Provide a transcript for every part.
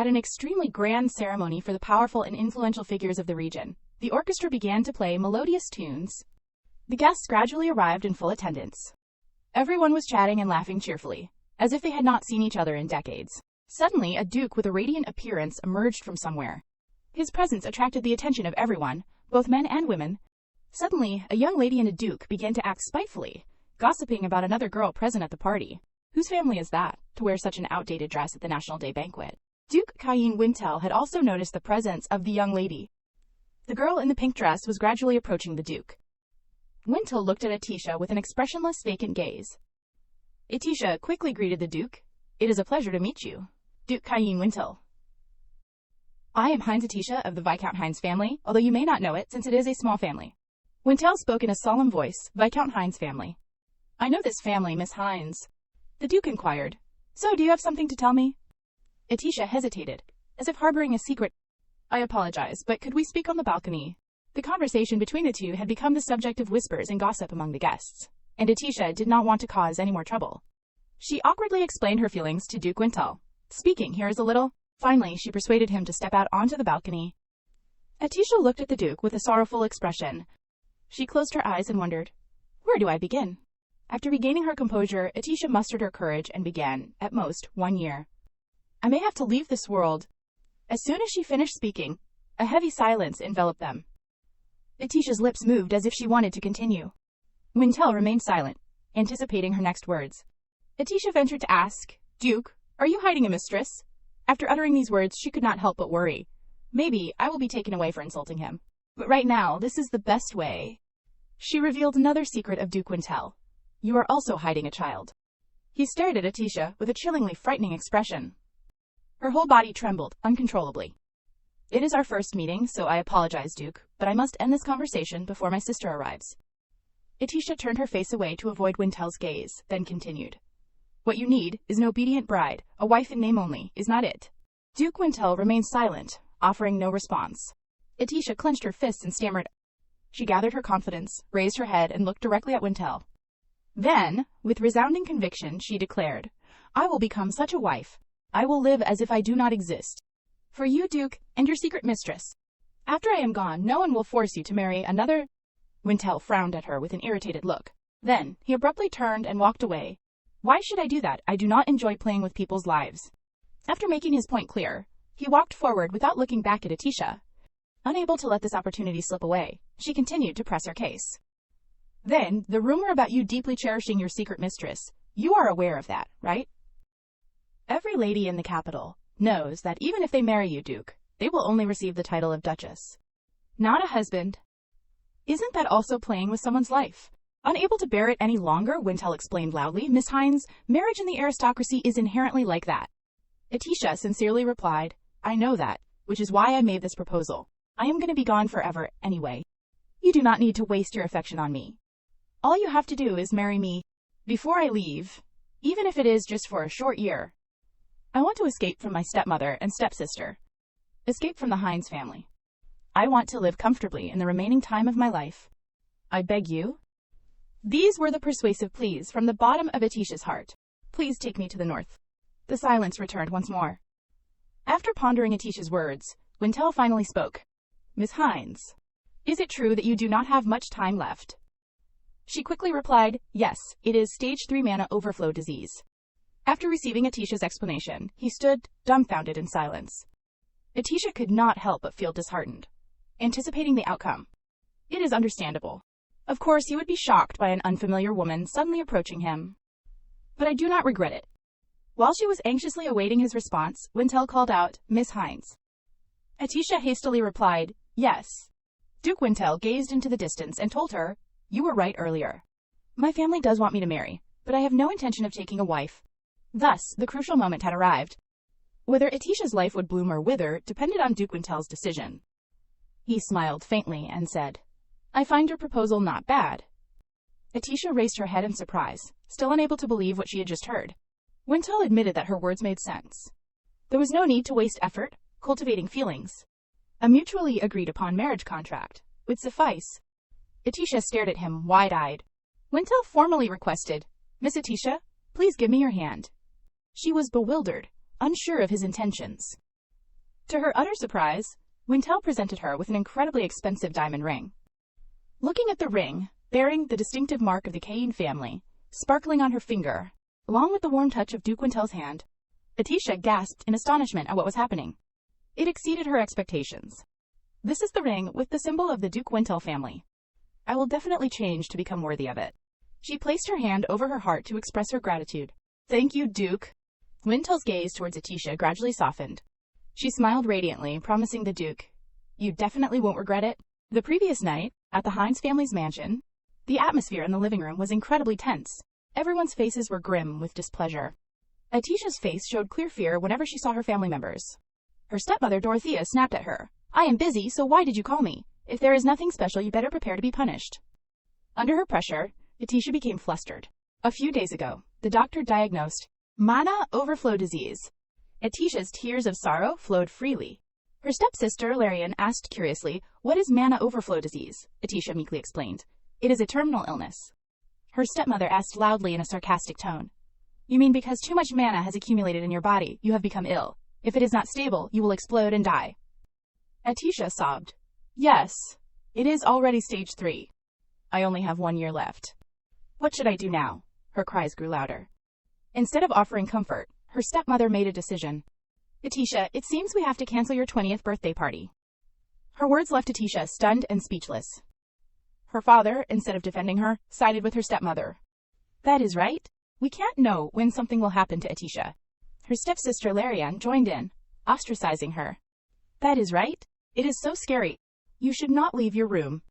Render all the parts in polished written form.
At an extremely grand ceremony for the powerful and influential figures of the region, the orchestra began to play melodious tunes. The guests gradually arrived in full attendance. Everyone was chatting and laughing cheerfully, as if they had not seen each other in decades. Suddenly, a duke with a radiant appearance emerged from somewhere. His presence attracted the attention of everyone, both men and women. Suddenly, a young lady and a duke began to act spitefully, gossiping about another girl present at the party. Whose family is that, to wear such an outdated dress at the National Day banquet? Duke Kayin Wintel had also noticed the presence of the young lady. The girl in the pink dress was gradually approaching the duke. Wintel looked at Atisha with an expressionless, vacant gaze. Atisha quickly greeted the duke. "It is a pleasure to meet you, Duke Kayin Wintel. I am Heinz Atisha of the Viscount Heinz family, although you may not know it since it is a small family." Wintel spoke in a solemn voice. "Viscount Heinz family. I know this family, Miss Heinz." The duke inquired. "So, do you have something to tell me?" Atisha hesitated, as if harboring a secret. "I apologize, but could we speak on the balcony?" The conversation between the two had become the subject of whispers and gossip among the guests, and Atisha did not want to cause any more trouble. She awkwardly explained her feelings to Duke Wintel. "Speaking here is a little..." Finally, she persuaded him to step out onto the balcony. Atisha looked at the duke with a sorrowful expression. She closed her eyes and wondered, "Where do I begin?" After regaining her composure, Atisha mustered her courage and began, at most, 1 year. "I may have to leave this world." As soon as she finished speaking, a heavy silence enveloped them. Atisha's lips moved as if she wanted to continue. Wintel remained silent, anticipating her next words. Atisha ventured to ask, "Duke, are you hiding a mistress?" After uttering these words, she could not help but worry. "Maybe I will be taken away for insulting him. But right now, this is the best way." She revealed another secret of Duke Wintel. "You are also hiding a child." He stared at Atisha with a chillingly frightening expression. Her whole body trembled uncontrollably. "It is our first meeting, so I apologize, Duke, but I must end this conversation before my sister arrives." Atisha turned her face away to avoid Wintel's gaze, then continued. "What you need is an obedient bride, a wife in name only, is not it?" Duke Wintel remained silent, offering no response. Atisha clenched her fists and stammered. She gathered her confidence, raised her head, and looked directly at Wintel. Then, with resounding conviction, she declared, "I will become such a wife. I will live as if I do not exist. For you, Duke, and your secret mistress. After I am gone, no one will force you to marry another." Wintel frowned at her with an irritated look. Then, he abruptly turned and walked away. "Why should I do that? I do not enjoy playing with people's lives." After making his point clear, he walked forward without looking back at Atisha. Unable to let this opportunity slip away, she continued to press her case. "Then, the rumor about you deeply cherishing your secret mistress, you are aware of that, right? Every lady in the capital knows that even if they marry you, Duke, they will only receive the title of Duchess, not a husband. Isn't that also playing with someone's life?" Unable to bear it any longer, Wintel explained loudly, "Miss Heinz, marriage in the aristocracy is inherently like that." Atisha sincerely replied, "I know that, which is why I made this proposal. I am going to be gone forever anyway. You do not need to waste your affection on me. All you have to do is marry me before I leave, even if it is just for a short year. I want to escape from my stepmother and stepsister. Escape from the Heinz family. I want to live comfortably in the remaining time of my life. I beg you." These were the persuasive pleas from the bottom of Atisha's heart. "Please take me to the north." The silence returned once more. After pondering Atisha's words, Wintel finally spoke. "Miss Heinz, is it true that you do not have much time left?" She quickly replied, "Yes, it is stage 3 mana overflow disease." After receiving Atisha's explanation, he stood, dumbfounded in silence. Atisha could not help but feel disheartened, anticipating the outcome. It is understandable. Of course, he would be shocked by an unfamiliar woman suddenly approaching him. But I do not regret it. While she was anxiously awaiting his response, Wintel called out, "Miss Heinz." Atisha hastily replied, "Yes." Duke Wintel gazed into the distance and told her, "You were right earlier. My family does want me to marry, but I have no intention of taking a wife." Thus, the crucial moment had arrived. Whether Atisha's life would bloom or wither depended on Duke Wintel's decision. He smiled faintly and said, "I find your proposal not bad." Atisha raised her head in surprise, still unable to believe what she had just heard. Wintel admitted that her words made sense. There was no need to waste effort cultivating feelings. A mutually agreed upon marriage contract would suffice. Atisha stared at him wide-eyed. Wintel formally requested, "Miss Atisha, please give me your hand." She was bewildered, unsure of his intentions. To her utter surprise, Wintel presented her with an incredibly expensive diamond ring. Looking at the ring, bearing the distinctive mark of the Cain family, sparkling on her finger, along with the warm touch of Duke Wintel's hand, Atisha gasped in astonishment at what was happening. It exceeded her expectations. This is the ring with the symbol of the Duke Wintel family. I will definitely change to become worthy of it. She placed her hand over her heart to express her gratitude. Thank you, Duke. Wintel's gaze towards Atisha gradually softened. She smiled radiantly, promising the Duke, "You definitely won't regret it." The previous night, at the Hines family's mansion, the atmosphere in the living room was incredibly tense. Everyone's faces were grim with displeasure. Atisha's face showed clear fear whenever she saw her family members. Her stepmother, Dorothea, snapped at her. "I am busy, so why did you call me? If there is nothing special, you better prepare to be punished." Under her pressure, Atisha became flustered. A few days ago, the doctor diagnosed manhwa overflow disease. Atisha's tears of sorrow flowed freely. Her stepsister, Larian, asked curiously, "What is manhwa overflow disease?" Atisha meekly explained. "It is a terminal illness." Her stepmother asked loudly in a sarcastic tone, "You mean because too much manna has accumulated in your body, you have become ill? If it is not stable, you will explode and die." Atisha sobbed. "Yes, it is already stage 3. I only have 1 year left. What should I do now?" Her cries grew louder. Instead of offering comfort, her stepmother made a decision. "Atisha, it seems we have to cancel your 20th birthday party." Her words left Atisha stunned and speechless. Her father, instead of defending her, sided with her stepmother. "That is right. We can't know when something will happen to Atisha." Her stepsister Larian joined in, ostracizing her. "That is right. It is so scary. You should not leave your room.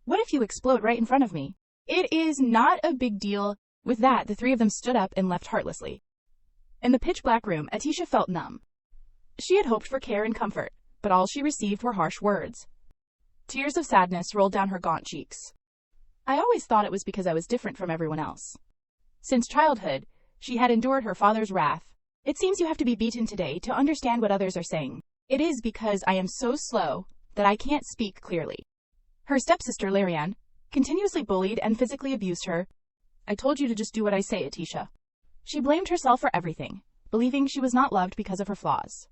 What if you explode right in front of me?" "It is not a big deal." With that, the three of them stood up and left heartlessly. In the pitch-black room, Atisha felt numb. She had hoped for care and comfort, but all she received were harsh words. Tears of sadness rolled down her gaunt cheeks. "I always thought it was because I was different from everyone else." Since childhood, she had endured her father's wrath. "It seems you have to be beaten today to understand what others are saying. It is because I am so slow that I can't speak clearly." Her stepsister Larian continuously bullied and physically abused her. "I told you to just do what I say, Atisha." She blamed herself for everything, believing she was not loved because of her flaws.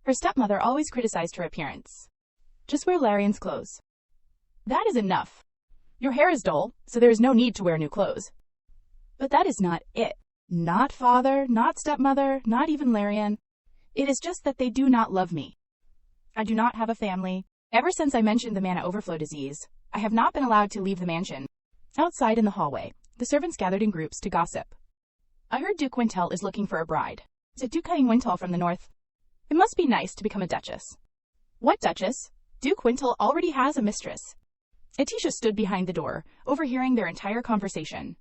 Her stepmother always criticized her appearance. "Just wear Larian's clothes." "That is enough. Your hair is dull, so there is no need to wear new clothes." But that is not it. Not father, not stepmother, not even Larian. It is just that they do not love me. I do not have a family. Ever since I mentioned the manna overflow disease, I have not been allowed to leave the mansion. Outside in the hallway, the servants gathered in groups to gossip. "I heard Duke Wintel is looking for a bride. Is it Duke Wintel from the north? It must be nice to become a duchess." "What duchess? Duke Wintel already has a mistress." Atisha stood behind the door, overhearing their entire conversation.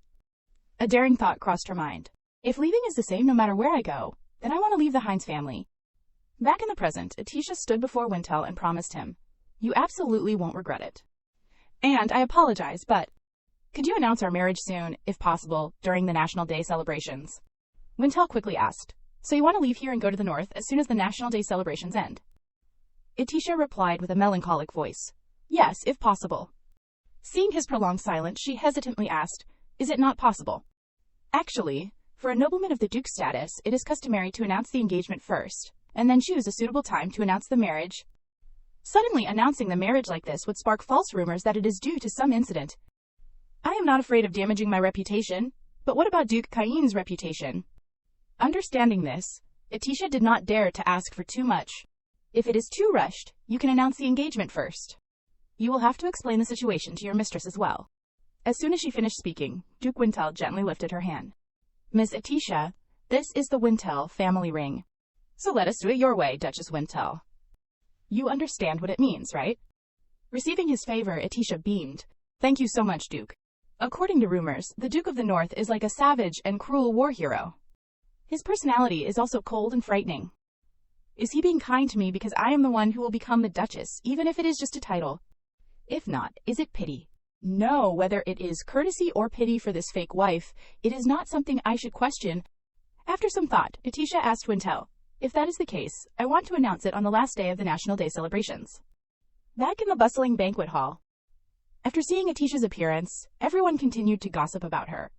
A daring thought crossed her mind. If leaving is the same no matter where I go, then I want to leave the Hines family. Back in the present, Atisha stood before Wintel and promised him, "You absolutely won't regret it. And I apologize, but could you announce our marriage soon, if possible, during the National Day celebrations?" Wintel quickly asked, "So you want to leave here and go to the north as soon as the National Day celebrations end?" Atisha replied with a melancholic voice, "Yes, if possible." Seeing his prolonged silence, she hesitantly asked, "Is it not possible?" "Actually, for a nobleman of the Duke's status, it is customary to announce the engagement first, and then choose a suitable time to announce the marriage. Suddenly announcing the marriage like this would spark false rumors that it is due to some incident. I am not afraid of damaging my reputation, but what about Duke Cain's reputation?" Understanding this, Atisha did not dare to ask for too much. "If it is too rushed, you can announce the engagement first. You will have to explain the situation to your mistress as well." As soon as she finished speaking, Duke Wintel gently lifted her hand. "Miss Atisha, this is the Wintel family ring. So let us do it your way, Duchess Wintel. You understand what it means, right?" Receiving his favor, Atisha beamed. "Thank you so much, Duke." According to rumors, the Duke of the North is like a savage and cruel war hero. His personality is also cold and frightening. Is he being kind to me because I am the one who will become the Duchess, even if it is just a title? If not, is it pity? No, whether it is courtesy or pity for this fake wife, it is not something I should question. After some thought, Atisha asked Wintel, "If that is the case, I want to announce it on the last day of the National Day celebrations." Back in the bustling banquet hall, after seeing Atisha's appearance, everyone continued to gossip about her.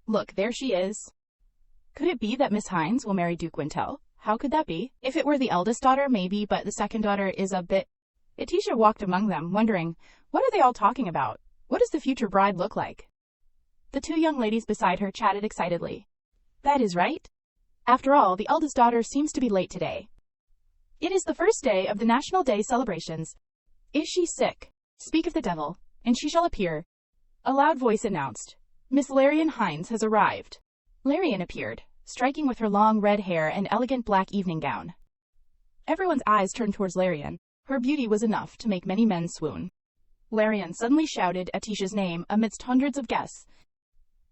"Look, there she is. Could it be that Miss Hines will marry Duke Wintel? How could that be? If it were the eldest daughter, maybe, but the second daughter is a bit... Atisha walked among them, wondering, what are they all talking about? What does the future bride look like? The two young ladies beside her chatted excitedly. That is right. After all, the eldest daughter seems to be late today. It is the first day of the National Day celebrations. Is she sick? Speak of the devil, and she shall appear. A loud voice announced, Miss Larian Hines has arrived. Larian appeared, striking with her long red hair and elegant black evening gown. Everyone's eyes turned towards Larian. Her beauty was enough to make many men swoon. Larian suddenly shouted Atisha's name amidst hundreds of guests.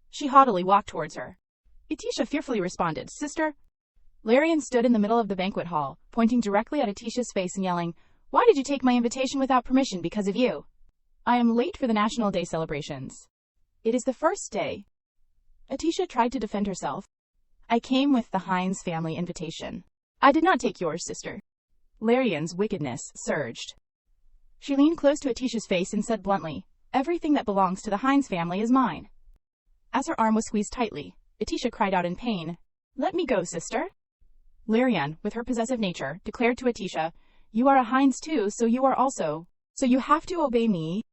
She haughtily walked towards her. Atisha fearfully responded, Sister. Larian stood in the middle of the banquet hall, pointing directly at Atisha's face and yelling, Why did you take my invitation without permission because of you? I am late for the National Day celebrations. It is the first day. Atisha tried to defend herself. I came with the Hines family invitation. I did not take yours, sister. Larian's wickedness surged. She leaned close to Atisha's face and said bluntly, Everything that belongs to the Hines family is mine. As her arm was squeezed tightly, Atisha cried out in pain, Let me go, sister. Larian, with her possessive nature, declared to Atisha, You are a Hines too, so you are also. So you have to obey me.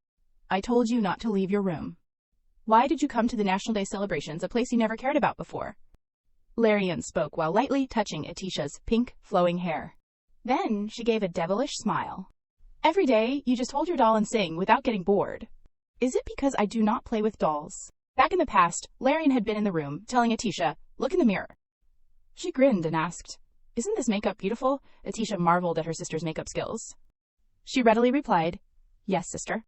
I told you not to leave your room. Why did you come to the National Day celebrations, a place you never cared about before? Larian spoke while lightly touching Atisha's pink, flowing hair. Then she gave a devilish smile. Every day, you just hold your doll and sing without getting bored. Is it because I do not play with dolls? Back in the past, Larian had been in the room, telling Atisha, Look in the mirror. She grinned and asked, Isn't this makeup beautiful? Atisha marveled at her sister's makeup skills. She readily replied, Yes, sister.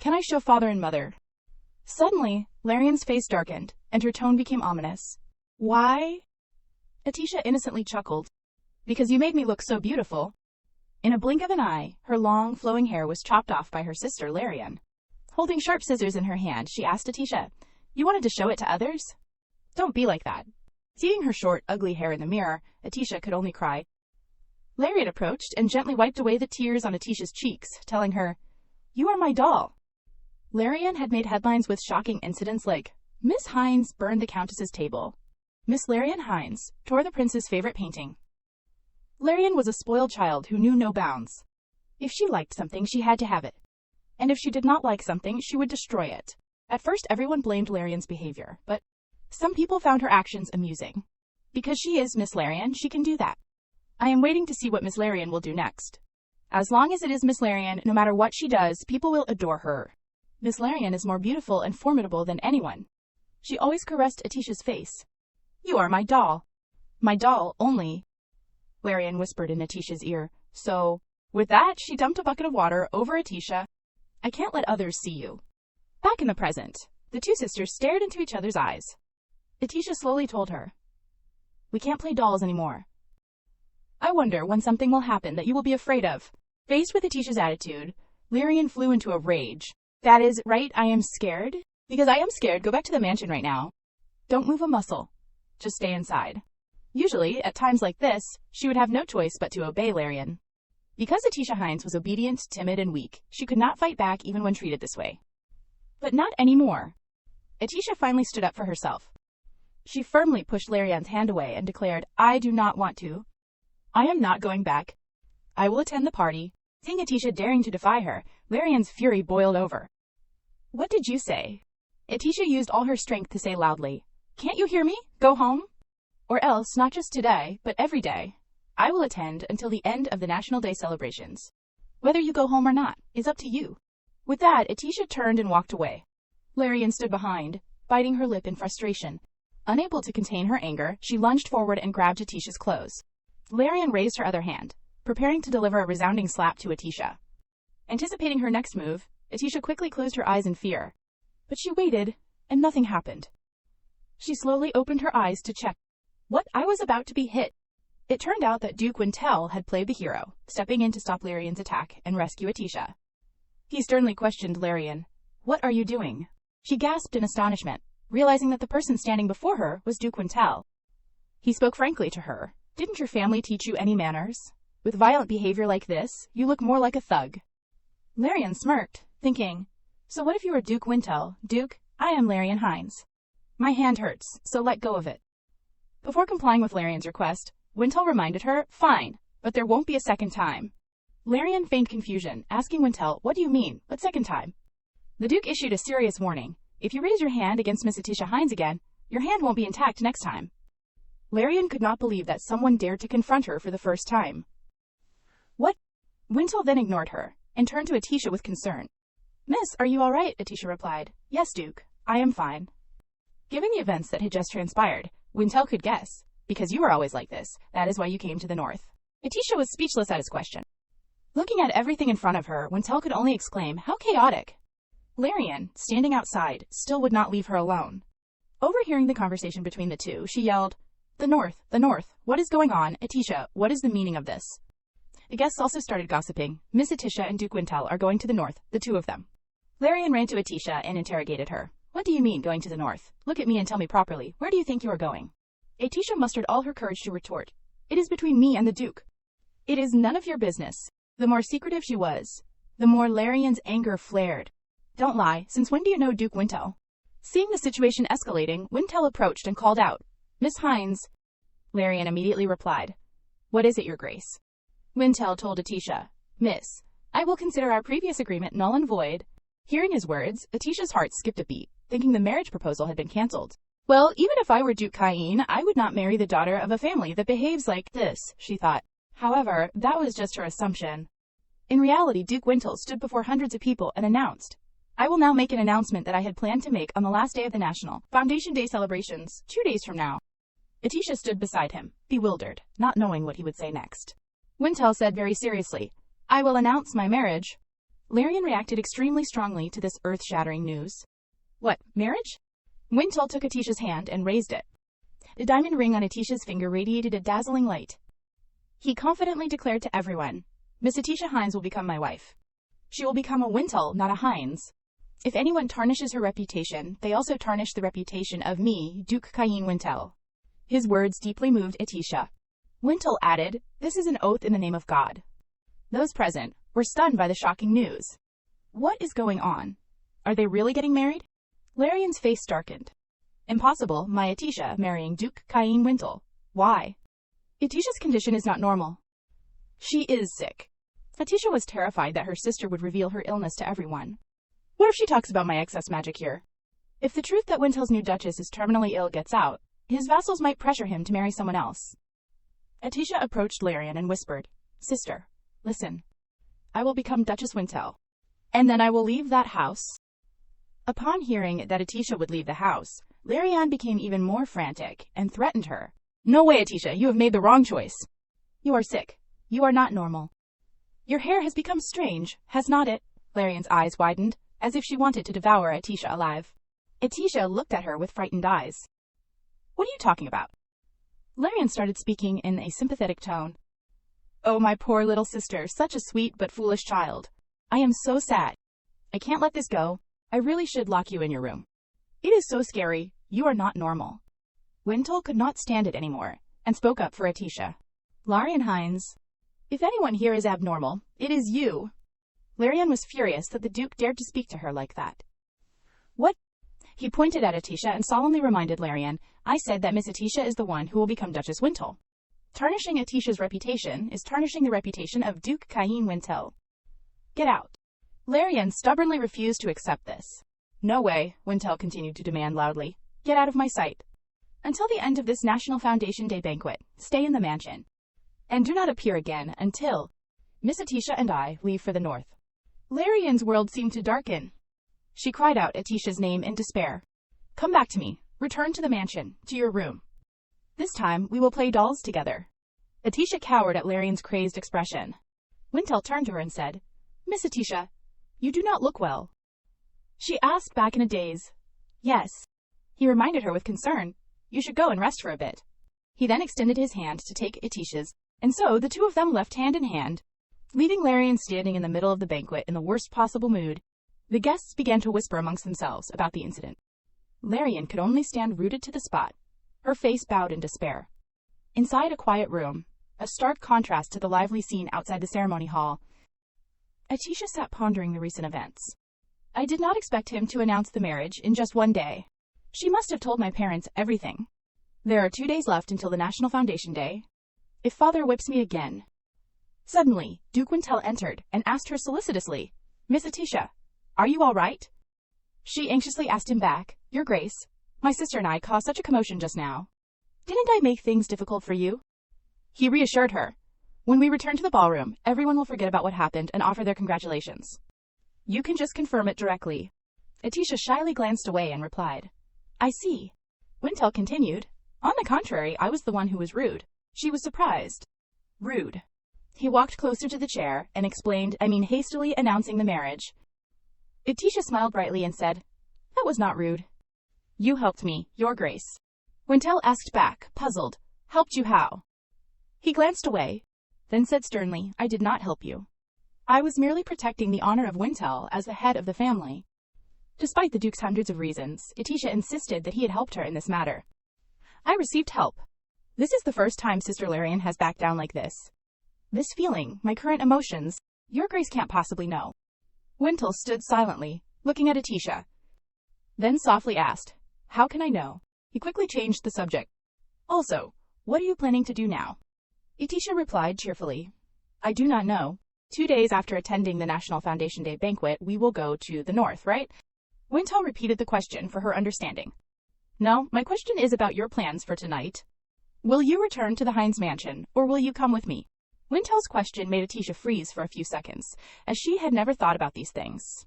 Can I show father and mother? Suddenly, Larian's face darkened, and her tone became ominous. Why? Atisha innocently chuckled. Because you made me look so beautiful. In a blink of an eye, her long, flowing hair was chopped off by her sister, Larian. Holding sharp scissors in her hand, she asked Atisha, You wanted to show it to others? Don't be like that. Seeing her short, ugly hair in the mirror, Atisha could only cry. Larian approached and gently wiped away the tears on Atisha's cheeks, telling her, You are my doll. Larian had made headlines with shocking incidents like, Miss Hines burned the Countess's table. Miss Larian Hines tore the prince's favorite painting. Larian was a spoiled child who knew no bounds. If she liked something, she had to have it. And if she did not like something, she would destroy it. At first, everyone blamed Larian's behavior, but some people found her actions amusing. Because she is Miss Larian, she can do that. I am waiting to see what Miss Larian will do next. As long as it is Miss Larian, no matter what she does, people will adore her. Miss Larian is more beautiful and formidable than anyone. She always caressed Atisha's face. You are my doll. My doll only. Larian whispered in Atisha's ear. So, with that, she dumped a bucket of water over Atisha. I can't let others see you. Back in the present, the two sisters stared into each other's eyes. Atisha slowly told her, We can't play dolls anymore. I wonder when something will happen that you will be afraid of. Faced with Atisha's attitude, Larian flew into a rage. That is, right, I am scared? Because I am scared, go back to the mansion right now. Don't move a muscle. Just stay inside. Usually, at times like this, she would have no choice but to obey Larian. Because Atisha Hines was obedient, timid, and weak, she could not fight back even when treated this way. But not anymore. Atisha finally stood up for herself. She firmly pushed Larian's hand away and declared, I do not want to. I am not going back. I will attend the party. Seeing Atisha daring to defy her, Larian's fury boiled over. What did you say? Atisha used all her strength to say loudly, Can't you hear me? Go home. Or else, not just today, but every day. I will attend until the end of the National Day celebrations. Whether you go home or not is up to you. With that, Atisha turned and walked away. Larian stood behind, biting her lip in frustration. Unable to contain her anger, she lunged forward and grabbed Atisha's clothes. Larian raised her other hand, preparing to deliver a resounding slap to Atisha. Anticipating her next move, Atisha quickly closed her eyes in fear. But she waited, and nothing happened. She slowly opened her eyes to check. What? I was about to be hit. It turned out that Duke Wintel had played the hero, stepping in to stop Larian's attack and rescue Atisha. He sternly questioned Larian. What are you doing? She gasped in astonishment, realizing that the person standing before her was Duke Wintel. He spoke frankly to her. Didn't your family teach you any manners? With violent behavior like this, you look more like a thug. Larian smirked, thinking, So what if you were Duke Wintel? Duke, I am Larian Hines. My hand hurts, so let go of it. Before complying with Larian's request, Wintel reminded her, fine, but there won't be a second time. Larian feigned confusion, asking Wintel, what do you mean, what second time? The Duke issued a serious warning. If you raise your hand against Miss Atisha Hines again, your hand won't be intact next time. Larian could not believe that someone dared to confront her for the first time. What? Wintel then ignored her, and turned to Atisha with concern. Miss, are you all right? Atisha replied. Yes, Duke, I am fine. Given the events that had just transpired, Wintel could guess. Because you are always like this, that is why you came to the north. Atisha was speechless at his question. Looking at everything in front of her, Wintel could only exclaim, how chaotic. Larian, standing outside, still would not leave her alone. Overhearing the conversation between the two, she yelled, the north, what is going on? Atisha, what is the meaning of this? The guests also started gossiping. Miss Atisha and Duke Wintel are going to the north, the two of them. Larian ran to Atisha and interrogated her. What do you mean, going to the north? Look at me and tell me properly, where do you think you are going? Atisha mustered all her courage to retort. It is between me and the Duke. It is none of your business. The more secretive she was, the more Larian's anger flared. Don't lie, since when do you know Duke Wintel? Seeing the situation escalating, Wintel approached and called out, Miss Hines. Larian immediately replied, what is it, Your Grace? Wintel told Atisha, Miss, I will consider our previous agreement null and void. Hearing his words, Atisha's heart skipped a beat, thinking the marriage proposal had been cancelled. Well, even if I were Duke Cain, I would not marry the daughter of a family that behaves like this, she thought. However, that was just her assumption. In reality, Duke Wintel stood before hundreds of people and announced, I will now make an announcement that I had planned to make on the last day of the National Foundation Day celebrations, 2 days from now. Atisha stood beside him, bewildered, not knowing what he would say next. Wintel said very seriously, I will announce my marriage. Larian reacted extremely strongly to this earth-shattering news. What, marriage? Wintel took Atisha's hand and raised it. The diamond ring on Atisha's finger radiated a dazzling light. He confidently declared to everyone, Miss Atisha Hines will become my wife. She will become a Wintel, not a Hines. If anyone tarnishes her reputation, they also tarnish the reputation of me, Duke Cain Wintel. His words deeply moved Atisha. Wintel added, this is an oath in the name of God. Those present were stunned by the shocking news. What is going on? Are they really getting married? Larian's face darkened. Impossible, my Atisha marrying Duke Cain Wintel. Why? Atisha's condition is not normal. She is sick. Atisha was terrified that her sister would reveal her illness to everyone. What if she talks about my excess magic here? If the truth that Wintel's new duchess is terminally ill gets out, his vassals might pressure him to marry someone else. Atisha approached Larian and whispered, Sister, listen. I will become Duchess Wintel. And then I will leave that house. Upon hearing that Atisha would leave the house, Larian became even more frantic and threatened her. No way, Atisha, you have made the wrong choice. You are sick. You are not normal. Your hair has become strange, has not it? Larian's eyes widened, as if she wanted to devour Atisha alive. Atisha looked at her with frightened eyes. What are you talking about? Larian started speaking in a sympathetic tone. Oh, my poor little sister, such a sweet but foolish child. I am so sad. I can't let this go. I really should lock you in your room. It is so scary. You are not normal. Wintel could not stand it anymore, and spoke up for Atisha. Larian Hines. If anyone here is abnormal, it is you. Larian was furious that the Duke dared to speak to her like that. What? He pointed at Atisha and solemnly reminded Larian, I said that Miss Atisha is the one who will become Duchess Wintel. Tarnishing Atisha's reputation is tarnishing the reputation of Duke Cain Wintel. Get out. Larian stubbornly refused to accept this. No way, Wintel continued to demand loudly. Get out of my sight. Until the end of this National Foundation Day banquet, stay in the mansion. And do not appear again until Miss Atisha and I leave for the north. Larian's world seemed to darken. She cried out Atisha's name in despair. Come back to me. Return to the mansion, to your room. This time, we will play dolls together. Atisha cowered at Larian's crazed expression. Wintel turned to her and said, Miss Atisha, you do not look well. She asked back in a daze. Yes. He reminded her with concern. You should go and rest for a bit. He then extended his hand to take Atisha's, and so the two of them left hand in hand, leaving Larian standing in the middle of the banquet in the worst possible mood. The guests began to whisper amongst themselves about the incident. Larian could only stand rooted to the spot, her face bowed in despair. Inside a quiet room, a stark contrast to the lively scene outside the ceremony hall, Atisha sat pondering the recent events. I did not expect him to announce the marriage in just one day. She must have told my parents everything. There are 2 days left until the National Foundation Day. if father whips me again. Suddenly, Duke Wintel entered and asked her solicitously, Miss Atisha, are you all right? She anxiously asked him back, Your Grace, my sister and I caused such a commotion just now. Didn't I make things difficult for you? He reassured her. When we return to the ballroom, everyone will forget about what happened and offer their congratulations. You can just confirm it directly. Atisha shyly glanced away and replied, I see. Wintel continued, On the contrary, I was the one who was rude. She was surprised. Rude. He walked closer to the chair and explained, hastily announcing the marriage. Atisha smiled brightly and said, That was not rude. You helped me, Your Grace. Wintel asked back, puzzled, Helped you how? He glanced away, then said sternly, I did not help you. I was merely protecting the honor of Wintel as the head of the family. Despite the Duke's hundreds of reasons, Atisha insisted that he had helped her in this matter. I received help. This is the first time Sister Larian has backed down like this. This feeling, my current emotions, Your Grace can't possibly know. Wintel stood silently, looking at Atisha. Then softly asked, How can I know? He quickly changed the subject. Also, what are you planning to do now? Atisha replied cheerfully, I do not know. 2 days after attending the National Foundation Day banquet, we will go to the north, right? Wintel repeated the question for her understanding. No, my question is about your plans for tonight. Will you return to the Heinz mansion, or will you come with me? Wintel's question made Atisha freeze for a few seconds, as she had never thought about these things.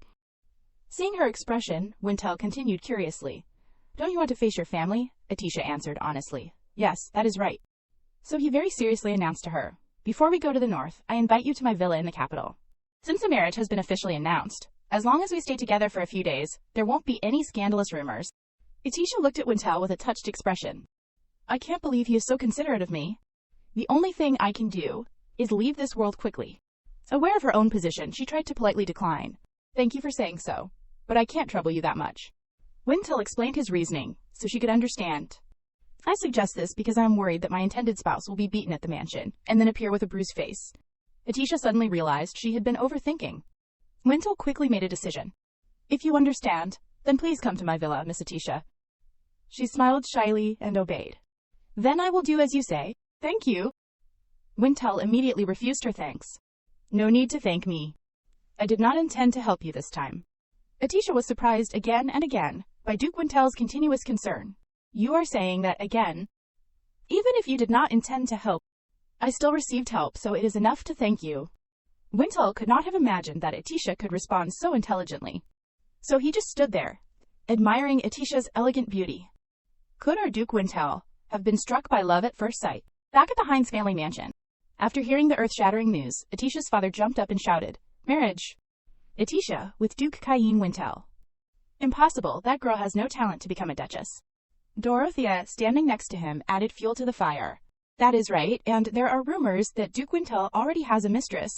Seeing her expression, Wintel continued curiously. Don't you want to face your family? Atisha answered honestly. Yes, that is right. So he very seriously announced to her, Before we go to the north, I invite you to my villa in the capital. Since the marriage has been officially announced, as long as we stay together for a few days, there won't be any scandalous rumors. Atisha looked at Wintel with a touched expression. I can't believe he is so considerate of me. The only thing I can do is leave this world quickly. Aware of her own position, she tried to politely decline. Thank you for saying so, but I can't trouble you that much. Wintel explained his reasoning, so she could understand. I suggest this because I am worried that my intended spouse will be beaten at the mansion, and then appear with a bruised face. Atisha suddenly realized she had been overthinking. Wintel quickly made a decision. If you understand, then please come to my villa, Miss Atisha. She smiled shyly and obeyed. Then I will do as you say. Thank you. Wintel immediately refused her thanks. No need to thank me. I did not intend to help you this time. Atisha was surprised again and again by Duke Wintel's continuous concern. You are saying that again? Even if you did not intend to help, I still received help, so it is enough to thank you. Wintel could not have imagined that Atisha could respond so intelligently. So he just stood there, admiring Atisha's elegant beauty. Could our Duke Wintel have been struck by love at first sight? Back at the Heinz family mansion, after hearing the earth-shattering news, Atisha's father jumped up and shouted, Marriage! Atisha, with Duke Cayenne Wintel. Impossible, that girl has no talent to become a duchess. Dorothea, standing next to him, added fuel to the fire. That is right, and there are rumors that Duke Wintel already has a mistress.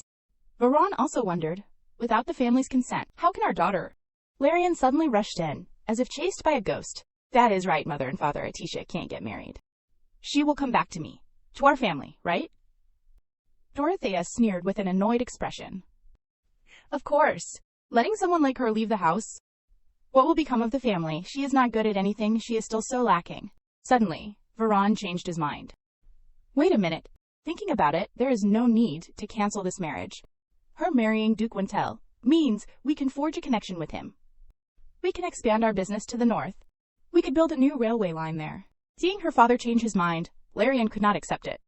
Varon also wondered, without the family's consent, how can our daughter? Larian suddenly rushed in, as if chased by a ghost. That is right, mother and father, Atisha can't get married. She will come back to me, to our family, right? Dorothea sneered with an annoyed expression. Of course. Letting someone like her leave the house? What will become of the family? She is not good at anything, she is still so lacking. Suddenly, Varon changed his mind. Wait a minute. Thinking about it, there is no need to cancel this marriage. Her marrying Duke Wintel means we can forge a connection with him. We can expand our business to the north. We could build a new railway line there. Seeing her father change his mind, Larian could not accept it.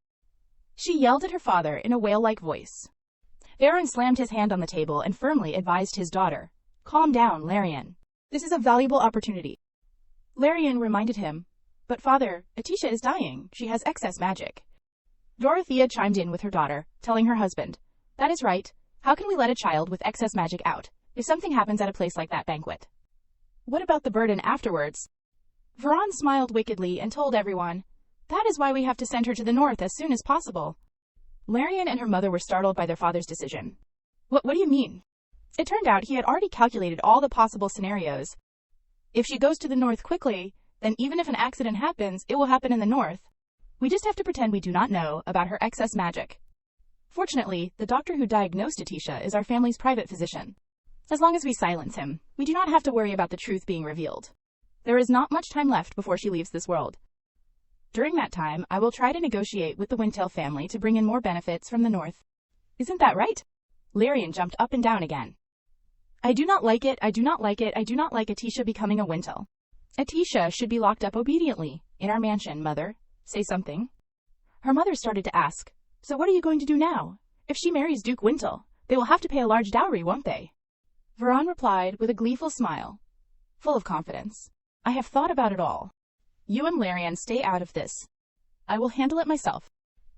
She yelled at her father in a wail-like voice. Varon slammed his hand on the table and firmly advised his daughter. Calm down, Larian. This is a valuable opportunity. Larian reminded him. But father, Atisha is dying. She has excess magic. Dorothea chimed in with her daughter, telling her husband. That is right. How can we let a child with excess magic out, if something happens at a place like that banquet? What about the burden afterwards? Varon smiled wickedly and told everyone. That is why we have to send her to the north as soon as possible. Larian and her mother were startled by their father's decision. What do you mean? It turned out he had already calculated all the possible scenarios. If she goes to the north quickly, then even if an accident happens, it will happen in the north. We just have to pretend we do not know about her excess magic. Fortunately, the doctor who diagnosed Atisha is our family's private physician. As long as we silence him, we do not have to worry about the truth being revealed. There is not much time left before she leaves this world. During that time, I will try to negotiate with the Wintel family to bring in more benefits from the north. Isn't that right? Larian jumped up and down again. I do not like it, I do not like it, I do not like Atisha becoming a Wintel. Atisha should be locked up obediently, in our mansion, mother. Say something. Her mother started to ask, so what are you going to do now? If she marries Duke Wintel, they will have to pay a large dowry, won't they? Veron replied with a gleeful smile, full of confidence. I have thought about it all. You and Larian stay out of this. I will handle it myself.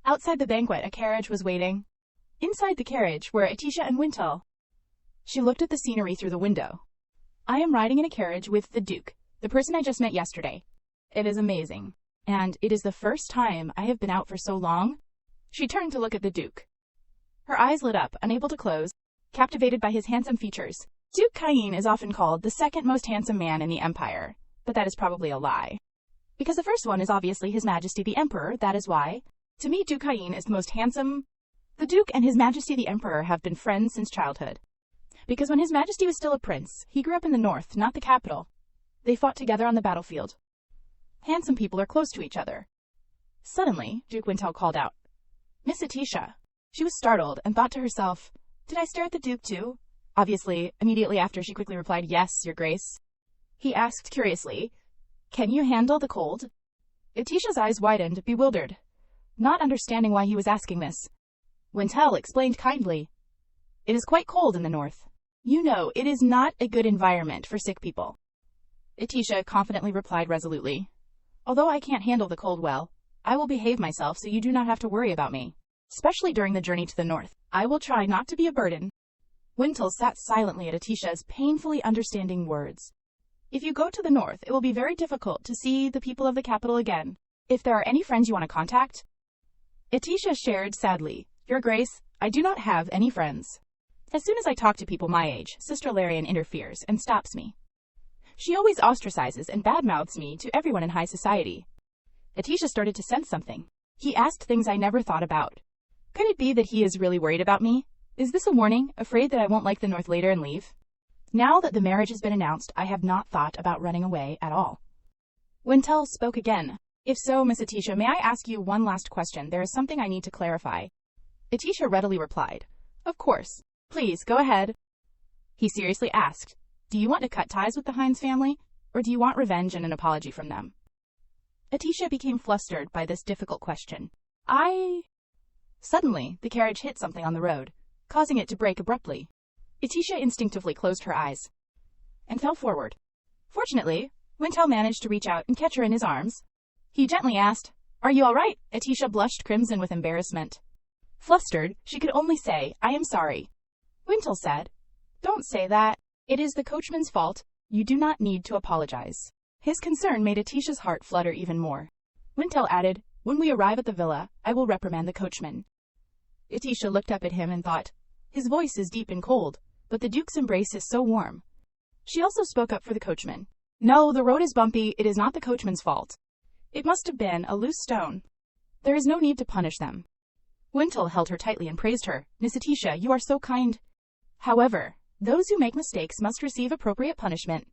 Outside the banquet, a carriage was waiting. Inside the carriage were Atisha and Wintel. She looked at the scenery through the window. I am riding in a carriage with the Duke, the person I just met yesterday. It is amazing. And it is the first time I have been out for so long. She turned to look at the Duke. Her eyes lit up, unable to close, captivated by his handsome features. Duke Cain is often called the second most handsome man in the Empire, but that is probably a lie. Because the first one is obviously His Majesty the Emperor, that is why. To me, Duke Cain is the most handsome. The Duke and His Majesty the Emperor have been friends since childhood. Because when His Majesty was still a prince, he grew up in the north, not the capital. They fought together on the battlefield. Handsome people are close to each other. Suddenly, Duke Wintel called out, Miss Atisha. She was startled and thought to herself, did I stare at the Duke too? Obviously, immediately after she quickly replied, yes, your grace. He asked curiously, can you handle the cold? Atisha's eyes widened, bewildered, not understanding why he was asking this. Wintel explained kindly, it is quite cold in the north. You know, it is not a good environment for sick people. Atisha confidently replied resolutely, although I can't handle the cold well, I will behave myself so you do not have to worry about me. Especially during the journey to the north. I will try not to be a burden. Wintel sat silently at Atisha's painfully understanding words. If you go to the north, it will be very difficult to see the people of the capital again. If there are any friends you want to contact? Atisha shared sadly, Your Grace, I do not have any friends. As soon as I talk to people my age, Sister Larian interferes and stops me. She always ostracizes and badmouths me to everyone in high society. Atisha started to sense something. He asked things I never thought about. Could it be that he is really worried about me? Is this a warning, afraid that I won't like the north later and leave? Now that the marriage has been announced, I have not thought about running away at all. Wintel spoke again. If so, Miss Atisha, may I ask you one last question? There is something I need to clarify. Atisha readily replied, Of course. Please, go ahead. He seriously asked, Do you want to cut ties with the Hines family, or do you want revenge and an apology from them? Atisha became flustered by this difficult question. Suddenly, the carriage hit something on the road, causing it to brake abruptly. Atisha instinctively closed her eyes and fell forward. Fortunately, Wintel managed to reach out and catch her in his arms. He gently asked, Are you all right? Atisha blushed crimson with embarrassment. Flustered, she could only say, I am sorry. Wintel said, Don't say that. It is the coachman's fault. You do not need to apologize. His concern made Atisha's heart flutter even more. Wintel added, When we arrive at the villa, I will reprimand the coachman. Atisha looked up at him and thought, His voice is deep and cold, but the Duke's embrace is so warm. She also spoke up for the coachman. No, the road is bumpy. It is not the coachman's fault. It must have been a loose stone. There is no need to punish them. Wintel held her tightly and praised her. Miss Atisha, you are so kind. However, those who make mistakes must receive appropriate punishment.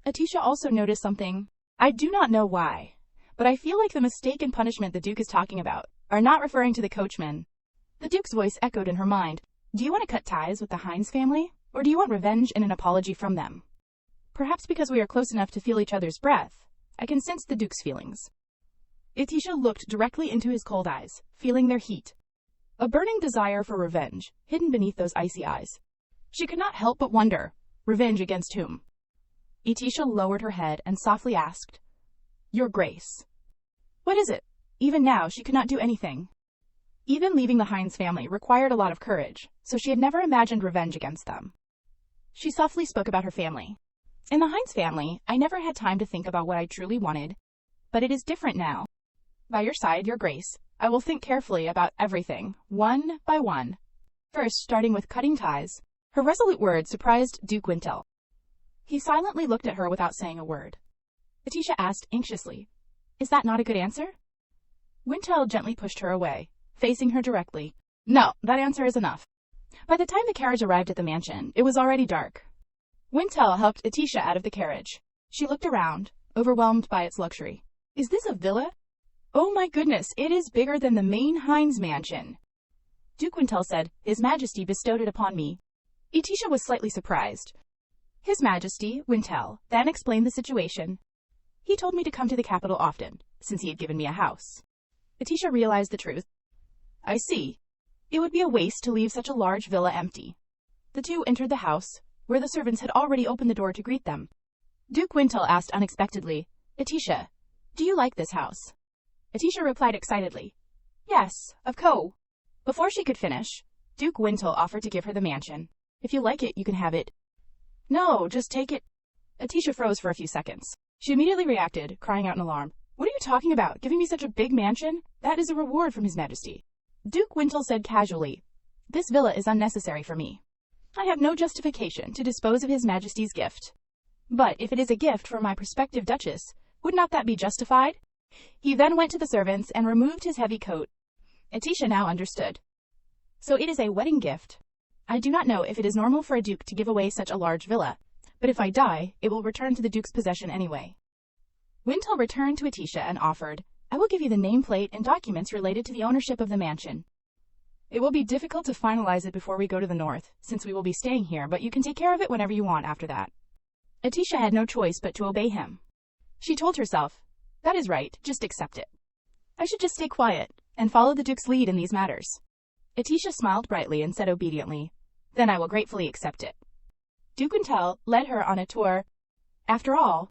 Atisha also noticed something. I do not know why, but I feel like the mistake and punishment the Duke is talking about are not referring to the coachman. The Duke's voice echoed in her mind. Do you want to cut ties with the Hines family, or do you want revenge and an apology from them? Perhaps because we are close enough to feel each other's breath, I can sense the Duke's feelings. Atisha looked directly into his cold eyes, feeling their heat. A burning desire for revenge, hidden beneath those icy eyes. She could not help but wonder, revenge against whom? Atisha lowered her head and softly asked, Your Grace. What is it? Even now, she could not do anything. Even leaving the Hines family required a lot of courage, so she had never imagined revenge against them. She softly spoke about her family. In the Hines family, I never had time to think about what I truly wanted, but it is different now. By your side, Your Grace, I will think carefully about everything, one by one. First, starting with cutting ties. Her resolute words surprised Duke Wintel. He silently looked at her without saying a word. Atisha asked anxiously, Is that not a good answer? Wintel gently pushed her away, facing her directly. No, that answer is enough. By the time the carriage arrived at the mansion, it was already dark. Wintel helped Atisha out of the carriage. She looked around, overwhelmed by its luxury. Is this a villa? Oh my goodness, it is bigger than the main Heinz mansion. Duke Wintel said, His Majesty bestowed it upon me. Etisha was slightly surprised. His Majesty, Wintel, then explained the situation. He told me to come to the capital often, since he had given me a house. Etisha realized the truth. I see. It would be a waste to leave such a large villa empty. The two entered the house, where the servants had already opened the door to greet them. Duke Wintel asked unexpectedly, Etisha, do you like this house? Etisha replied excitedly, Yes, of course. Before she could finish, Duke Wintel offered to give her the mansion. If you like it, you can have it. No, just take it. Etisha froze for a few seconds. She immediately reacted, crying out in alarm. What are you talking about? Giving me such a big mansion? That is a reward from His Majesty. Duke Wintel said casually, This villa is unnecessary for me. I have no justification to dispose of His Majesty's gift. But if it is a gift for my prospective duchess, would not that be justified? He then went to the servants and removed his heavy coat. Etisha now understood. So it is a wedding gift. I do not know if it is normal for a duke to give away such a large villa, but if I die, it will return to the duke's possession anyway. Wintel returned to Etisha and offered, I will give you the nameplate and documents related to the ownership of the mansion. It will be difficult to finalize it before we go to the north, since we will be staying here, but you can take care of it whenever you want after that. Etisha had no choice but to obey him. She told herself, That is right, just accept it. I should just stay quiet and follow the duke's lead in these matters. Etisha smiled brightly and said obediently, Then I will gratefully accept it. Duke Wintel led her on a tour. After all,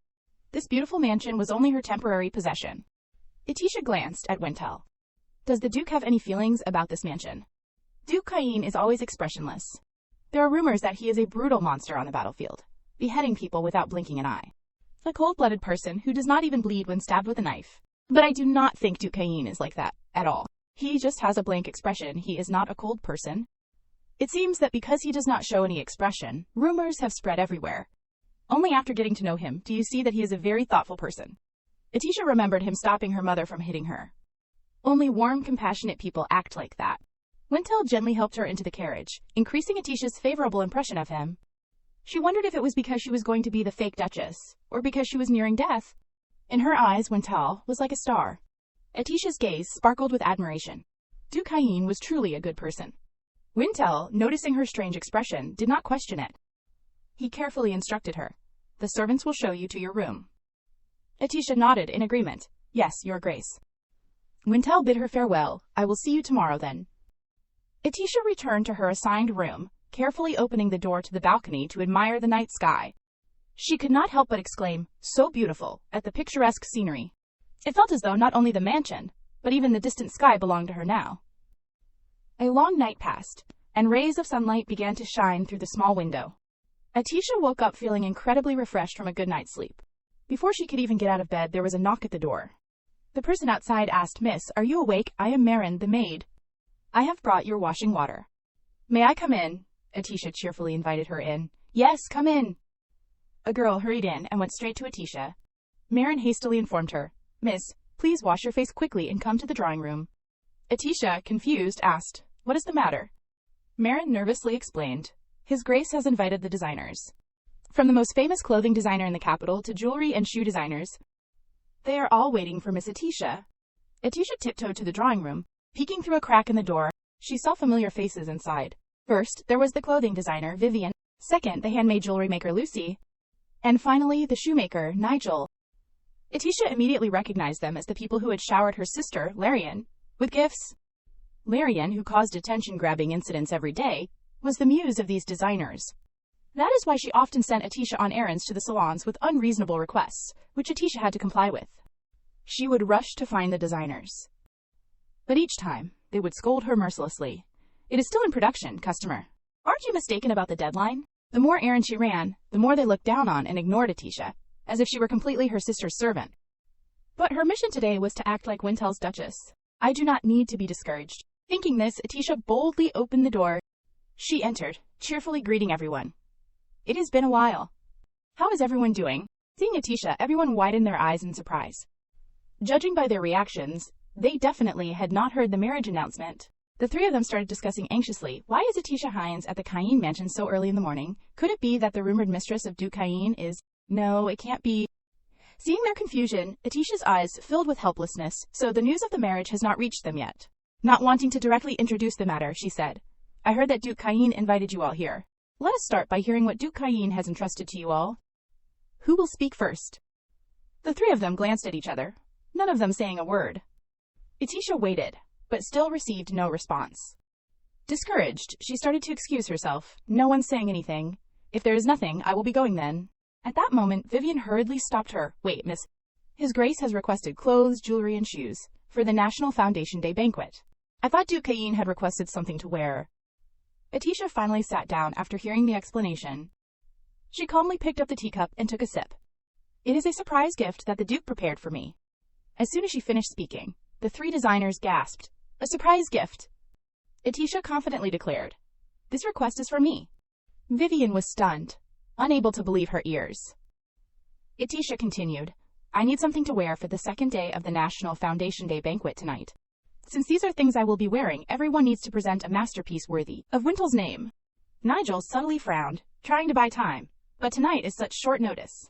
this beautiful mansion was only her temporary possession. Etisha glanced at Wintel. Does the duke have any feelings about this mansion? Duke Cain is always expressionless. There are rumors that he is a brutal monster on the battlefield, beheading people without blinking an eye. A cold-blooded person who does not even bleed when stabbed with a knife. But I do not think Duke Cain is like that, at all. He just has a blank expression. He is not a cold person. It seems that because he does not show any expression, rumors have spread everywhere. Only after getting to know him do you see that he is a very thoughtful person. Etisha remembered him stopping her mother from hitting her. Only warm, compassionate people act like that. Wintel gently helped her into the carriage, increasing Etisha's favorable impression of him. She wondered if it was because she was going to be the fake duchess, or because she was nearing death. In her eyes, Wintel was like a star. Etisha's gaze sparkled with admiration. Duke Cain was truly a good person. Wintel, noticing her strange expression, did not question it. He carefully instructed her. The servants will show you to your room. Etisha nodded in agreement. Yes, Your Grace. Wintel bid her farewell. I will see you tomorrow then. Etisha returned to her assigned room, carefully opening the door to the balcony to admire the night sky. She could not help but exclaim, so beautiful, at the picturesque scenery. It felt as though not only the mansion, but even the distant sky belonged to her now. A long night passed, and rays of sunlight began to shine through the small window. Etisha woke up feeling incredibly refreshed from a good night's sleep. Before she could even get out of bed, there was a knock at the door. The person outside asked, Miss, are you awake? I am Marin, the maid. I have brought your washing water. May I come in? Etisha cheerfully invited her in. Yes, come in. A girl hurried in and went straight to Etisha. Marin hastily informed her, Miss, please wash your face quickly and come to the drawing room. Etisha, confused, asked, What is the matter? Marin nervously explained, His Grace has invited the designers. From the most famous clothing designer in the capital to jewelry and shoe designers. They are all waiting for Miss Etisha. Etisha tiptoed to the drawing room. Peeking through a crack in the door, she saw familiar faces inside. First, there was the clothing designer, Vivian. Second, the handmade jewelry maker, Lucy. And finally, the shoemaker, Nigel. Etisha immediately recognized them as the people who had showered her sister, Larian, with gifts. Larian, who caused attention-grabbing incidents every day, was the muse of these designers. That is why she often sent Etisha on errands to the salons with unreasonable requests, which Etisha had to comply with. She would rush to find the designers. But each time, they would scold her mercilessly. It is still in production, customer. Aren't you mistaken about the deadline? The more errands she ran, the more they looked down on and ignored Etisha, as if she were completely her sister's servant. But her mission today was to act like Wintel's duchess. I do not need to be discouraged. Thinking this, Etisha boldly opened the door. She entered, cheerfully greeting everyone. It has been a while. How is everyone doing? Seeing Etisha, everyone widened their eyes in surprise. Judging by their reactions, they definitely had not heard the marriage announcement. The three of them started discussing anxiously, why is Etisha Hines at the Cain mansion so early in the morning? Could it be that the rumored mistress of Duke Cain is... No, it can't be. Seeing their confusion, Atisha's eyes filled with helplessness, so the news of the marriage has not reached them yet. Not wanting to directly introduce the matter, she said, I heard that Duke Cain invited you all here. Let us start by hearing what Duke Cain has entrusted to you all. Who will speak first? The three of them glanced at each other, none of them saying a word. Atisha waited, but still received no response. Discouraged, she started to excuse herself. No one's saying anything. If there is nothing, I will be going then. At that moment, Vivian hurriedly stopped her. Wait, miss. His Grace has requested clothes, jewelry, and shoes for the National Foundation Day banquet. I thought Duke Cain had requested something to wear. Atisha finally sat down after hearing the explanation. She calmly picked up the teacup and took a sip. It is a surprise gift that the Duke prepared for me. As soon as she finished speaking, the three designers gasped. A surprise gift! Atisha confidently declared. This request is for me. Vivian was stunned, unable to believe her ears. Atisha continued. I need something to wear for the second day of the National Foundation Day banquet tonight. Since these are things I will be wearing, everyone needs to present a masterpiece worthy of Wintel's name. Nigel subtly frowned, trying to buy time, but tonight is such short notice.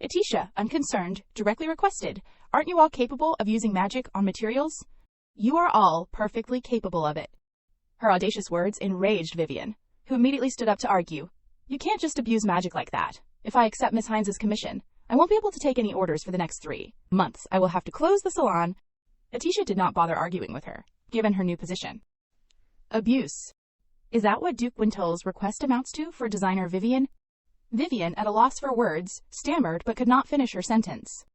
Atisha, unconcerned, directly requested, aren't you all capable of using magic on materials? You are all perfectly capable of it. Her audacious words enraged Vivian, who immediately stood up to argue. You can't just abuse magic like that. If I accept Miss Hines's commission, I won't be able to take any orders for the next 3 months. I will have to close the salon. Atisha did not bother arguing with her, given her new position. Abuse. Is that what Duke Wintel's request amounts to for designer Vivian? Vivian, at a loss for words, stammered but could not finish her sentence.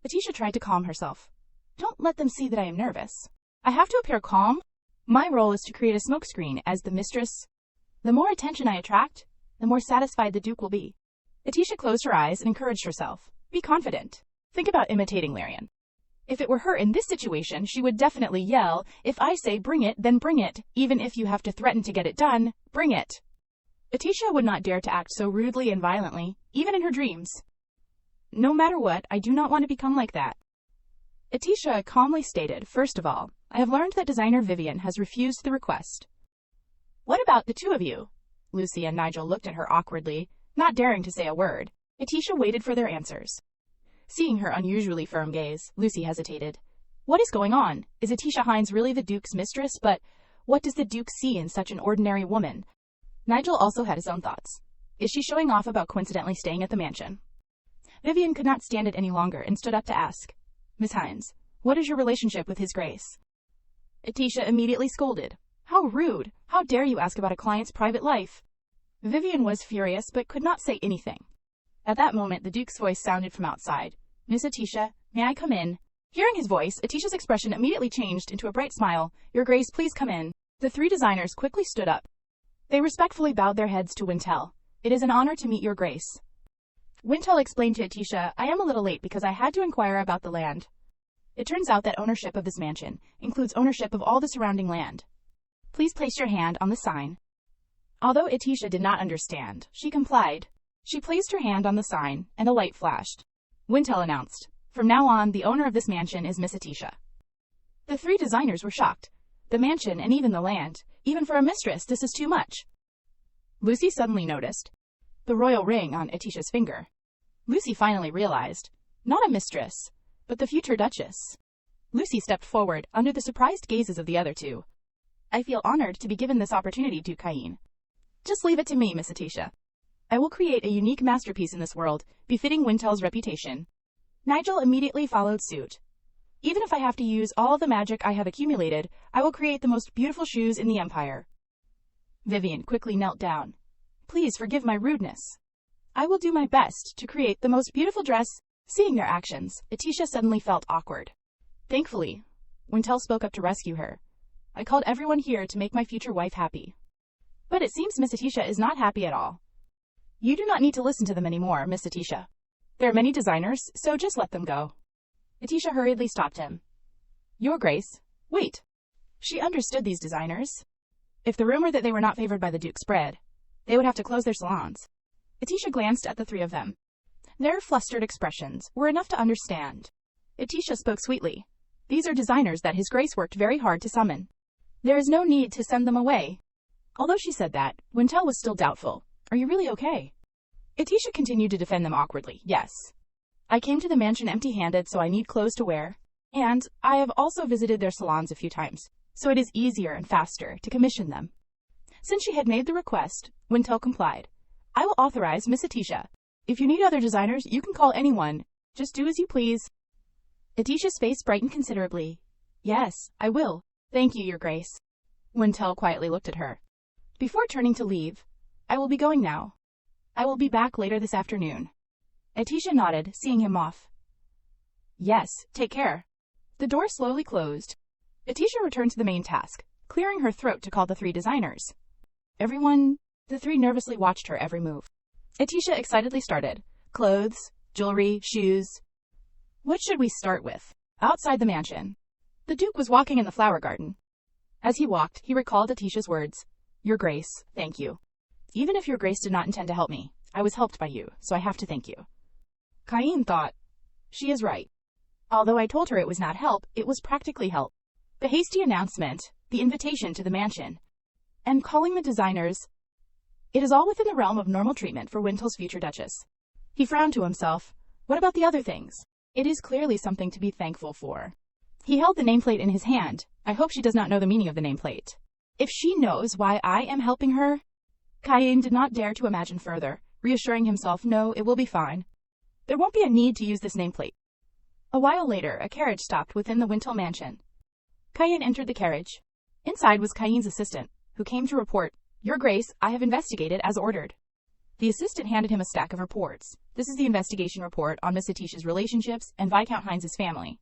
Atisha tried to calm herself. Don't let them see that I am nervous. I have to appear calm. My role is to create a smokescreen as the mistress. The more attention I attract, the more satisfied the Duke will be. Atisha closed her eyes and encouraged herself. Be confident. Think about imitating Larian. If it were her in this situation, she would definitely yell, if I say bring it, then bring it. Even if you have to threaten to get it done, bring it. Atisha would not dare to act so rudely and violently, even in her dreams. No matter what, I do not want to become like that. Atisha calmly stated, first of all, I have learned that designer Vivian has refused the request. What about the two of you? Lucy and Nigel looked at her awkwardly, not daring to say a word. Atisha waited for their answers. Seeing her unusually firm gaze, Lucy hesitated. What is going on? Is Atisha Hines really the Duke's mistress? But what does the Duke see in such an ordinary woman? Nigel also had his own thoughts. Is she showing off about coincidentally staying at the mansion? Vivian could not stand it any longer and stood up to ask. Miss Hines, what is your relationship with His Grace? Atisha immediately scolded. How rude! How dare you ask about a client's private life? Vivian was furious but could not say anything. At that moment, the Duke's voice sounded from outside. Miss Atisha, may I come in? Hearing his voice, Atisha's expression immediately changed into a bright smile. Your Grace, please come in. The three designers quickly stood up. They respectfully bowed their heads to Wintel. It is an honor to meet your Grace. Wintel explained to Atisha, I am a little late because I had to inquire about the land. It turns out that ownership of this mansion includes ownership of all the surrounding land. Please place your hand on the sign. Although Atisha did not understand, she complied. She placed her hand on the sign, and a light flashed. Wintel announced, from now on, the owner of this mansion is Miss Atisha. The three designers were shocked. The mansion and even the land, even for a mistress, this is too much. Lucy suddenly noticed the royal ring on Atisha's finger. Lucy finally realized, not a mistress, but the future duchess. Lucy stepped forward under the surprised gazes of the other two. I feel honored to be given this opportunity, Duke Cain. Just leave it to me, Miss Atisha. I will create a unique masterpiece in this world, befitting Wintel's reputation. Nigel immediately followed suit. Even if I have to use all the magic I have accumulated, I will create the most beautiful shoes in the empire. Vivian quickly knelt down. Please forgive my rudeness. I will do my best to create the most beautiful dress. Seeing their actions, Atisha suddenly felt awkward. Thankfully, Wintel spoke up to rescue her. I called everyone here to make my future wife happy. But it seems Miss Atisha is not happy at all. You do not need to listen to them anymore, Miss Atisha. There are many designers, so just let them go. Atisha hurriedly stopped him. Your Grace, wait. She understood these designers. If the rumor that they were not favored by the Duke spread, they would have to close their salons. Atisha glanced at the three of them. Their flustered expressions were enough to understand. Atisha spoke sweetly. These are designers that His Grace worked very hard to summon. There is no need to send them away. Although she said that, Wintel was still doubtful. Are you really okay? Atisha continued to defend them awkwardly. Yes. I came to the mansion empty-handed, so I need clothes to wear. And I have also visited their salons a few times, so it is easier and faster to commission them. Since she had made the request, Wintel complied. I will authorize Miss Atisha. If you need other designers, you can call anyone. Just do as you please. Atisha's face brightened considerably. Yes, I will. Thank you, Your Grace. Wintel quietly looked at her. Before turning to leave, I will be going now. I will be back later this afternoon. Atisha nodded, seeing him off. Yes, take care. The door slowly closed. Atisha returned to the main task, clearing her throat to call the 3 designers. Everyone, the 3 nervously watched her every move. Atisha excitedly started. Clothes, jewelry, shoes. What should we start with? Outside the mansion. The Duke was walking in the flower garden. As he walked, he recalled Atisha's words. Your Grace, thank you. Even if Your Grace did not intend to help me, I was helped by you, so I have to thank you. Cain thought, she is right. Although I told her it was not help, it was practically help. The hasty announcement, the invitation to the mansion, and calling the designers. It is all within the realm of normal treatment for Wintel's future Duchess. He frowned to himself. What about the other things? It is clearly something to be thankful for. He held the nameplate in his hand. I hope she does not know the meaning of the nameplate. If she knows why I am helping her? Cain did not dare to imagine further, reassuring himself, no, it will be fine. There won't be a need to use this nameplate. A while later, a carriage stopped within the Wintel mansion. Cain entered the carriage. Inside was Cain's assistant, who came to report, Your Grace, I have investigated as ordered. The assistant handed him a stack of reports. This is the investigation report on Miss Atisha's relationships and Viscount Heinz's family.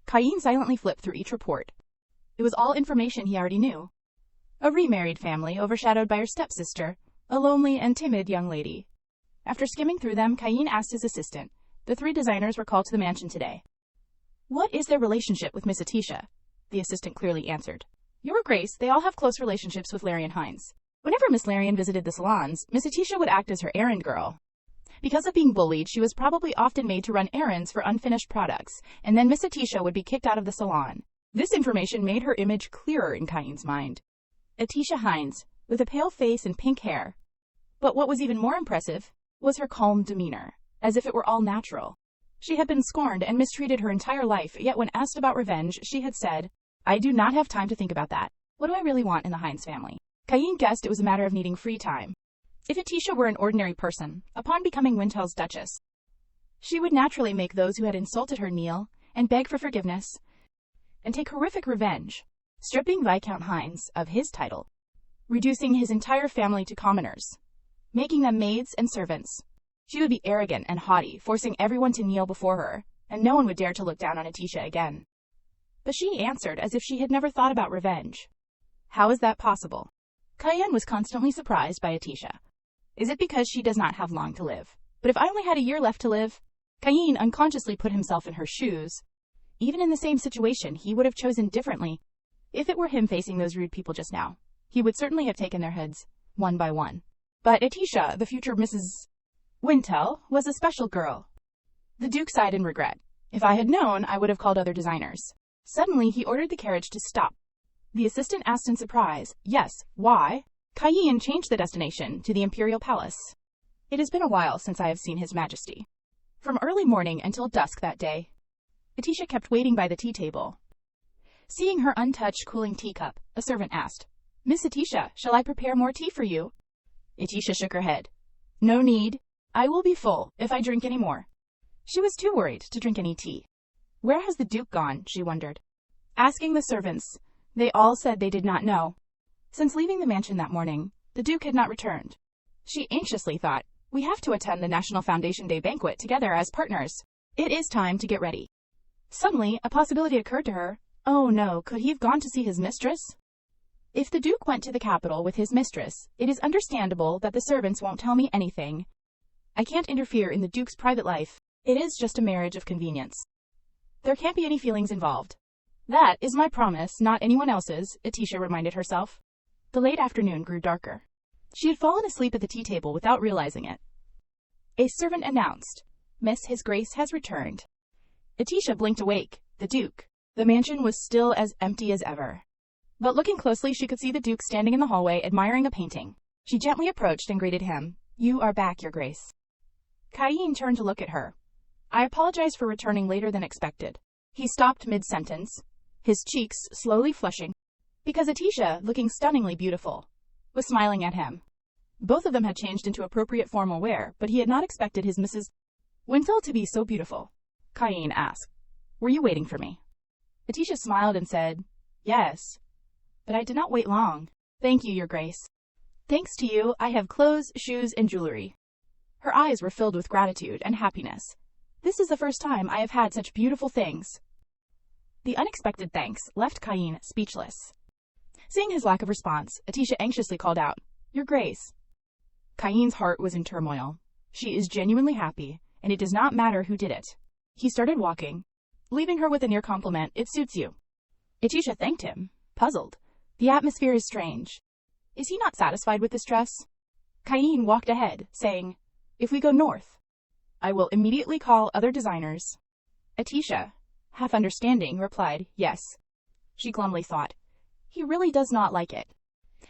Cain silently flipped through each report. It was all information he already knew. A remarried family overshadowed by her stepsister, a lonely and timid young lady. After skimming through them, Cain asked his assistant. The 3 designers were called to the mansion today. What is their relationship with Miss Atisha? The assistant clearly answered. Your Grace, they all have close relationships with Larian Heinz. Whenever Miss Larian visited the salons, Miss Atisha would act as her errand girl. Because of being bullied, she was probably often made to run errands for unfinished products, and then Miss Atisha would be kicked out of the salon. This information made her image clearer in Cain's mind. Atisha Heinz, with a pale face and pink hair. But what was even more impressive was her calm demeanor, as if it were all natural. She had been scorned and mistreated her entire life, yet when asked about revenge, she had said, I do not have time to think about that. What do I really want in the Heinz family? Cain guessed it was a matter of needing free time. If Atisha were an ordinary person, upon becoming Wintel's Duchess, she would naturally make those who had insulted her kneel and beg for forgiveness, and take horrific revenge, stripping Viscount Heinz of his title, reducing his entire family to commoners, making them maids and servants. She would be arrogant and haughty, forcing everyone to kneel before her, and no one would dare to look down on Atisha again. But she answered as if she had never thought about revenge. How is that possible? Cain was constantly surprised by Atisha. Is it because she does not have long to live? But if I only had a year left to live? Cain unconsciously put himself in her shoes. Even in the same situation, he would have chosen differently. If it were him facing those rude people just now, he would certainly have taken their heads, one by one. But Atisha, the future Mrs. Wintel, was a special girl. The Duke sighed in regret. If I had known, I would have called other designers. Suddenly, he ordered the carriage to stop. The assistant asked in surprise, Yes, why? Cain changed the destination to the Imperial Palace. It has been a while since I have seen His Majesty. From early morning until dusk that day, Atisha kept waiting by the tea table. Seeing her untouched cooling teacup, a servant asked, Miss Atisha, shall I prepare more tea for you? Atisha shook her head. No need. I will be full if I drink any more. She was too worried to drink any tea. Where has the Duke gone, she wondered. Asking the servants, they all said they did not know. Since leaving the mansion that morning, the Duke had not returned. She anxiously thought, we have to attend the National Foundation Day banquet together as partners. It is time to get ready. Suddenly, a possibility occurred to her. Oh no, could he have gone to see his mistress? If the Duke went to the capital with his mistress, it is understandable that the servants won't tell me anything. I can't interfere in the Duke's private life. It is just a marriage of convenience. There can't be any feelings involved. That is my promise, not anyone else's, Atisha reminded herself. The late afternoon grew darker. She had fallen asleep at the tea table without realizing it. A servant announced, Miss His Grace has returned. Atisha blinked awake. The Duke. The mansion was still as empty as ever. But looking closely, she could see the Duke standing in the hallway admiring a painting. She gently approached and greeted him. You are back, Your Grace. Cain turned to look at her. I apologize for returning later than expected. He stopped mid-sentence, his cheeks slowly flushing, because Atisha, looking stunningly beautiful, was smiling at him. Both of them had changed into appropriate formal wear, but he had not expected his Mrs. Wintel to be so beautiful. Cain asked, "Were you waiting for me?" Atisha smiled and said, "Yes, but I did not wait long. Thank you, Your Grace. Thanks to you, I have clothes, shoes, and jewelry." Her eyes were filled with gratitude and happiness. "This is the first time I have had such beautiful things." The unexpected thanks left Cain speechless. Seeing his lack of response, Atisha anxiously called out, "Your Grace." Cain's heart was in turmoil. She is genuinely happy, and it does not matter who did it. He started walking, leaving her with a near compliment, "It suits you." Atisha thanked him, puzzled. The atmosphere is strange. Is he not satisfied with this dress? Cain walked ahead, saying, "If we go north, I will immediately call other designers." Atisha, half understanding, replied, "Yes." She glumly thought, he really does not like it.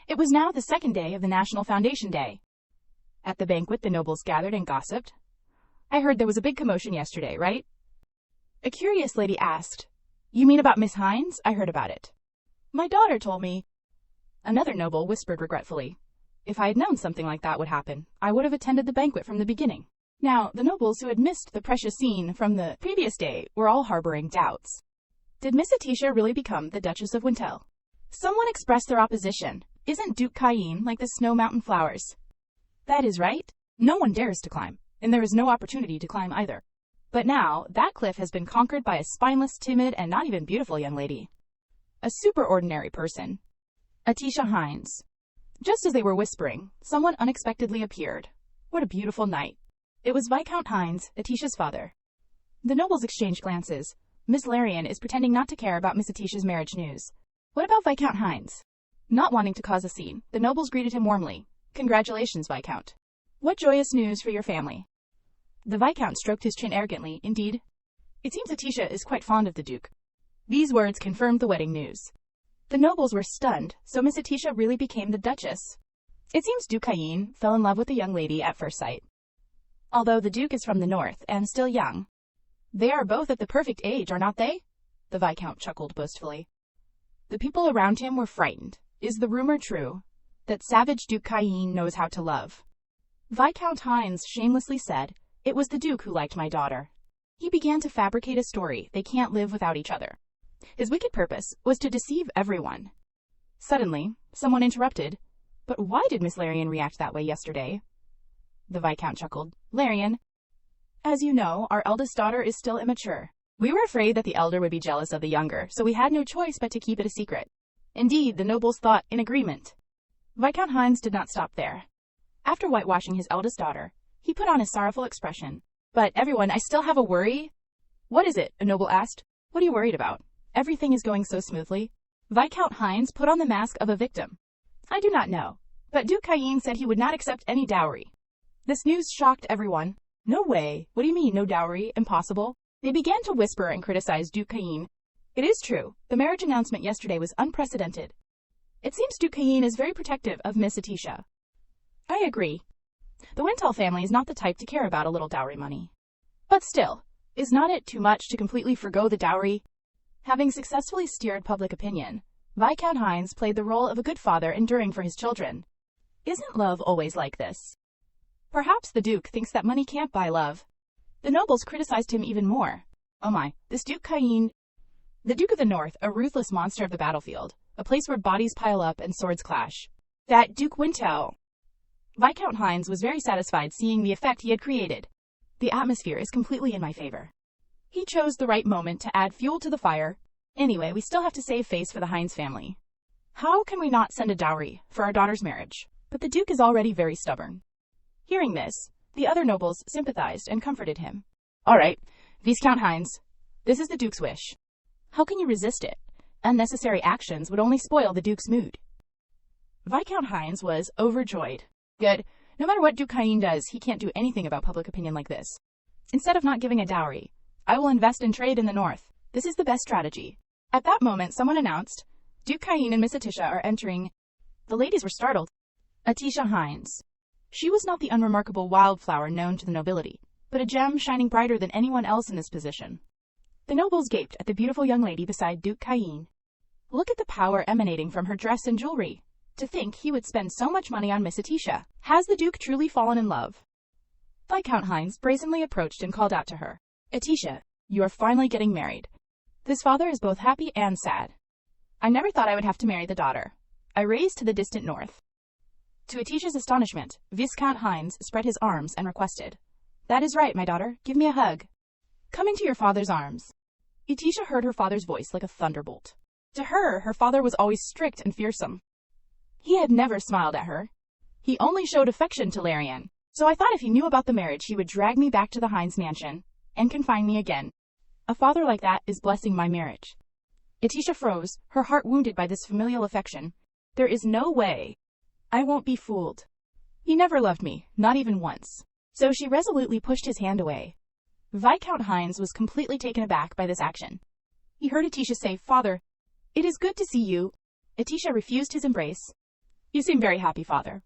It was now the second day of the National Foundation Day. At the banquet, the nobles gathered and gossiped. "I heard there was a big commotion yesterday, right?" A curious lady asked. "You mean about Miss Hines? I heard about it." "My daughter told me." Another noble whispered regretfully, "If I had known something like that would happen, I would have attended the banquet from the beginning." Now, the nobles who had missed the precious scene from the previous day were all harboring doubts. Did Miss Atisha really become the Duchess of Wintel? Someone expressed their opposition. "Isn't Duke Cain like the snow mountain flowers?" That is right. No one dares to climb, and there is no opportunity to climb either. But now, that cliff has been conquered by a spineless, timid, and not even beautiful young lady. A superordinary person. Atisha Hines. Just as they were whispering, someone unexpectedly appeared. What a beautiful night. It was Viscount Hines, Atisha's father. The nobles exchanged glances. Miss Larian is pretending not to care about Miss Atisha's marriage news. What about Viscount Hines? Not wanting to cause a scene, the nobles greeted him warmly. "Congratulations, Viscount. What joyous news for your family." The Viscount stroked his chin arrogantly. "Indeed. It seems Atisha is quite fond of the Duke." These words confirmed the wedding news. The nobles were stunned, so Miss Atisha really became the Duchess. It seems Duke Cain fell in love with the young lady at first sight. Although the Duke is from the north and still young. They are both at the perfect age, are not they? The Viscount chuckled boastfully. The people around him were frightened. Is the rumor true that savage Duke Cain knows how to love? Viscount Hines shamelessly said, "It was the Duke who liked my daughter." He began to fabricate a story. They can't live without each other. His wicked purpose was to deceive everyone. Suddenly, someone interrupted. "But why did Miss Larian react that way yesterday?" The Viscount chuckled. "Larian, as you know, our eldest daughter is still immature. We were afraid that the elder would be jealous of the younger, so we had no choice but to keep it a secret." Indeed, the nobles thought in agreement. Viscount Hines did not stop there. After whitewashing his eldest daughter, he put on a sorrowful expression. "But everyone, I still have a worry." "What is it?" a noble asked. "What are you worried about? Everything is going so smoothly." Viscount Hines put on the mask of a victim. "I do not know, but Duke Cain said he would not accept any dowry." This news shocked everyone. "No way. What do you mean, no dowry? Impossible." They began to whisper and criticize Duke Cain. It is true, the marriage announcement yesterday was unprecedented. It seems Duke Cain is very protective of Miss Atisha. I agree. The Wintel family is not the type to care about a little dowry money. But still, is not it too much to completely forgo the dowry? Having successfully steered public opinion, Viscount Hines played the role of a good father enduring for his children. Isn't love always like this? Perhaps the Duke thinks that money can't buy love. The nobles criticized him even more. Oh my, this Duke Cain. The Duke of the North, a ruthless monster of the battlefield, a place where bodies pile up and swords clash. That Duke Wintel. Viscount Hines was very satisfied seeing the effect he had created. The atmosphere is completely in my favor. He chose the right moment to add fuel to the fire. Anyway, we still have to save face for the Hines family. How can we not send a dowry for our daughter's marriage? But the Duke is already very stubborn. Hearing this, the other nobles sympathized and comforted him. All right, Viscount Hines, this is the Duke's wish. How can you resist it? Unnecessary actions would only spoil the Duke's mood. Viscount Hines was overjoyed. Good. No matter what Duke Cain does, he can't do anything about public opinion like this. Instead of not giving a dowry, I will invest in trade in the north. This is the best strategy. At that moment, someone announced, Duke Cain and Miss Atisha are entering. The ladies were startled. Atisha Hines. She was not the unremarkable wildflower known to the nobility. but a gem shining brighter than anyone else in this position. The nobles gaped at the beautiful young lady beside Duke Cain. Look at the power emanating from her dress and jewelry. To think he would spend so much money on Miss Atisha. Has the Duke truly fallen in love? Viscount Hines brazenly approached and called out to her. Atisha, you are finally getting married. This father is both happy and sad. I never thought I would have to marry the daughter I raised to the distant north. To Atisha's astonishment, Viscount Hines spread his arms and requested, That is right, my daughter, give me a hug. Come into your father's arms. Atisha heard her father's voice like a thunderbolt. To her father was always strict and fearsome. He had never smiled at her. He only showed affection to Larian. So I thought if he knew about the marriage he would drag me back to the Hines mansion and confine me again. A father like that is blessing my marriage. Atisha froze, her heart wounded by this familial affection. There is no way. I won't be fooled. He never loved me, not even once. So she resolutely pushed his hand away. Viscount Hines was completely taken aback by this action. He heard Atisha say, Father, it is good to see you. Atisha refused his embrace. You seem very happy, father.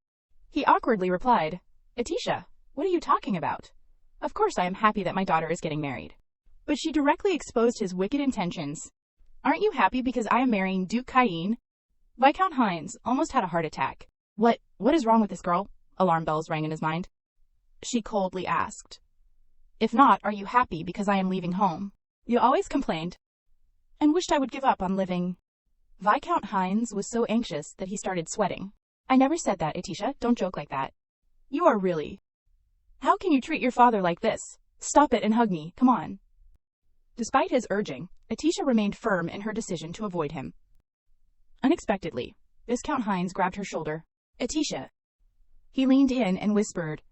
He awkwardly replied, Atisha, what are you talking about? Of course I am happy that my daughter is getting married. But she directly exposed his wicked intentions. Aren't you happy because I am marrying Duke Cain? Viscount Hines almost had a heart attack. What is wrong with this girl? Alarm bells rang in his mind. She coldly asked. If not, are you happy because I am leaving home? You always complained and wished I would give up on living. Viscount Hines was so anxious that he started sweating. I never said that, Atisha. Don't joke like that. You are really. How can you treat your father like this? Stop it and hug me, come on. Despite his urging, Atisha remained firm in her decision to avoid him. Unexpectedly, Viscount Hines grabbed her shoulder. Atisha. He leaned in and whispered,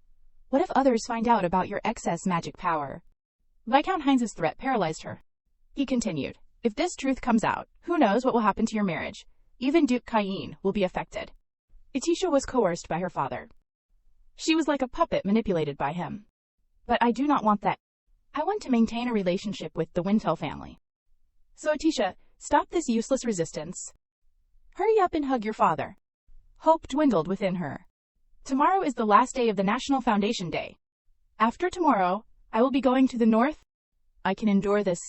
What if others find out about your excess magic power? Viscount Hines's threat paralyzed her. He continued, If this truth comes out, who knows what will happen to your marriage? Even Duke Cain will be affected. Atisha was coerced by her father. She was like a puppet manipulated by him. But I do not want that. I want to maintain a relationship with the Wintel family. So Atisha, stop this useless resistance. Hurry up and hug your father. Hope dwindled within her. Tomorrow is the last day of the National Foundation Day. After tomorrow, I will be going to the north. I can endure this.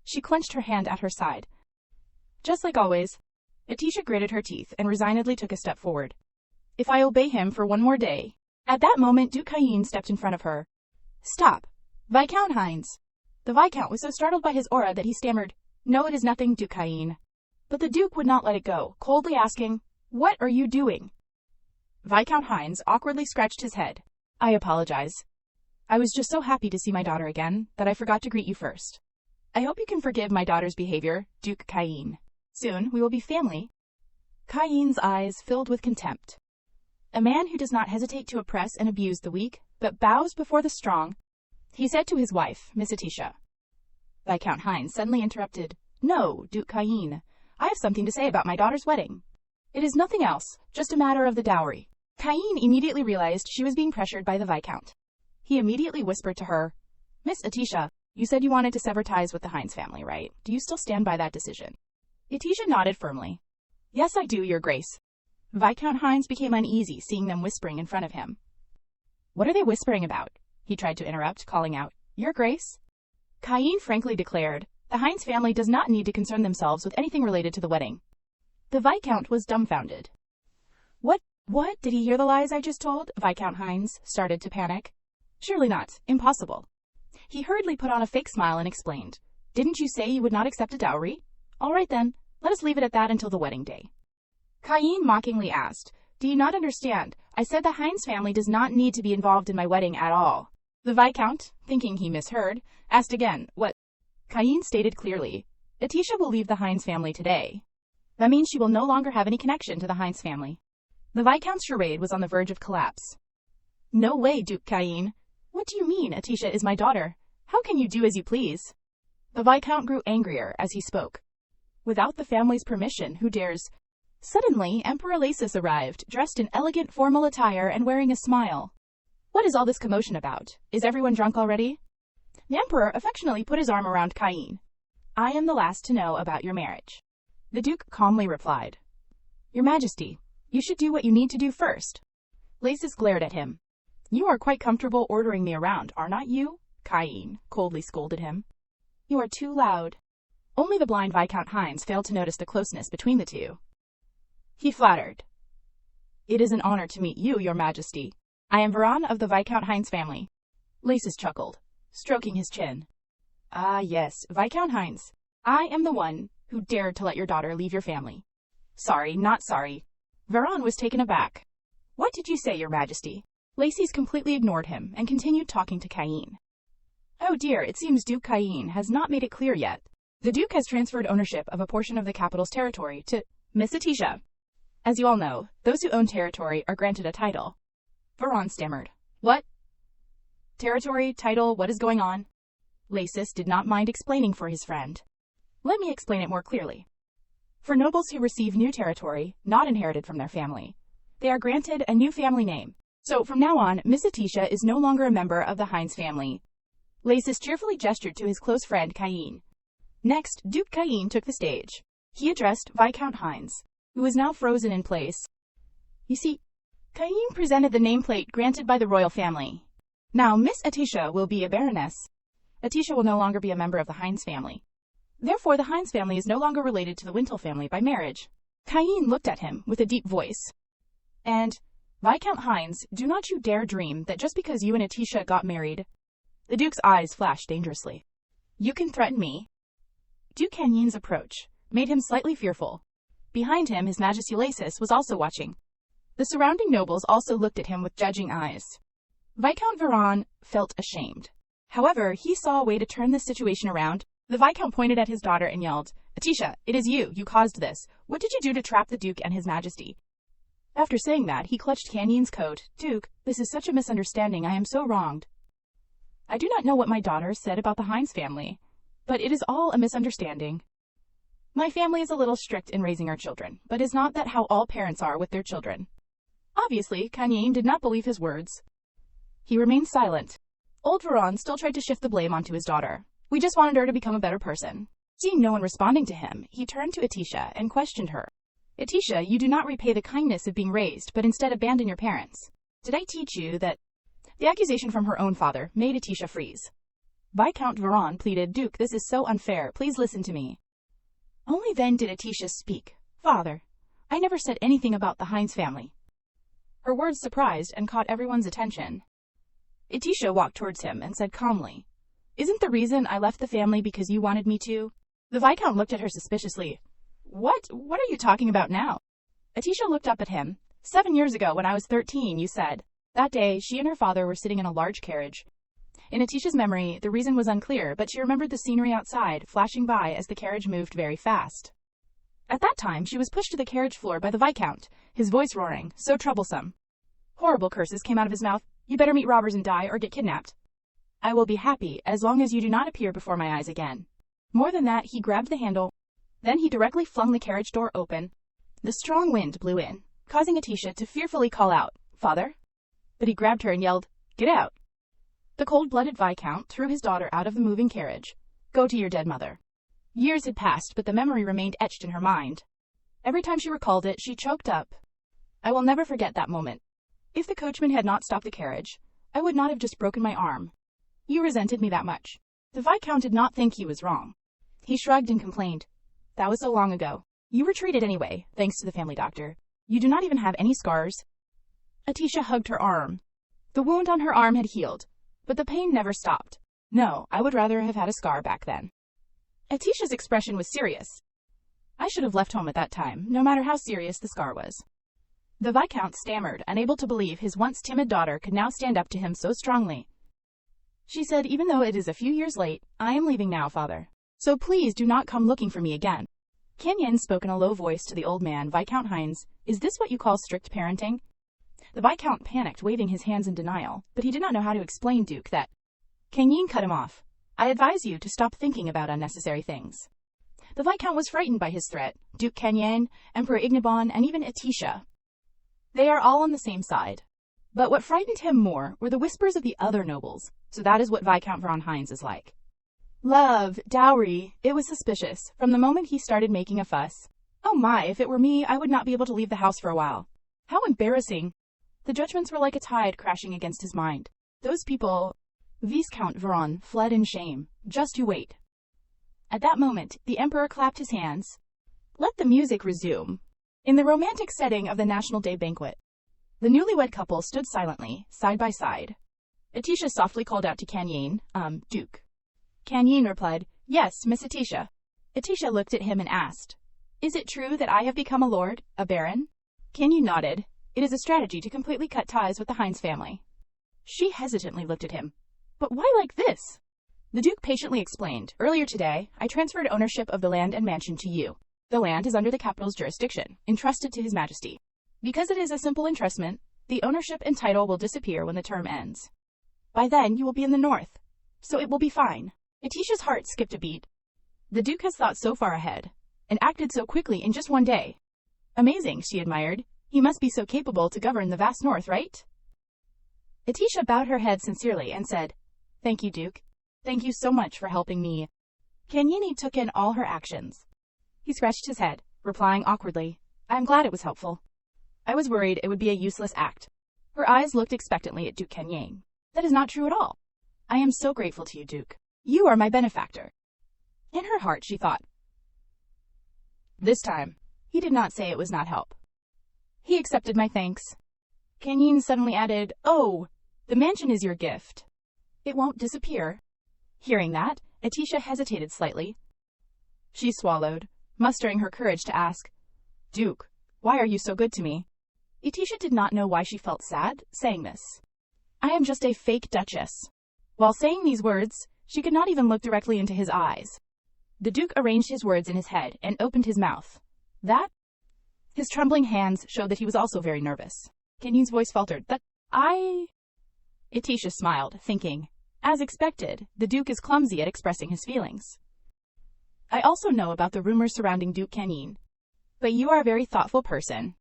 She clenched her hand at her side. Just like always, Atisha gritted her teeth and resignedly took a step forward. If I obey him for one more day. At that moment, Duke Cain stepped in front of her. Stop. Viscount Hines. The Viscount was so startled by his aura that he stammered, No, it is nothing, Duke Cain. But the Duke would not let it go, coldly asking, What are you doing? Viscount Hines awkwardly scratched his head. I apologize. I was just so happy to see my daughter again that I forgot to greet you first. I hope you can forgive my daughter's behavior, Duke Cain. Soon we will be family. Cain's eyes filled with contempt. A man who does not hesitate to oppress and abuse the weak, but bows before the strong, he said to his wife, Miss Atisha. Viscount Hines suddenly interrupted. No, Duke Cain. I have something to say about my daughter's wedding. It is nothing else, just a matter of the dowry. Cain immediately realized she was being pressured by the Viscount. He immediately whispered to her, Miss Atisha, you said you wanted to sever ties with the Hines family, right? Do you still stand by that decision? Atisha nodded firmly. Yes, I do, Your Grace. Viscount Hines became uneasy seeing them whispering in front of him. What are they whispering about? He tried to interrupt, calling out, Your Grace? Cain frankly declared, the Hines family does not need to concern themselves with anything related to the wedding. The Viscount was dumbfounded. What? Did he hear the lies I just told? Viscount Hines started to panic. Surely not. Impossible. He hurriedly put on a fake smile and explained. Didn't you say you would not accept a dowry? All right then, let us leave it at that until the wedding day. Cain mockingly asked, Do you not understand? I said the Hines family does not need to be involved in my wedding at all. The Viscount, thinking he misheard, asked again, What? Cain stated clearly, Atisha will leave the Hines family today. That means she will no longer have any connection to the Hines family. The Viscount's charade was on the verge of collapse. No way, Duke Cain. What do you mean, Atisha is my daughter? How can you do as you please? The Viscount grew angrier as he spoke. Without the family's permission, who dares? Suddenly, Emperor Lasus arrived, dressed in elegant formal attire and wearing a smile. What is all this commotion about? Is everyone drunk already? The Emperor affectionately put his arm around Cain. I am the last to know about your marriage. The Duke calmly replied. Your Majesty, you should do what you need to do first. Lasus glared at him. You are quite comfortable ordering me around, are not you? Cain coldly scolded him. You are too loud. Only the blind Viscount Hines failed to notice the closeness between the two. He flattered. It is an honor to meet you, your majesty. I am Veron of the Viscount Hines family. Laces chuckled, stroking his chin. Ah yes, Viscount Hines. I am the one who dared to let your daughter leave your family. Sorry, not sorry. Veron was taken aback. What did you say, your majesty? Laces completely ignored him and continued talking to Cain. Oh dear, it seems Duke Cain has not made it clear yet. The Duke has transferred ownership of a portion of the capital's territory to Miss Atisha. As you all know, those who own territory are granted a title. Veron stammered. What? Territory, title, what is going on? Laces did not mind explaining for his friend. Let me explain it more clearly. For nobles who receive new territory, not inherited from their family, they are granted a new family name. So from now on, Miss Atisha is no longer a member of the Hines family. Laces cheerfully gestured to his close friend Cain. Next, Duke Cain took the stage. He addressed Viscount Hines, who was now frozen in place. You see, Cain presented the nameplate granted by the royal family. Now Miss Atisha will be a baroness. Atisha will no longer be a member of the Hines family. Therefore, the Hines family is no longer related to the Wintle family by marriage. Cain looked at him with a deep voice. And, Viscount Hines, do not you dare dream that just because you and Atisha got married. The Duke's eyes flashed dangerously. You can threaten me. Duke Cain's approach made him slightly fearful. Behind him, His Majesty Laces was also watching. The surrounding nobles also looked at him with judging eyes. Viscount Veron felt ashamed. However, he saw a way to turn this situation around. The Viscount pointed at his daughter and yelled, Atisha, it is you. You caused this. What did you do to trap the Duke and His Majesty? After saying that, he clutched Cain's coat. Duke, this is such a misunderstanding. I am so wronged. I do not know what my daughter said about the Hines family, but it is all a misunderstanding. My family is a little strict in raising our children, but is not that how all parents are with their children? Obviously, Cain did not believe his words. He remained silent. Old Veron still tried to shift the blame onto his daughter. We just wanted her to become a better person. Seeing no one responding to him, he turned to Atisha and questioned her. Atisha, you do not repay the kindness of being raised, but instead abandon your parents. Did I teach you that? The accusation from her own father made Atisha freeze. Viscount Veron pleaded, Duke, this is so unfair. Please listen to me. Only then did Atisha speak. Father, I never said anything about the Hines family. Her words surprised and caught everyone's attention. Atisha walked towards him and said calmly, Isn't the reason I left the family because you wanted me to? The Viscount looked at her suspiciously. What are you talking about now? Atisha looked up at him. 7 years ago, when I was 13, you said. That day, she and her father were sitting in a large carriage. In Atisha's memory, the reason was unclear, but she remembered the scenery outside, flashing by as the carriage moved very fast. At that time, she was pushed to the carriage floor by the Viscount, his voice roaring, so troublesome. Horrible curses came out of his mouth. You better meet robbers and die or get kidnapped. I will be happy as long as you do not appear before my eyes again. More than that, he grabbed the handle. Then he directly flung the carriage door open. The strong wind blew in, causing Atisha to fearfully call out, Father? But he grabbed her and yelled, Get out! The cold-blooded Viscount threw his daughter out of the moving carriage. Go to your dead mother. Years had passed, but the memory remained etched in her mind. Every time she recalled it, she choked up. I will never forget that moment. If the coachman had not stopped the carriage, I would not have just broken my arm. You resented me that much. The Viscount did not think he was wrong. He shrugged and complained. That was so long ago. You were treated anyway, thanks to the family doctor. You do not even have any scars. Atisha hugged her arm. The wound on her arm had healed, but the pain never stopped. No, I would rather have had a scar back then. Atisha's expression was serious. I should have left home at that time, no matter how serious the scar was. The Viscount stammered, unable to believe his once timid daughter could now stand up to him so strongly. She said, Even though it is a few years late, I am leaving now, father. So please do not come looking for me again. Cain spoke in a low voice to the old man. Viscount Hines, is this what you call strict parenting? The Viscount panicked, waving his hands in denial, but he did not know how to explain Duke that. Cain cut him off. I advise you to stop thinking about unnecessary things. The Viscount was frightened by his threat. Duke Cain, Emperor Ignabon, and even Atisha. They are all on the same side. But what frightened him more were the whispers of the other nobles. So that is what Viscount Veron Hines is like. Love, dowry, it was suspicious, from the moment he started making a fuss. Oh my, if it were me, I would not be able to leave the house for a while. How embarrassing. The judgments were like a tide crashing against his mind. Those people, Viscount Veron, fled in shame. Just you wait. At that moment, the Emperor clapped his hands. Let the music resume. In the romantic setting of the National Day banquet, the newlywed couple stood silently, side by side. Atisha softly called out to Kanyin, Duke. Kanyin replied, Yes, Miss Atisha. Atisha looked at him and asked, Is it true that I have become a lord, a baron? Kanyin nodded. It is a strategy to completely cut ties with the Heinz family. She hesitantly looked at him. But why like this? The Duke patiently explained, Earlier today, I transferred ownership of the land and mansion to you. The land is under the capital's jurisdiction, entrusted to His Majesty. Because it is a simple entrustment, the ownership and title will disappear when the term ends. By then, you will be in the north, so it will be fine. Atisha's heart skipped a beat. The Duke has thought so far ahead, and acted so quickly in just one day. Amazing, she admired. He must be so capable to govern the vast north, right? Atisha bowed her head sincerely and said, Thank you, Duke. Thank you so much for helping me. Kanyini took in all her actions. He scratched his head, replying awkwardly, I am glad it was helpful. I was worried it would be a useless act. Her eyes looked expectantly at Duke Kenyang. That is not true at all. I am so grateful to you, Duke. You are my benefactor. In her heart, she thought. This time, he did not say it was not help. He accepted my thanks. Kanyin suddenly added, Oh, the mansion is your gift. It won't disappear. Hearing that, Atisha hesitated slightly. She swallowed, mustering her courage to ask, Duke, why are you so good to me? Atisha did not know why she felt sad saying this. I am just a fake duchess. While saying these words, she could not even look directly into his eyes. The Duke arranged his words in his head and opened his mouth. That? His trembling hands showed that he was also very nervous. Kenyin's voice faltered. Atisha smiled, thinking, as expected, the Duke is clumsy at expressing his feelings. I also know about the rumors surrounding Duke Kanyin. But you are a very thoughtful person.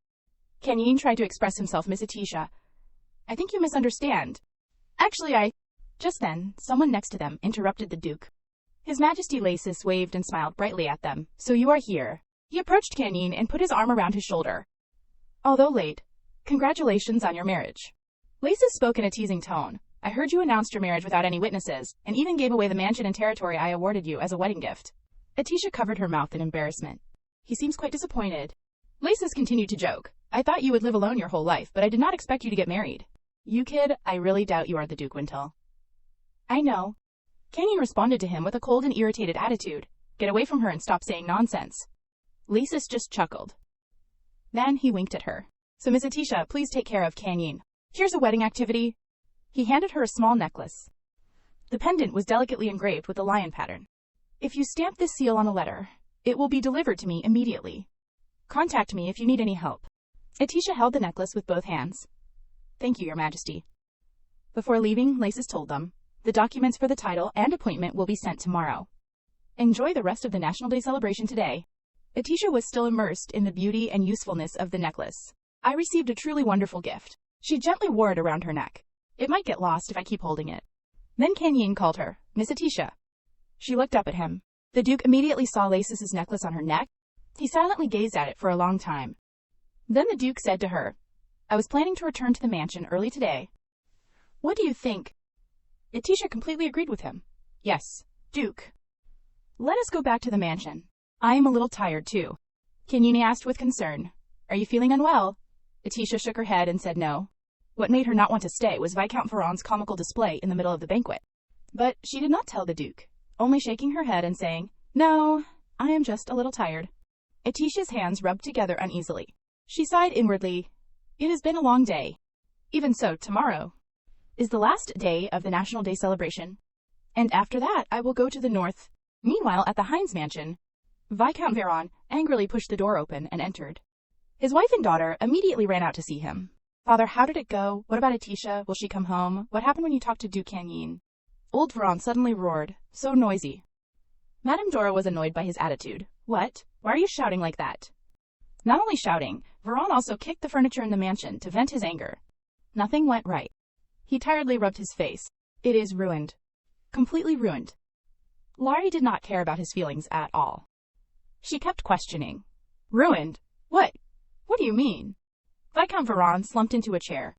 Kanyin tried to express himself, Miss Atisha. I think you misunderstand. Actually, Just then, someone next to them interrupted the Duke. His Majesty Lasis waved and smiled brightly at them. So you are here. He approached Kanyin and put his arm around his shoulder. Although late, congratulations on your marriage. Lasis spoke in a teasing tone. I heard you announced your marriage without any witnesses, and even gave away the mansion and territory I awarded you as a wedding gift. Atisha covered her mouth in embarrassment. He seems quite disappointed. Lasis continued to joke. I thought you would live alone your whole life, but I did not expect you to get married. You kid, I really doubt you are the Duke Wintel. I know. Kanyin responded to him with a cold and irritated attitude. Get away from her and stop saying nonsense. Lasis just chuckled. Then he winked at her. So Miss Atisha, please take care of Kanyin. Here's a wedding activity. He handed her a small necklace. The pendant was delicately engraved with a lion pattern. If you stamp this seal on a letter, it will be delivered to me immediately. Contact me if you need any help. Atisha held the necklace with both hands. Thank you, Your Majesty. Before leaving, Lasis told them, the documents for the title and appointment will be sent tomorrow. Enjoy the rest of the National Day celebration today. Atisha was still immersed in the beauty and usefulness of the necklace. I received a truly wonderful gift. She gently wore it around her neck. It might get lost if I keep holding it. Then Kanyin called her, Miss Atisha. She looked up at him. The Duke immediately saw Lasis's necklace on her neck. He silently gazed at it for a long time. Then the Duke said to her, I was planning to return to the mansion early today. What do you think? Atisha completely agreed with him. Yes, Duke. Let us go back to the mansion. I am a little tired too. Kanyin asked with concern. Are you feeling unwell? Atisha shook her head and said no. What made her not want to stay was Viscount Veron's comical display in the middle of the banquet. But she did not tell the Duke, only shaking her head and saying, No, I am just a little tired. Atisha's hands rubbed together uneasily. She sighed inwardly. It has been a long day. Even so, tomorrow is the last day of the National Day celebration. And after that, I will go to the north. Meanwhile, at the Heinz mansion, Viscount Veron angrily pushed the door open and entered. His wife and daughter immediately ran out to see him. Father, how did it go? What about Atisha? Will she come home? What happened when you talked to Duke Kanyin? Old Veron suddenly roared, so noisy. Madame Dora was annoyed by his attitude. What? Why are you shouting like that? Not only shouting, Veron also kicked the furniture in the mansion to vent his anger. Nothing went right. He tiredly rubbed his face. It is ruined. Completely ruined. Laurie did not care about his feelings at all. She kept questioning. Ruined? What? What do you mean? Viscount Veron slumped into a chair.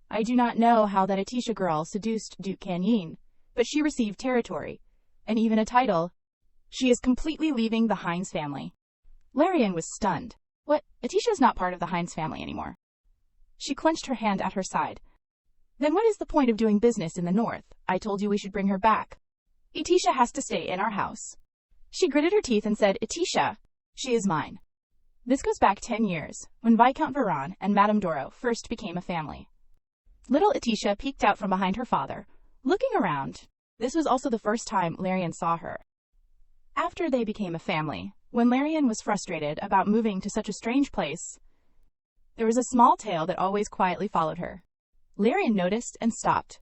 I do not know how that Atisha girl seduced Duke Canyon, but she received territory, and even a title. She is completely leaving the Hines family. Larian was stunned. What? Atisha is not part of the Hines family anymore. She clenched her hand at her side. Then what is the point of doing business in the north? I told you we should bring her back. Atisha has to stay in our house. She gritted her teeth and said, Atisha, she is mine. This goes back 10 years, when Viscount Veron and Madame Doro first became a family. Little Atisha peeked out from behind her father, looking around. This was also the first time Larian saw her. After they became a family, when Larian was frustrated about moving to such a strange place, there was a small tail that always quietly followed her. Larian noticed and stopped.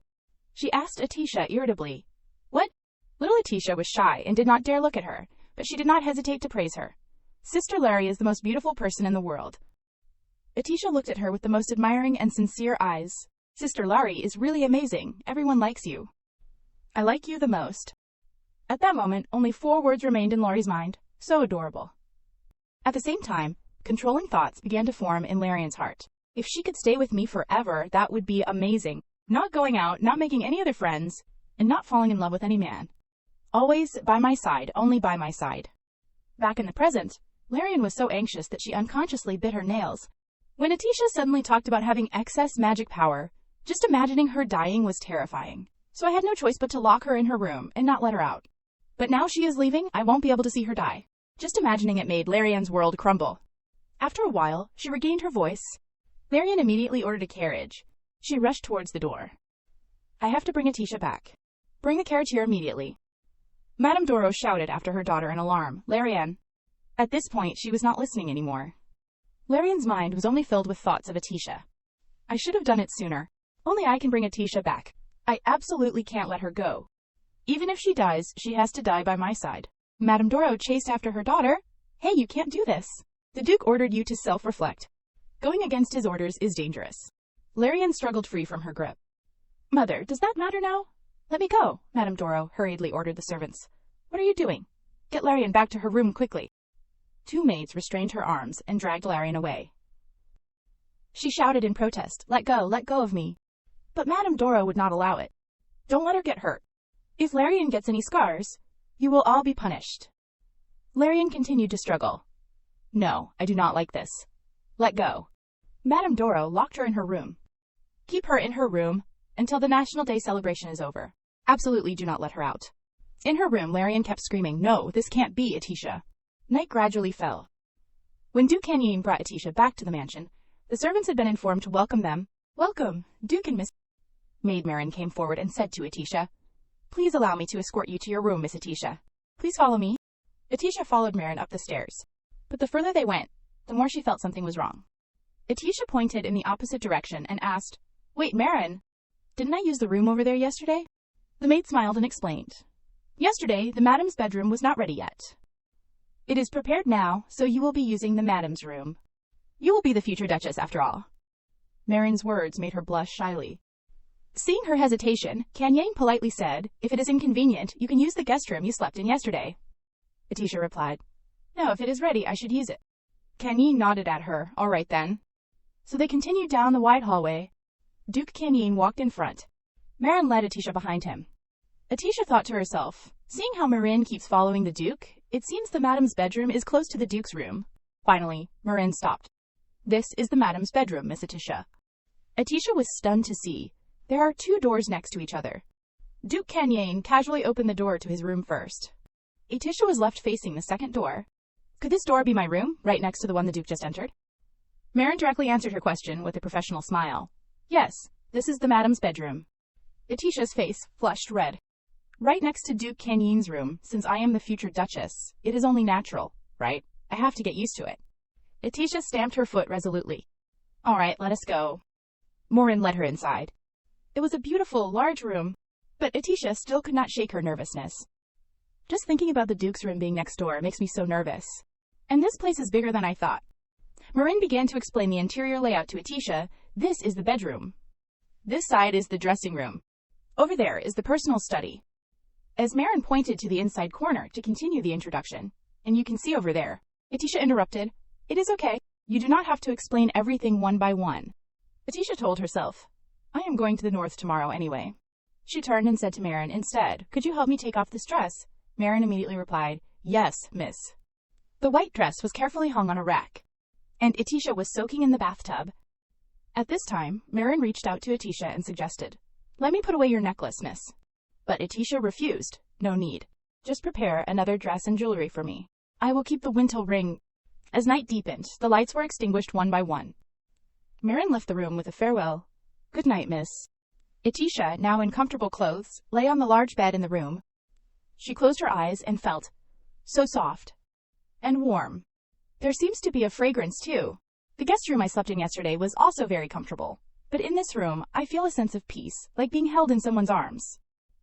She asked Atisha irritably, What? Little Atisha was shy and did not dare look at her, but she did not hesitate to praise her. Sister Larry is the most beautiful person in the world. Atisha looked at her with the most admiring and sincere eyes. Sister Larry is really amazing. Everyone likes you. I like you the most. At that moment, only 4 words remained in Laurie's mind. So adorable. At the same time, controlling thoughts began to form in Larian's heart. If she could stay with me forever, that would be amazing. Not going out, not making any other friends, and not falling in love with any man. Always by my side, only by my side. Back in the present, Larian was so anxious that she unconsciously bit her nails. When Atisha suddenly talked about having excess magic power, just imagining her dying was terrifying. So I had no choice but to lock her in her room and not let her out. But now she is leaving, I won't be able to see her die. Just imagining it made Larian's world crumble. After a while, she regained her voice. Larian immediately ordered a carriage. She rushed towards the door. I have to bring Atisha back. Bring the carriage here immediately. Madame Doro shouted after her daughter in alarm. Larian. At this point, she was not listening anymore. Larian's mind was only filled with thoughts of Atisha. I should have done it sooner. Only I can bring Atisha back. I absolutely can't let her go. Even if she dies, she has to die by my side. Madame Doro chased after her daughter. Hey, you can't do this. The Duke ordered you to self-reflect. Going against his orders is dangerous. Larian struggled free from her grip. Mother, does that matter now? Let me go, Madame Doro hurriedly ordered the servants. What are you doing? Get Larian back to her room quickly. 2 maids restrained her arms and dragged Larian away. She shouted in protest, let go of me. But Madame Doro would not allow it. Don't let her get hurt. If Larian gets any scars, you will all be punished. Larian continued to struggle. No, I do not like this. Let go. Madame Doro locked her in her room. Keep her in her room until the National Day celebration is over. Absolutely do not let her out. In her room, Larian kept screaming, no, this can't be, Atisha. Night gradually fell. When Duke Canyon brought Atisha back to the mansion, the servants had been informed to welcome them. Welcome, Duke and Miss. Maid Marin came forward and said to Atisha, Please allow me to escort you to your room, Miss Atisha. Please follow me. Atisha followed Marin up the stairs. But the further they went, the more she felt something was wrong. Atisha pointed in the opposite direction and asked, Wait, Marin, didn't I use the room over there yesterday? The maid smiled and explained. Yesterday, the madam's bedroom was not ready yet. It is prepared now, so you will be using the madam's room. You will be the future duchess after all. Marin's words made her blush shyly. Seeing her hesitation, Canyon politely said, If it is inconvenient, you can use the guest room you slept in yesterday. Atisha replied, No, if it is ready, I should use it. Canyon nodded at her, All right then. So they continued down the wide hallway. Duke Canyon walked in front. Marin led Atisha behind him. Atisha thought to herself, Seeing how Marin keeps following the Duke, it seems the madam's bedroom is close to the Duke's room. Finally, Marin stopped. This is the madam's bedroom, Miss Atisha. Atisha was stunned to see. There are 2 doors next to each other. Duke Canyon casually opened the door to his room first. Atisha was left facing the second door. Could this door be my room, right next to the one the Duke just entered? Marin directly answered her question with a professional smile. Yes, this is the madam's bedroom. Atisha's face flushed red. Right next to Duke Canyon's room, since I am the future duchess, it is only natural, right? I have to get used to it. Atisha stamped her foot resolutely. All right, let us go. Marin led her inside. It was a beautiful, large room, but Atisha still could not shake her nervousness. Just thinking about the Duke's room being next door makes me so nervous. And this place is bigger than I thought. Marin began to explain the interior layout to Atisha. This is the bedroom. This side is the dressing room. Over there is the personal study. As Marin pointed to the inside corner to continue the introduction, and you can see over there, Atisha interrupted, It is okay. You do not have to explain everything one by one. Atisha told herself, I am going to the north tomorrow anyway. She turned and said to Marin instead, could you help me take off this dress? Marin immediately replied, yes, miss. The white dress was carefully hung on a rack, and Etisha was soaking in the bathtub. At this time, Marin reached out to Etisha and suggested, let me put away your necklace, miss. But Etisha refused. No need. Just prepare another dress and jewelry for me. I will keep the winter ring. As night deepened, the lights were extinguished one by one. Marin left the room with a farewell. Good night, miss. Etisha, now in comfortable clothes, lay on the large bed in the room. She closed her eyes and felt so soft and warm. There seems to be a fragrance too. The guest room I slept in yesterday was also very comfortable. But in this room, I feel a sense of peace, like being held in someone's arms.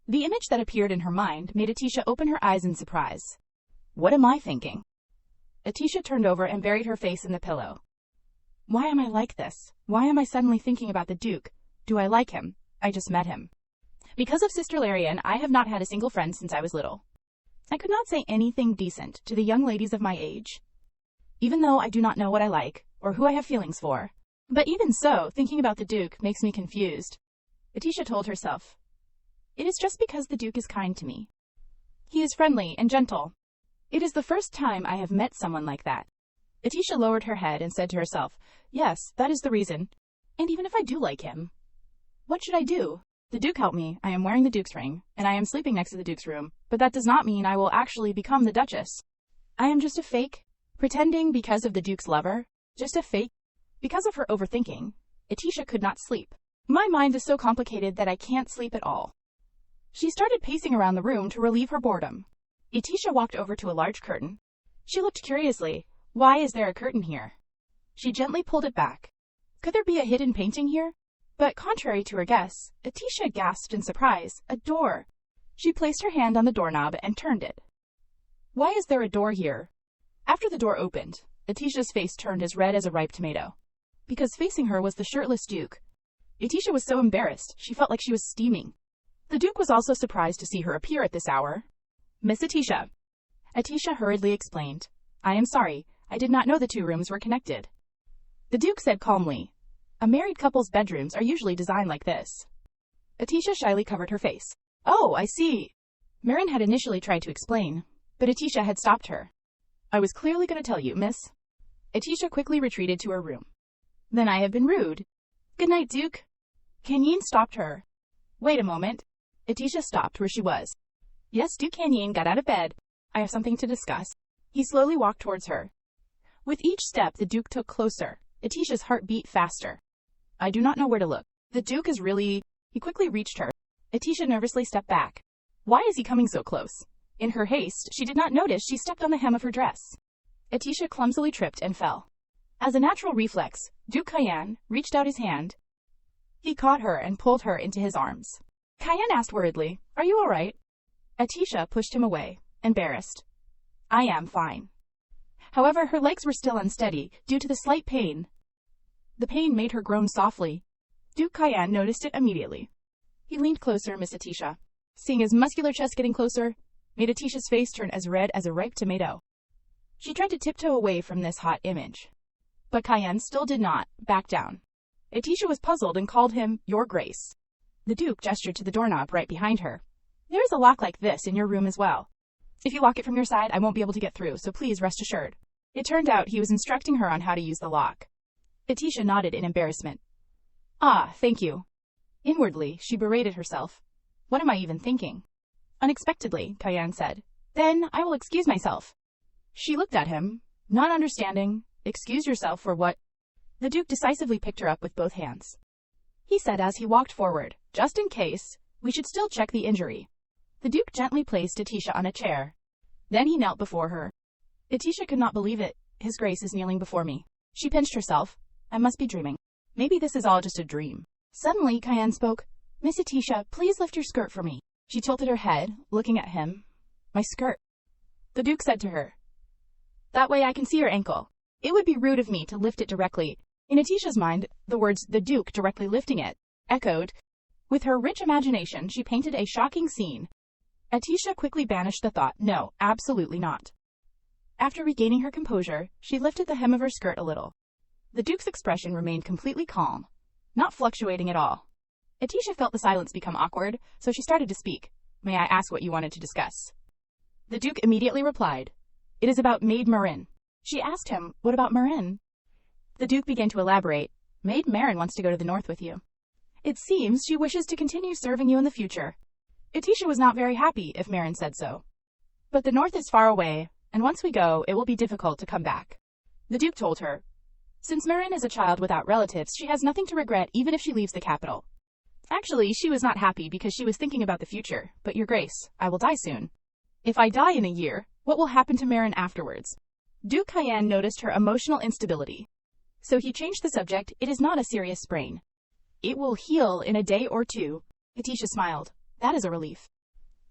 The image that appeared in her mind made Etisha open her eyes in surprise. What am I thinking? Etisha turned over and buried her face in the pillow. Why am I like this? Why am I suddenly thinking about the Duke? Do I like him? I just met him. Because of Sister Larian, I have not had a single friend since I was little. I could not say anything decent to the young ladies of my age, even though I do not know what I like, or who I have feelings for. But even so, thinking about the Duke makes me confused. Etisha told herself, it is just because the Duke is kind to me. He is friendly and gentle. It is the first time I have met someone like that. Etisha lowered her head and said to herself, yes, that is the reason. And even if I do like him, what should I do? The Duke helped me. I am wearing the Duke's ring, and I am sleeping next to the Duke's room, but that does not mean I will actually become the Duchess. I am just a fake, pretending because of the Duke's lover, just a fake. Because of her overthinking, Etisha could not sleep. My mind is so complicated that I can't sleep at all. She started pacing around the room to relieve her boredom. Etisha walked over to a large curtain. She looked curiously. Why is there a curtain here? She gently pulled it back. Could there be a hidden painting here? But contrary to her guess, Etisha gasped in surprise. A door. She placed her hand on the doorknob and turned it. Why is there a door here? After the door opened, Etisha's face turned as red as a ripe tomato. Because facing her was the shirtless Duke. Etisha was so embarrassed, she felt like she was steaming. The Duke was also surprised to see her appear at this hour. Miss Etisha. Etisha hurriedly explained. I am sorry, I did not know the two rooms were connected. The Duke said calmly, a married couple's bedrooms are usually designed like this. Etisha shyly covered her face. Oh, I see. Marin had initially tried to explain, but Etisha had stopped her. I was clearly going to tell you, miss. Etisha quickly retreated to her room. Then I have been rude. Good night, Duke. Canyin stopped her. Wait a moment. Etisha stopped where she was. Yes, Duke Canyin got out of bed. I have something to discuss. He slowly walked towards her. With each step the Duke took closer, Etisha's heart beat faster. I do not know where to look. The Duke is really... He quickly reached her. Etisha nervously stepped back. Why is he coming so close? In her haste, she did not notice she stepped on the hem of her dress. Etisha clumsily tripped and fell. As a natural reflex, Duke Cayenne reached out his hand. He caught her and pulled her into his arms. Cayenne asked worriedly, are you all right? Etisha pushed him away, embarrassed. I am fine. However, her legs were still unsteady due to the slight pain. The pain made her groan softly. Duke Cayenne noticed it immediately. He leaned closer, Miss Etisha. Seeing his muscular chest getting closer, made Etisha's face turn as red as a ripe tomato. She tried to tiptoe away from this hot image. But Cayenne still did not back down. Etisha was puzzled and called him, Your Grace. The Duke gestured to the doorknob right behind her. There is a lock like this in your room as well. If you lock it from your side, I won't be able to get through, so please rest assured. It turned out he was instructing her on how to use the lock. Etisha nodded in embarrassment. Ah, thank you. Inwardly, she berated herself. What am I even thinking? Unexpectedly, Cayenne said. Then, I will excuse myself. She looked at him, not understanding. Excuse yourself for what? The Duke decisively picked her up with both hands. He said as he walked forward, just in case, we should still check the injury. The Duke gently placed Etisha on a chair. Then he knelt before her. Etisha could not believe it. His Grace is kneeling before me. She pinched herself. I must be dreaming. Maybe this is all just a dream. Suddenly, Cayenne spoke. Miss Etisha, please lift your skirt for me. She tilted her head, looking at him. My skirt. The Duke said to her. That way I can see your ankle. It would be rude of me to lift it directly. In Etisha's mind, the words, the Duke directly lifting it, echoed. With her rich imagination, she painted a shocking scene. Etisha quickly banished the thought, no, absolutely not. After regaining her composure, she lifted the hem of her skirt a little. The Duke's expression remained completely calm, not fluctuating at all. Atisha felt the silence become awkward, so she started to speak. May I ask what you wanted to discuss? The Duke immediately replied. It is about Maid Marin. She asked him, what about Marin? The Duke began to elaborate. Maid Marin wants to go to the north with you. It seems she wishes to continue serving you in the future. Atisha was not very happy if Marin said so. But the north is far away, and once we go, it will be difficult to come back. The Duke told her. Since Marin is a child without relatives, she has nothing to regret even if she leaves the capital. Actually, she was not happy because she was thinking about the future, but Your Grace, I will die soon. If I die in a year, what will happen to Marin afterwards? Duke Cayenne noticed her emotional instability. So he changed the subject. It is not a serious sprain. It will heal in a day or two. Atisha smiled. That is a relief.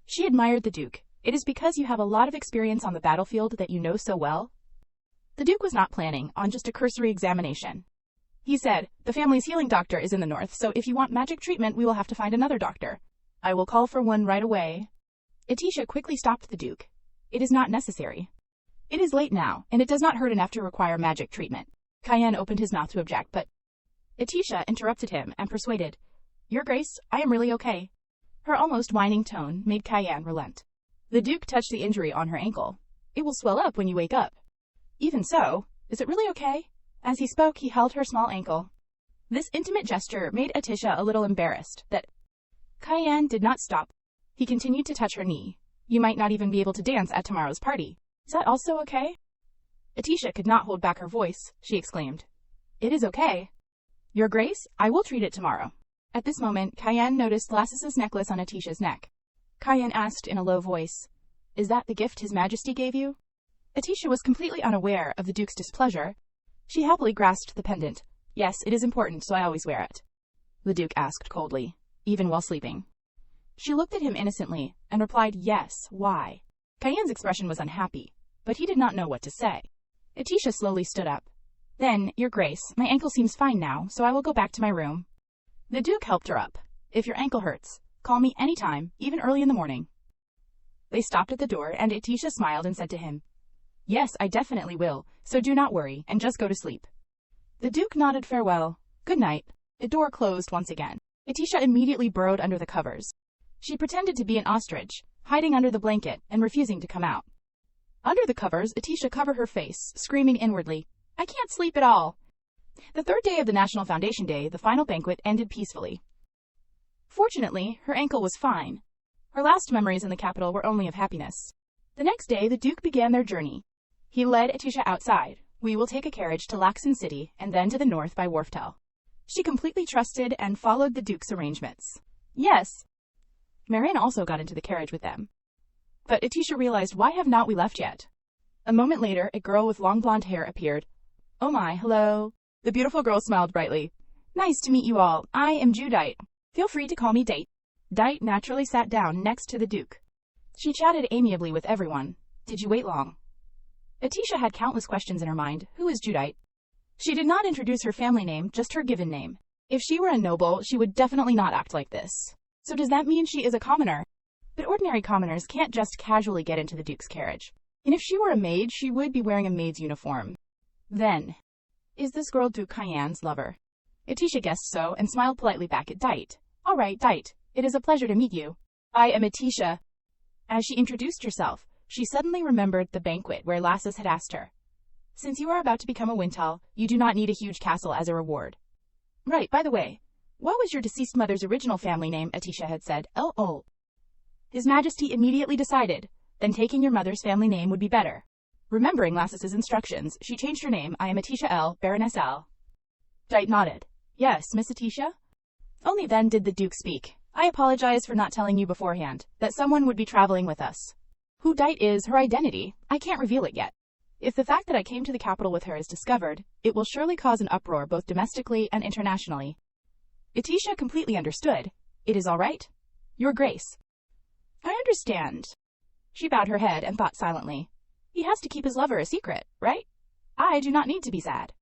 She admired the Duke. It is because you have a lot of experience on the battlefield that you know so well. The Duke was not planning on just a cursory examination. He said, the family's healing doctor is in the north, so if you want magic treatment, we will have to find another doctor. I will call for one right away. Atisha quickly stopped the Duke. It is not necessary. It is late now, and it does not hurt enough to require magic treatment. Cayenne opened his mouth to object, but Atisha interrupted him and persuaded. Your Grace, I am really okay. Her almost whining tone made Cayenne relent. The Duke touched the injury on her ankle. It will swell up when you wake up. Even so, is it really okay? As he spoke, he held her small ankle. This intimate gesture made Atisha a little embarrassed that Cayenne did not stop. He continued to touch her knee. You might not even be able to dance at tomorrow's party. Is that also okay? Atisha could not hold back her voice. She exclaimed. It is okay. Your Grace, I will treat it tomorrow. At this moment, Cayenne noticed Lassus's necklace on Atisha's neck. Cayenne asked in a low voice, Is that the gift His Majesty gave you? Atisha was completely unaware of the Duke's displeasure. She happily grasped the pendant. Yes, it is important, so I always wear it. The Duke asked coldly, even while sleeping. She looked at him innocently and replied, Yes, why? Cayenne's expression was unhappy, but he did not know what to say. Atisha slowly stood up. Then, Your Grace, my ankle seems fine now, so I will go back to my room. The Duke helped her up. If your ankle hurts, call me anytime, even early in the morning. They stopped at the door, and Atisha smiled and said to him, Yes, I definitely will, so do not worry, and just go to sleep. The Duke nodded farewell. Good night. The door closed once again. Atisha immediately burrowed under the covers. She pretended to be an ostrich, hiding under the blanket and refusing to come out. Under the covers, Atisha covered her face, screaming inwardly, I can't sleep at all. The third day of the National Foundation Day, the final banquet ended peacefully. Fortunately, her ankle was fine. Her last memories in the capital were only of happiness. The next day, the Duke began their journey. He led Atisha outside. We will take a carriage to Laxon City and then to the north by Wharftel. She completely trusted and followed the Duke's arrangements. Yes. Marin also got into the carriage with them. But Atisha realized, why have not we left yet? A moment later, a girl with long blonde hair appeared. Oh my, hello. The beautiful girl smiled brightly. Nice to meet you all. I am Judite. Feel free to call me Date. Dite naturally sat down next to the Duke. She chatted amiably with everyone. Did you wait long? Atisha had countless questions in her mind. Who is Judite? She did not introduce her family name, just her given name. If she were a noble, she would definitely not act like this. So does that mean she is a commoner? But ordinary commoners can't just casually get into the Duke's carriage. And if she were a maid, she would be wearing a maid's uniform. Then, is this girl Duke Cayenne's lover? Atisha guessed so and smiled politely back at Dite. All right, Dite, it is a pleasure to meet you. I am Atisha. As she introduced herself, she suddenly remembered the banquet where Lassus had asked her. Since you are about to become a Wintal, you do not need a huge castle as a reward. Right, by the way, what was your deceased mother's original family name? Atisha had said. Oh. His Majesty immediately decided, then taking your mother's family name would be better. Remembering Lassus's instructions, she changed her name. I am Atisha L, Baroness L. Dite nodded. Yes, Miss Atisha? Only then did the Duke speak. I apologize for not telling you beforehand that someone would be traveling with us. Who Dite is, her identity, I can't reveal it yet. If the fact that I came to the capital with her is discovered, it will surely cause an uproar both domestically and internationally. Atisha completely understood. It is all right? Your Grace. I understand. She bowed her head and thought silently. He has to keep his lover a secret, right? I do not need to be sad.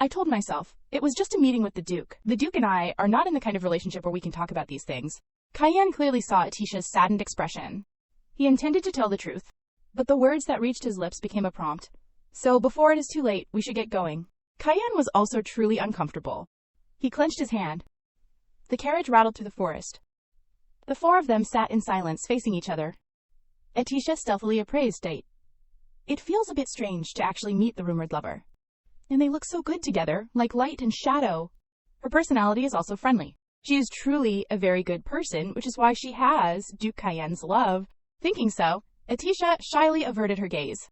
I told myself, it was just a meeting with the Duke. The Duke and I are not in the kind of relationship where we can talk about these things. Cayenne clearly saw Atisha's saddened expression. He intended to tell the truth, but the words that reached his lips became a prompt. So before it is too late, we should get going. Cayenne was also truly uncomfortable. He clenched his hand. The carriage rattled through the forest. The four of them sat in silence facing each other. Atisha stealthily appraised Date. It feels a bit strange to actually meet the rumored lover. And they look so good together, like light and shadow. Her personality is also friendly. She is truly a very good person, which is why she has Duke Cayenne's love. Thinking so, Atisha shyly averted her gaze.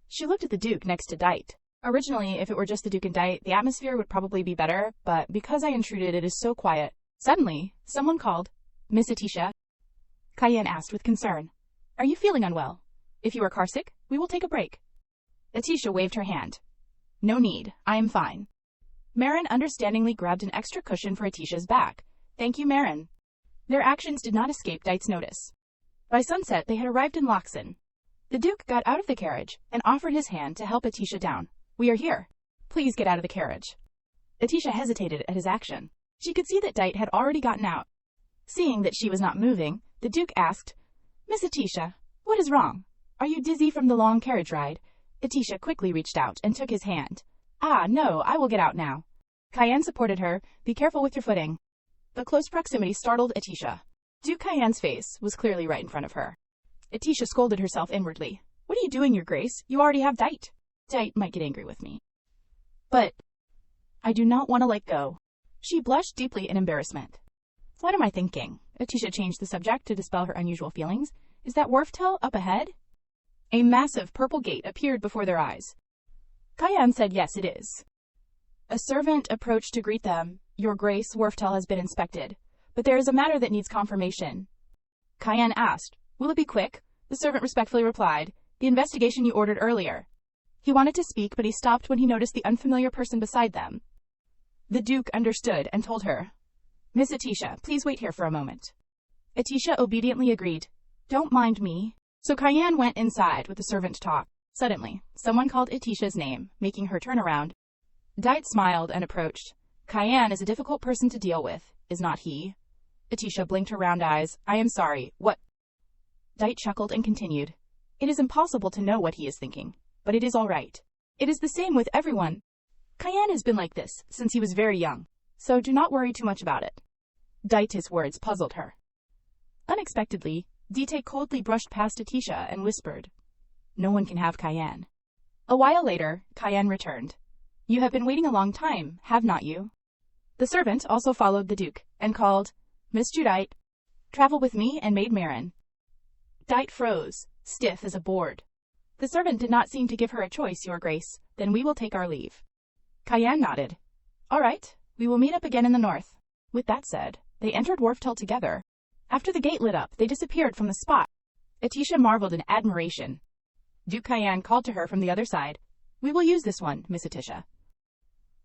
She looked at the Duke next to Dite. Originally, if it were just the Duke and Dite, the atmosphere would probably be better, but because I intruded, it is so quiet. Suddenly, someone called, "Miss Atisha?" Cayenne asked with concern. "Are you feeling unwell? If you are carsick, we will take a break." Atisha waved her hand. "No need, I am fine." Marin understandingly grabbed an extra cushion for Atisha's back. "Thank you, Marin." Their actions did not escape Dite's notice. By sunset, they had arrived in Loxon. The Duke got out of the carriage and offered his hand to help Atisha down. "We are here. Please get out of the carriage." Atisha hesitated at his action. She could see that Dite had already gotten out. Seeing that she was not moving, the Duke asked, "Miss Atisha, what is wrong? Are you dizzy from the long carriage ride?" Atisha quickly reached out and took his hand. "Ah, no, I will get out now." Cayenne supported her. "Be careful with your footing." The close proximity startled Atisha. Duke Cayenne's face was clearly right in front of her. Atisha scolded herself inwardly. "What are you doing, Your Grace? You already have Dite." "Dite might get angry with me. But I do not want to let go." She blushed deeply in embarrassment. "What am I thinking?" Atisha changed the subject to dispel her unusual feelings. "Is that Wharftel up ahead?" A massive purple gate appeared before their eyes. Cayenne said yes, it is. A servant approached to greet them. "Your Grace, Wharftel has been inspected, but there is a matter that needs confirmation." Cayenne asked, "Will it be quick?" The servant respectfully replied, "The investigation you ordered earlier." He wanted to speak, but he stopped when he noticed the unfamiliar person beside them. The Duke understood and told her, "Miss Atisha, please wait here for a moment." Atisha obediently agreed. "Don't mind me." So Cayenne went inside with the servant to talk. Suddenly, someone called Atisha's name, making her turn around. Dite smiled and approached. "Cayenne is a difficult person to deal with, is not he?" Atisha blinked her round eyes. "I am sorry, what?" Dite chuckled and continued. "It is impossible to know what he is thinking, but it is all right. It is the same with everyone. Cayenne has been like this since he was very young, so do not worry too much about it." Dite's words puzzled her. Unexpectedly, Dite coldly brushed past Atisha and whispered, "No one can have Cayenne." A while later, Cayenne returned. "You have been waiting a long time, have not you?" The servant also followed the Duke and called, "Miss Judite, travel with me and Maid Marin." Dite froze, stiff as a board. The servant did not seem to give her a choice, Your Grace. "Then we will take our leave." Cayenne nodded. "All right, we will meet up again in the north." With that said, they entered Wharftel together. After the gate lit up, they disappeared from the spot. Atisha marveled in admiration. Duke Cayenne called to her from the other side, "We will use this one, Miss Atisha."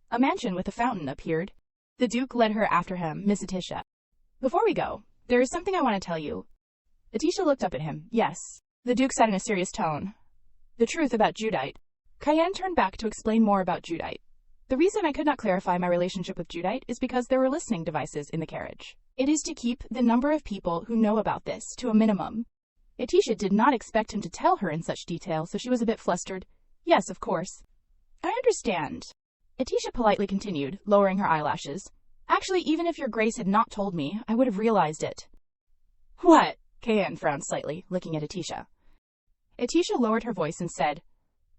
A mansion with a fountain appeared. The Duke led her after him. "Miss Atisha, before we go, there is something I want to tell you." Atisha looked up at him. "Yes." The Duke said in a serious tone, "The truth about Judite." Cayenne turned back to explain more about Judite. "The reason I could not clarify my relationship with Judite is because there were listening devices in the carriage. It is to keep the number of people who know about this to a minimum." Atisha did not expect him to tell her in such detail, so she was a bit flustered. "Yes, of course. I understand." Atisha politely continued, lowering her eyelashes. "Actually, even if Your Grace had not told me, I would have realized it." "What?" Cayenne frowned slightly, looking at Atisha. Atisha lowered her voice and said,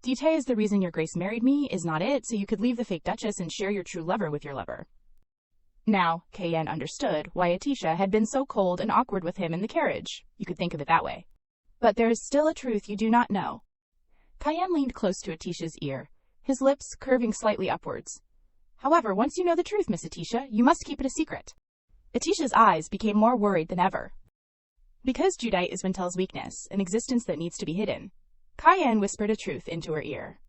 "Dite is the reason Your Grace married me, is not it, so you could leave the fake duchess and share your true lover with your lover." Now, Cayenne understood why Atisha had been so cold and awkward with him in the carriage. You could think of it that way. "But there is still a truth you do not know." Cayenne leaned close to Atisha's ear, his lips curving slightly upwards. "However, once you know the truth, Miss Atisha, you must keep it a secret." Atisha's eyes became more worried than ever. Because Judite is Wintel's weakness, an existence that needs to be hidden, Cayenne whispered a truth into her ear.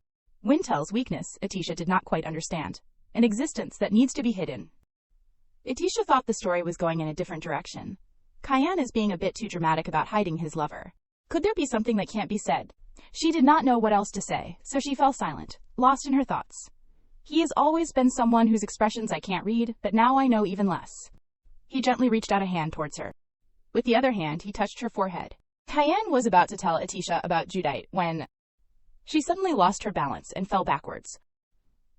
Wintel's weakness, Atisha did not quite understand. An existence that needs to be hidden. Atisha thought the story was going in a different direction. Cayenne is being a bit too dramatic about hiding his lover. Could there be something that can't be said? She did not know what else to say, so she fell silent, lost in her thoughts. He has always been someone whose expressions I can't read, but now I know even less. He gently reached out a hand towards her. With the other hand, he touched her forehead. Cayenne was about to tell Atisha about Judite when she suddenly lost her balance and fell backwards.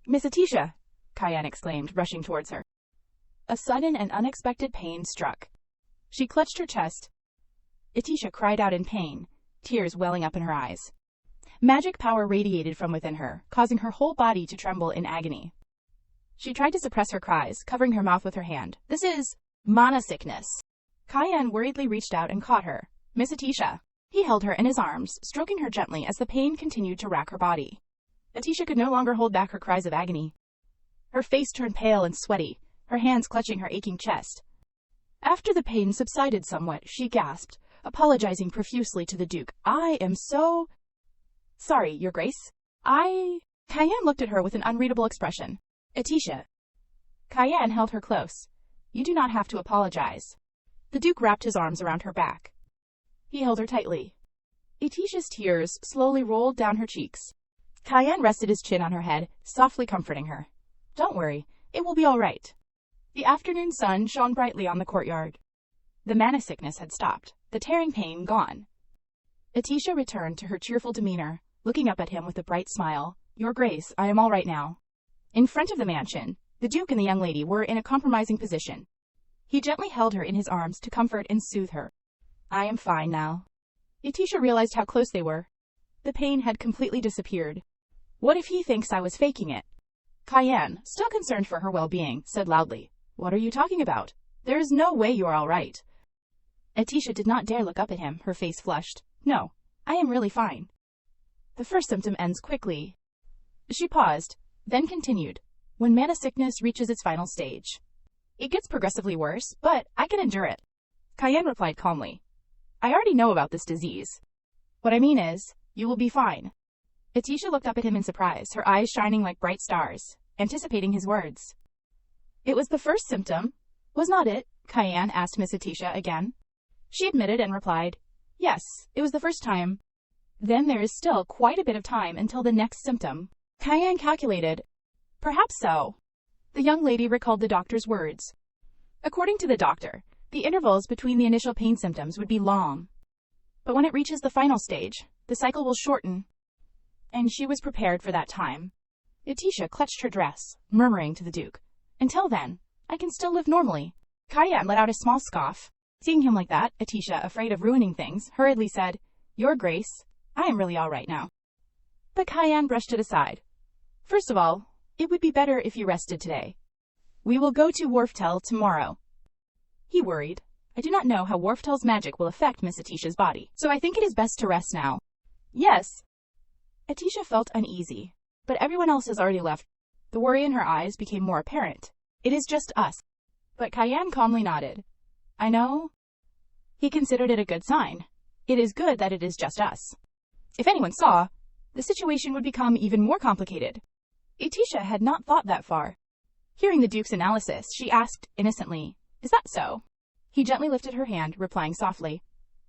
"Miss Atisha!" Cayenne exclaimed, rushing towards her. A sudden and unexpected pain struck. She clutched her chest. Atisha cried out in pain, tears welling up in her eyes. Magic power radiated from within her, causing her whole body to tremble in agony. She tried to suppress her cries, covering her mouth with her hand. This is mana sickness. Kyan worriedly reached out and caught her. Miss Atisha. He held her in his arms, stroking her gently as the pain continued to rack her body. Atisha could no longer hold back her cries of agony. Her face turned pale and sweaty, her hands clutching her aching chest. After the pain subsided somewhat, she gasped, apologizing profusely to the Duke. I am so sorry, Your Grace. Kyan looked at her with an unreadable expression. Atisha. Kyan held her close. You do not have to apologize. The Duke wrapped his arms around her back. He held her tightly. Atisha's tears slowly rolled down her cheeks. Kyan rested his chin on her head, softly comforting her. Don't worry, it will be all right. The afternoon sun shone brightly on the courtyard. The mana sickness had stopped, the tearing pain gone. Atisha returned to her cheerful demeanor, looking up at him with a bright smile. Your Grace, I am all right now. In front of the mansion, the Duke and the young lady were in a compromising position. He gently held her in his arms to comfort and soothe her. I am fine now. Atisha realized how close they were. The pain had completely disappeared. What if he thinks I was faking it? Kyan, still concerned for her well-being, said loudly. What are you talking about? There is no way you are all right. Atisha did not dare look up at him, her face flushed. No, I am really fine. The first symptom ends quickly. She paused, then continued. When mana sickness reaches its final stage. It gets progressively worse, but I can endure it. Kyan replied calmly. I already know about this disease. What I mean is, you will be fine. Atisha looked up at him in surprise, her eyes shining like bright stars, anticipating his words. It was the first symptom, was not it? Kyan asked Miss Atisha again. She admitted and replied, yes, it was the first time. Then there is still quite a bit of time until the next symptom. Kyan calculated. Perhaps so. The young lady recalled the doctor's words. According to the doctor, the intervals between the initial pain symptoms would be long. But when it reaches the final stage, the cycle will shorten. And she was prepared for that time. Atisha clutched her dress, murmuring to the Duke. Until then, I can still live normally. Kyan let out a small scoff. Seeing him like that, Atisha, afraid of ruining things, hurriedly said, Your Grace, I am really all right now. But Kyan brushed it aside. First of all, it would be better if you rested today. We will go to Wharftel tomorrow. He worried. I do not know how Wharftel's magic will affect Miss Atisha's body, so I think it is best to rest now. Yes. Atisha felt uneasy, but everyone else has already left. The worry in her eyes became more apparent. It is just us. But Kyan calmly nodded. I know. He considered it a good sign. It is good that it is just us. If anyone saw, the situation would become even more complicated. Atisha had not thought that far. Hearing the Duke's analysis, she asked innocently, Is that so? He gently lifted her hand, replying softly,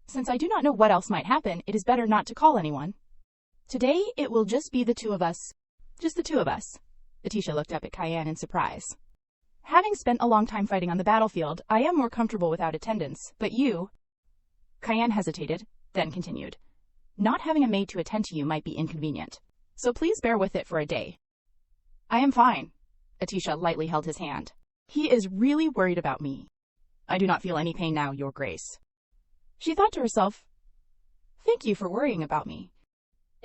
Since I do not know what else might happen, it is better not to call anyone. Today, it will just be the two of us. Just the two of us. Atisha looked up at Kyan in surprise. Having spent a long time fighting on the battlefield, I am more comfortable without attendance, but you... Kyan hesitated, then continued. Not having a maid to attend to you might be inconvenient, so please bear with it for a day. I am fine. Atisha lightly held his hand. He is really worried about me. I do not feel any pain now, Your Grace. She thought to herself, Thank you for worrying about me.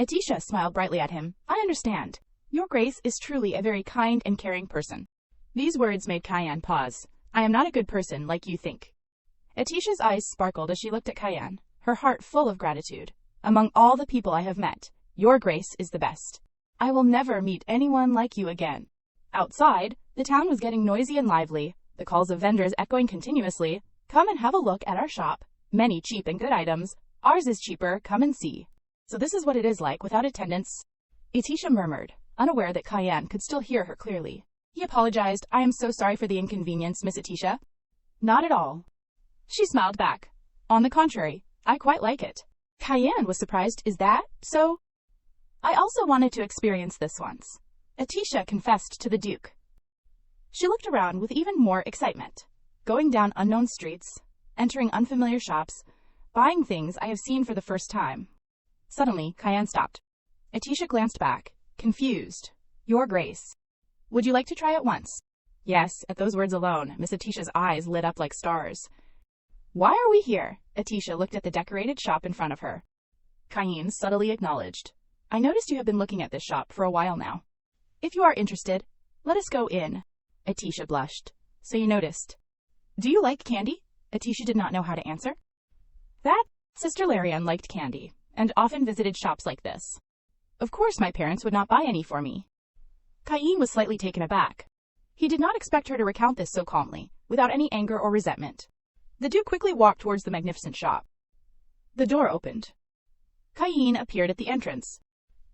Atisha smiled brightly at him. I understand. Your Grace is truly a very kind and caring person. These words made Kyan pause. I am not a good person like you think. Atisha's eyes sparkled as she looked at Kyan, her heart full of gratitude. Among all the people I have met, Your Grace is the best. I will never meet anyone like you again. Outside, the town was getting noisy and lively, the calls of vendors echoing continuously. Come and have a look at our shop. Many cheap and good items. Ours is cheaper, come and see. So this is what it is like without attendance. Atisha murmured, unaware that Kyan could still hear her clearly. He apologized. I am so sorry for the inconvenience, Miss Atisha. Not at all. She smiled back. On the contrary, I quite like it. Kyan was surprised. Is that so? I also wanted to experience this once. Atisha confessed to the Duke. She looked around with even more excitement, going down unknown streets, entering unfamiliar shops, buying things I have seen for the first time. Suddenly, Kyan stopped. Atisha glanced back, confused. Your Grace. Would you like to try it once? Yes, at those words alone, Miss Atisha's eyes lit up like stars. Why are we here? Atisha looked at the decorated shop in front of her. Cain subtly acknowledged. I noticed you have been looking at this shop for a while now. If you are interested, let us go in. Atisha blushed. So you noticed. Do you like candy? Atisha did not know how to answer. That Sister Larian liked candy, and often visited shops like this. Of course my parents would not buy any for me. Cain was slightly taken aback. He did not expect her to recount this so calmly, without any anger or resentment. The Duke quickly walked towards the magnificent shop. The door opened. Cain appeared at the entrance.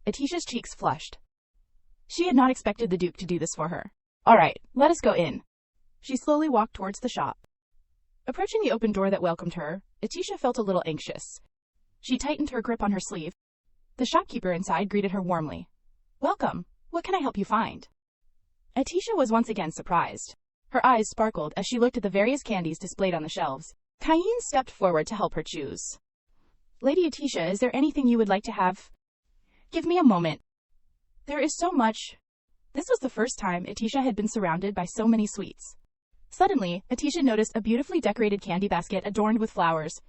Atisha's cheeks flushed. She had not expected the Duke to do this for her. All right, let us go in. She slowly walked towards the shop. Approaching the open door that welcomed her, Atisha felt a little anxious. She tightened her grip on her sleeve. The shopkeeper inside greeted her warmly. Welcome. What can I help you find? Atisha was once again surprised. Her eyes sparkled as she looked at the various candies displayed on the shelves. Cain stepped forward to help her choose. Lady Atisha, is there anything you would like to have? Give me a moment. There is so much. This was the first time Atisha had been surrounded by so many sweets. Suddenly, Atisha noticed a beautifully decorated candy basket adorned with flowers.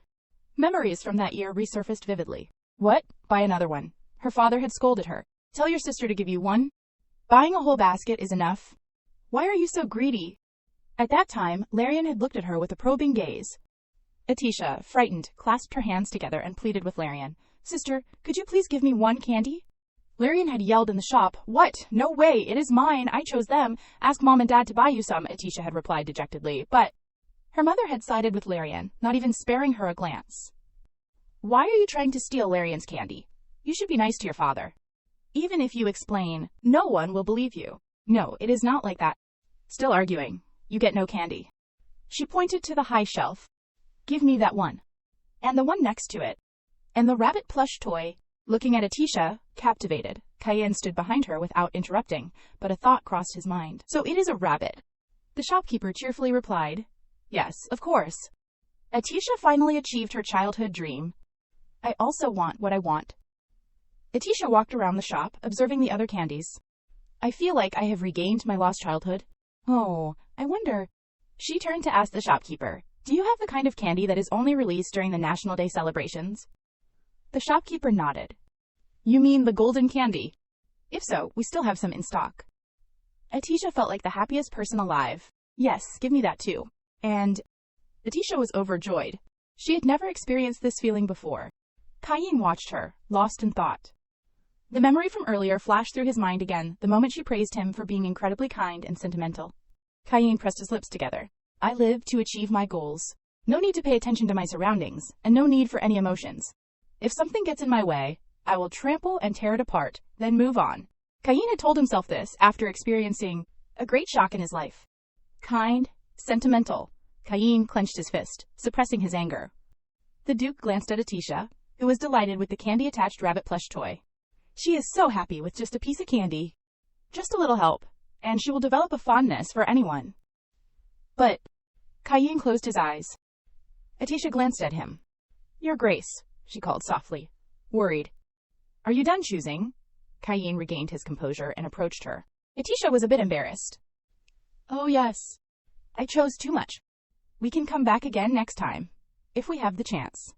Memories from that year resurfaced vividly. What? Buy another one. Her father had scolded her. Tell your sister to give you one. Buying a whole basket is enough. Why are you so greedy? At that time, Larian had looked at her with a probing gaze. Atisha, frightened, clasped her hands together and pleaded with Larian. Sister, could you please give me one candy? Larian had yelled in the shop. What? No way, it is mine. I chose them. Ask Mom and Dad to buy you some, Atisha had replied dejectedly. But her mother had sided with Larian, not even sparing her a glance. Why are you trying to steal Larian's candy? You should be nice to your father. Even if you explain, no one will believe you. No, it is not like that. Still arguing. You get no candy. She pointed to the high shelf. Give me that one. And the one next to it. And the rabbit plush toy. Looking at Atisha, captivated, Cain stood behind her without interrupting, but a thought crossed his mind. So it is a rabbit. The shopkeeper cheerfully replied. Yes, of course. Atisha finally achieved her childhood dream. I also want what I want. Atisha walked around the shop, observing the other candies. I feel like I have regained my lost childhood. Oh, I wonder. She turned to ask the shopkeeper, do you have the kind of candy that is only released during the National Day celebrations? The shopkeeper nodded. You mean the golden candy? If so, we still have some in stock. Atisha felt like the happiest person alive. Yes, give me that too. And Atisha was overjoyed. She had never experienced this feeling before. Cain watched her, lost in thought. The memory from earlier flashed through his mind again, the moment she praised him for being incredibly kind and sentimental. Cain pressed his lips together. I live to achieve my goals. No need to pay attention to my surroundings, and no need for any emotions. If something gets in my way, I will trample and tear it apart, then move on. Cain had told himself this after experiencing a great shock in his life. Kind, sentimental. Cain clenched his fist, suppressing his anger. The Duke glanced at Atisha, who was delighted with the candy-attached rabbit plush toy. She is so happy with just a piece of candy. Just a little help, and she will develop a fondness for anyone. But Cain closed his eyes. Atisha glanced at him. Your Grace, she called softly, worried. Are you done choosing? Cain regained his composure and approached her. Atisha was a bit embarrassed. Oh yes. I chose too much. We can come back again next time, if we have the chance.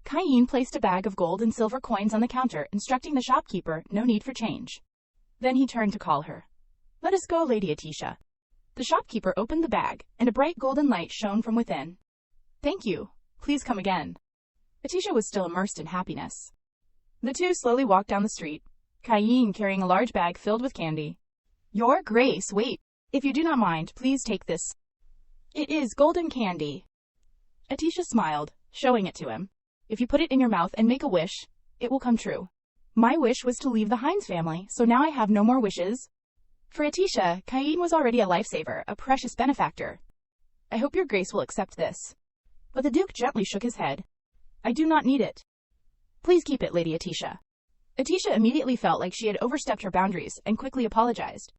Cain placed a bag of gold and silver coins on the counter, instructing the shopkeeper no need for change. Then he turned to call her. Let us go, Lady Atisha. The shopkeeper opened the bag, and a bright golden light shone from within. Thank you. Please come again. Atisha was still immersed in happiness. The two slowly walked down the street, Cain carrying a large bag filled with candy. Your Grace, wait. If you do not mind, please take this. It is golden candy. Atisha smiled, showing it to him. If you put it in your mouth and make a wish, it will come true. My wish was to leave the Hines family, so now I have no more wishes. For Atisha, Cain was already a lifesaver, a precious benefactor. I hope your Grace will accept this. But the Duke gently shook his head. I do not need it. Please keep it, Lady Atisha. Atisha immediately felt like she had overstepped her boundaries and quickly apologized.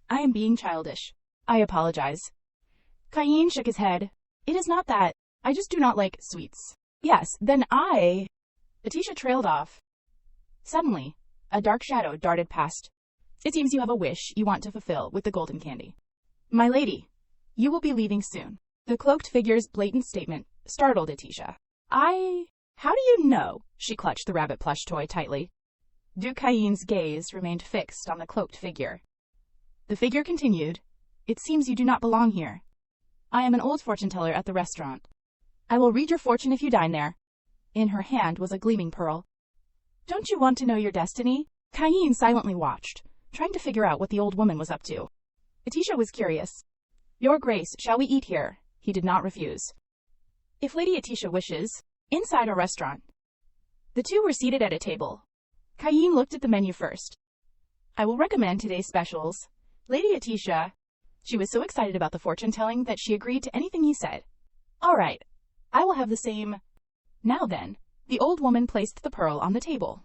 I am being childish. I apologize. Cain shook his head. It is not that. I just do not like sweets. Yes, then Atisha trailed off. Suddenly, a dark shadow darted past. It seems you have a wish you want to fulfill with the golden candy. My lady, you will be leaving soon. The cloaked figure's blatant statement startled Atisha. How do you know? She clutched the rabbit plush toy tightly. Duke Cayen's gaze remained fixed on the cloaked figure. The figure continued, It seems you do not belong here. I am an old fortune teller at the restaurant. I will read your fortune if you dine there. In her hand was a gleaming pearl. Don't you want to know your destiny? Cayen silently watched, trying to figure out what the old woman was up to. Atisha was curious. Your Grace, shall we eat here? He did not refuse. If Lady Atisha wishes, inside a restaurant. The two were seated at a table. Cayen looked at the menu first. I will recommend today's specials. Lady Atisha. She was so excited about the fortune-telling that she agreed to anything he said. All right, I will have the same. Now then, the old woman placed the pearl on the table.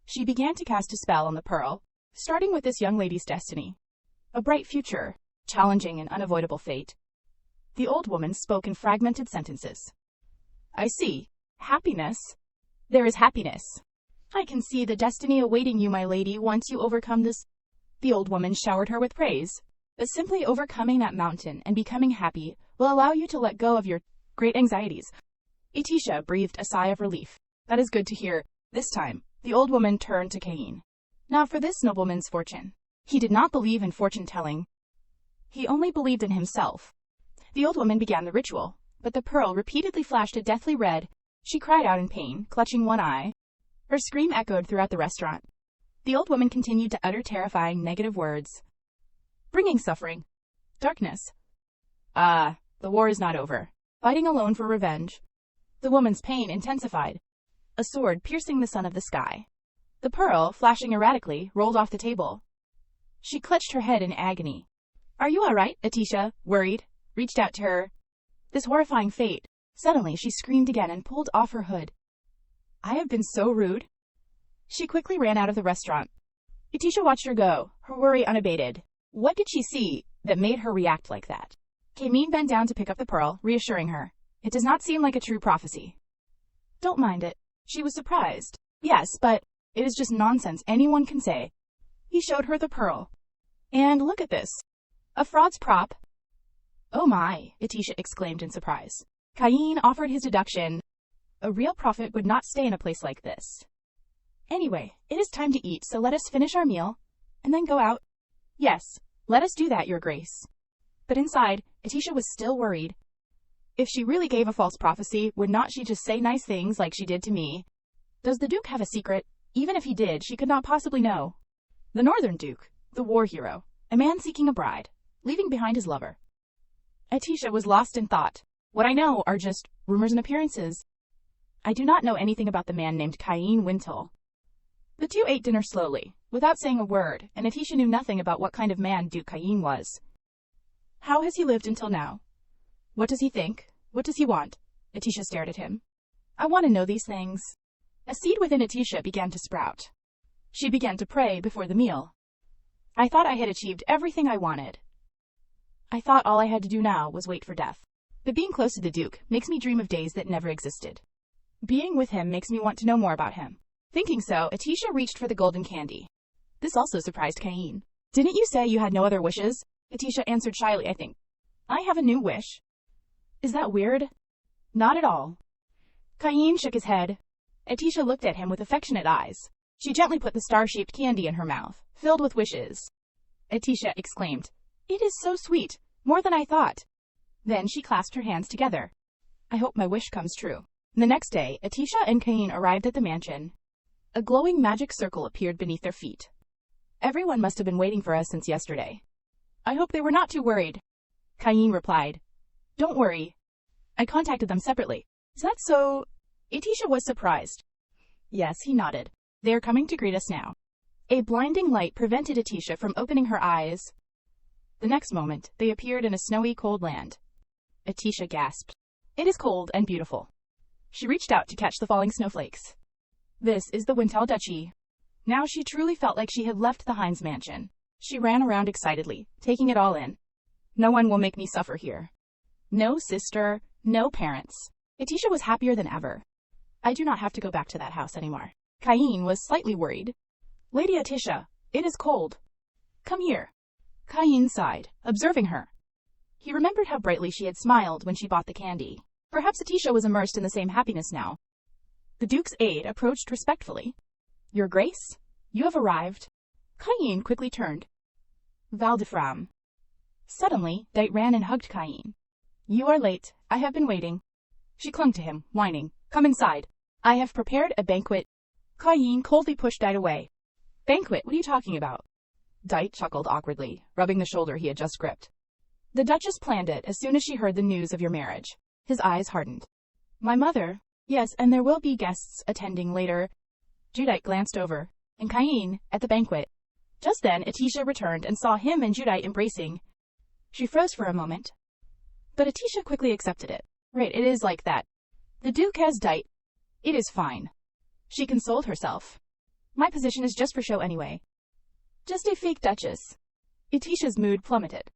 She began to cast a spell on the pearl, starting with this young lady's destiny. A bright future, challenging and unavoidable fate. The old woman spoke in fragmented sentences. I see. Happiness. There is happiness. I can see the destiny awaiting you, my lady, once you overcome this. The old woman showered her with praise. But simply overcoming that mountain and becoming happy will allow you to let go of your great anxieties. Atisha breathed a sigh of relief. That is good to hear. This time, the old woman turned to Cayen. Now for this nobleman's fortune. He did not believe in fortune-telling. He only believed in himself. The old woman began the ritual, but the pearl repeatedly flashed a deathly red. She cried out in pain, clutching one eye. Her scream echoed throughout the restaurant. The old woman continued to utter terrifying negative words, bringing suffering, darkness. The war is not over. Fighting alone for revenge. The woman's pain intensified. A sword piercing the sun of the sky. The pearl, flashing erratically, rolled off the table. She clutched her head in agony. Are you all right? Atisha, worried, reached out to her. This horrifying fate. Suddenly she screamed again and pulled off her hood. I have been so rude. She quickly ran out of the restaurant. Atisha watched her go, her worry unabated. What did she see that made her react like that? Cayen bent down to pick up the pearl, reassuring her. It does not seem like a true prophecy. Don't mind it. She was surprised. Yes, but it is just nonsense anyone can say. He showed her the pearl. And look at this. A fraud's prop. Oh my, Atisha exclaimed in surprise. Cayen offered his deduction. A real prophet would not stay in a place like this. Anyway, it is time to eat, so let us finish our meal, and then go out. Yes, let us do that, Your Grace. But inside, Atisha was still worried. If she really gave a false prophecy, would not she just say nice things like she did to me? Does the Duke have a secret? Even if he did, she could not possibly know. The Northern Duke, the war hero, a man seeking a bride, leaving behind his lover. Atisha was lost in thought. What I know are just rumors and appearances. I do not know anything about the man named Cayen Wintle. The two ate dinner slowly, without saying a word, and Atisha knew nothing about what kind of man Duke Cayen was. How has he lived until now? What does he think? What does he want? Atisha stared at him. I want to know these things. A seed within Atisha began to sprout. She began to pray before the meal. I thought I had achieved everything I wanted. I thought all I had to do now was wait for death. But being close to the Duke makes me dream of days that never existed. Being with him makes me want to know more about him. Thinking so, Atisha reached for the golden candy. This also surprised Cayen. Didn't you say you had no other wishes? Atisha answered shyly, I think. I have a new wish. Is that weird? Not at all. Cayen shook his head. Atisha looked at him with affectionate eyes. She gently put the star-shaped candy in her mouth, filled with wishes. Atisha exclaimed, It is so sweet, more than I thought. Then she clasped her hands together. I hope my wish comes true. The next day, Atisha and Cayen arrived at the mansion. A glowing magic circle appeared beneath their feet. Everyone must have been waiting for us since yesterday. I hope they were not too worried. Cayen replied. Don't worry. I contacted them separately. Is that so? Atisha was surprised. Yes, he nodded. They are coming to greet us now. A blinding light prevented Atisha from opening her eyes. The next moment, they appeared in a snowy, cold land. Atisha gasped. It is cold and beautiful. She reached out to catch the falling snowflakes. This is the Wintel Duchy. Now she truly felt like she had left the Heinz mansion. She ran around excitedly, taking it all in. No one will make me suffer here. No sister, no parents. Atisha was happier than ever. I do not have to go back to that house anymore. Cayen was slightly worried. Lady Atisha, it is cold. Come here. Cayen sighed, observing her. He remembered how brightly she had smiled when she bought the candy. Perhaps Atisha was immersed in the same happiness now. The Duke's aide approached respectfully. Your Grace, you have arrived. Cain quickly turned. Valdefram. Suddenly, Dite ran and hugged Cain. You are late. I have been waiting. She clung to him, whining. Come inside. I have prepared a banquet. Cain coldly pushed Dite away. Banquet? What are you talking about? Dite chuckled awkwardly, rubbing the shoulder he had just gripped. The Duchess planned it as soon as she heard the news of your marriage. His eyes hardened. My mother? Yes, and there will be guests attending later. Judite glanced over, and Cain, at the banquet. Just then, Atisha returned and saw him and Judite embracing. She froze for a moment. But Atisha quickly accepted it. Right, it is like that. The Duke has Dite. It is fine. She consoled herself. My position is just for show anyway. Just a fake Duchess. Atisha's mood plummeted.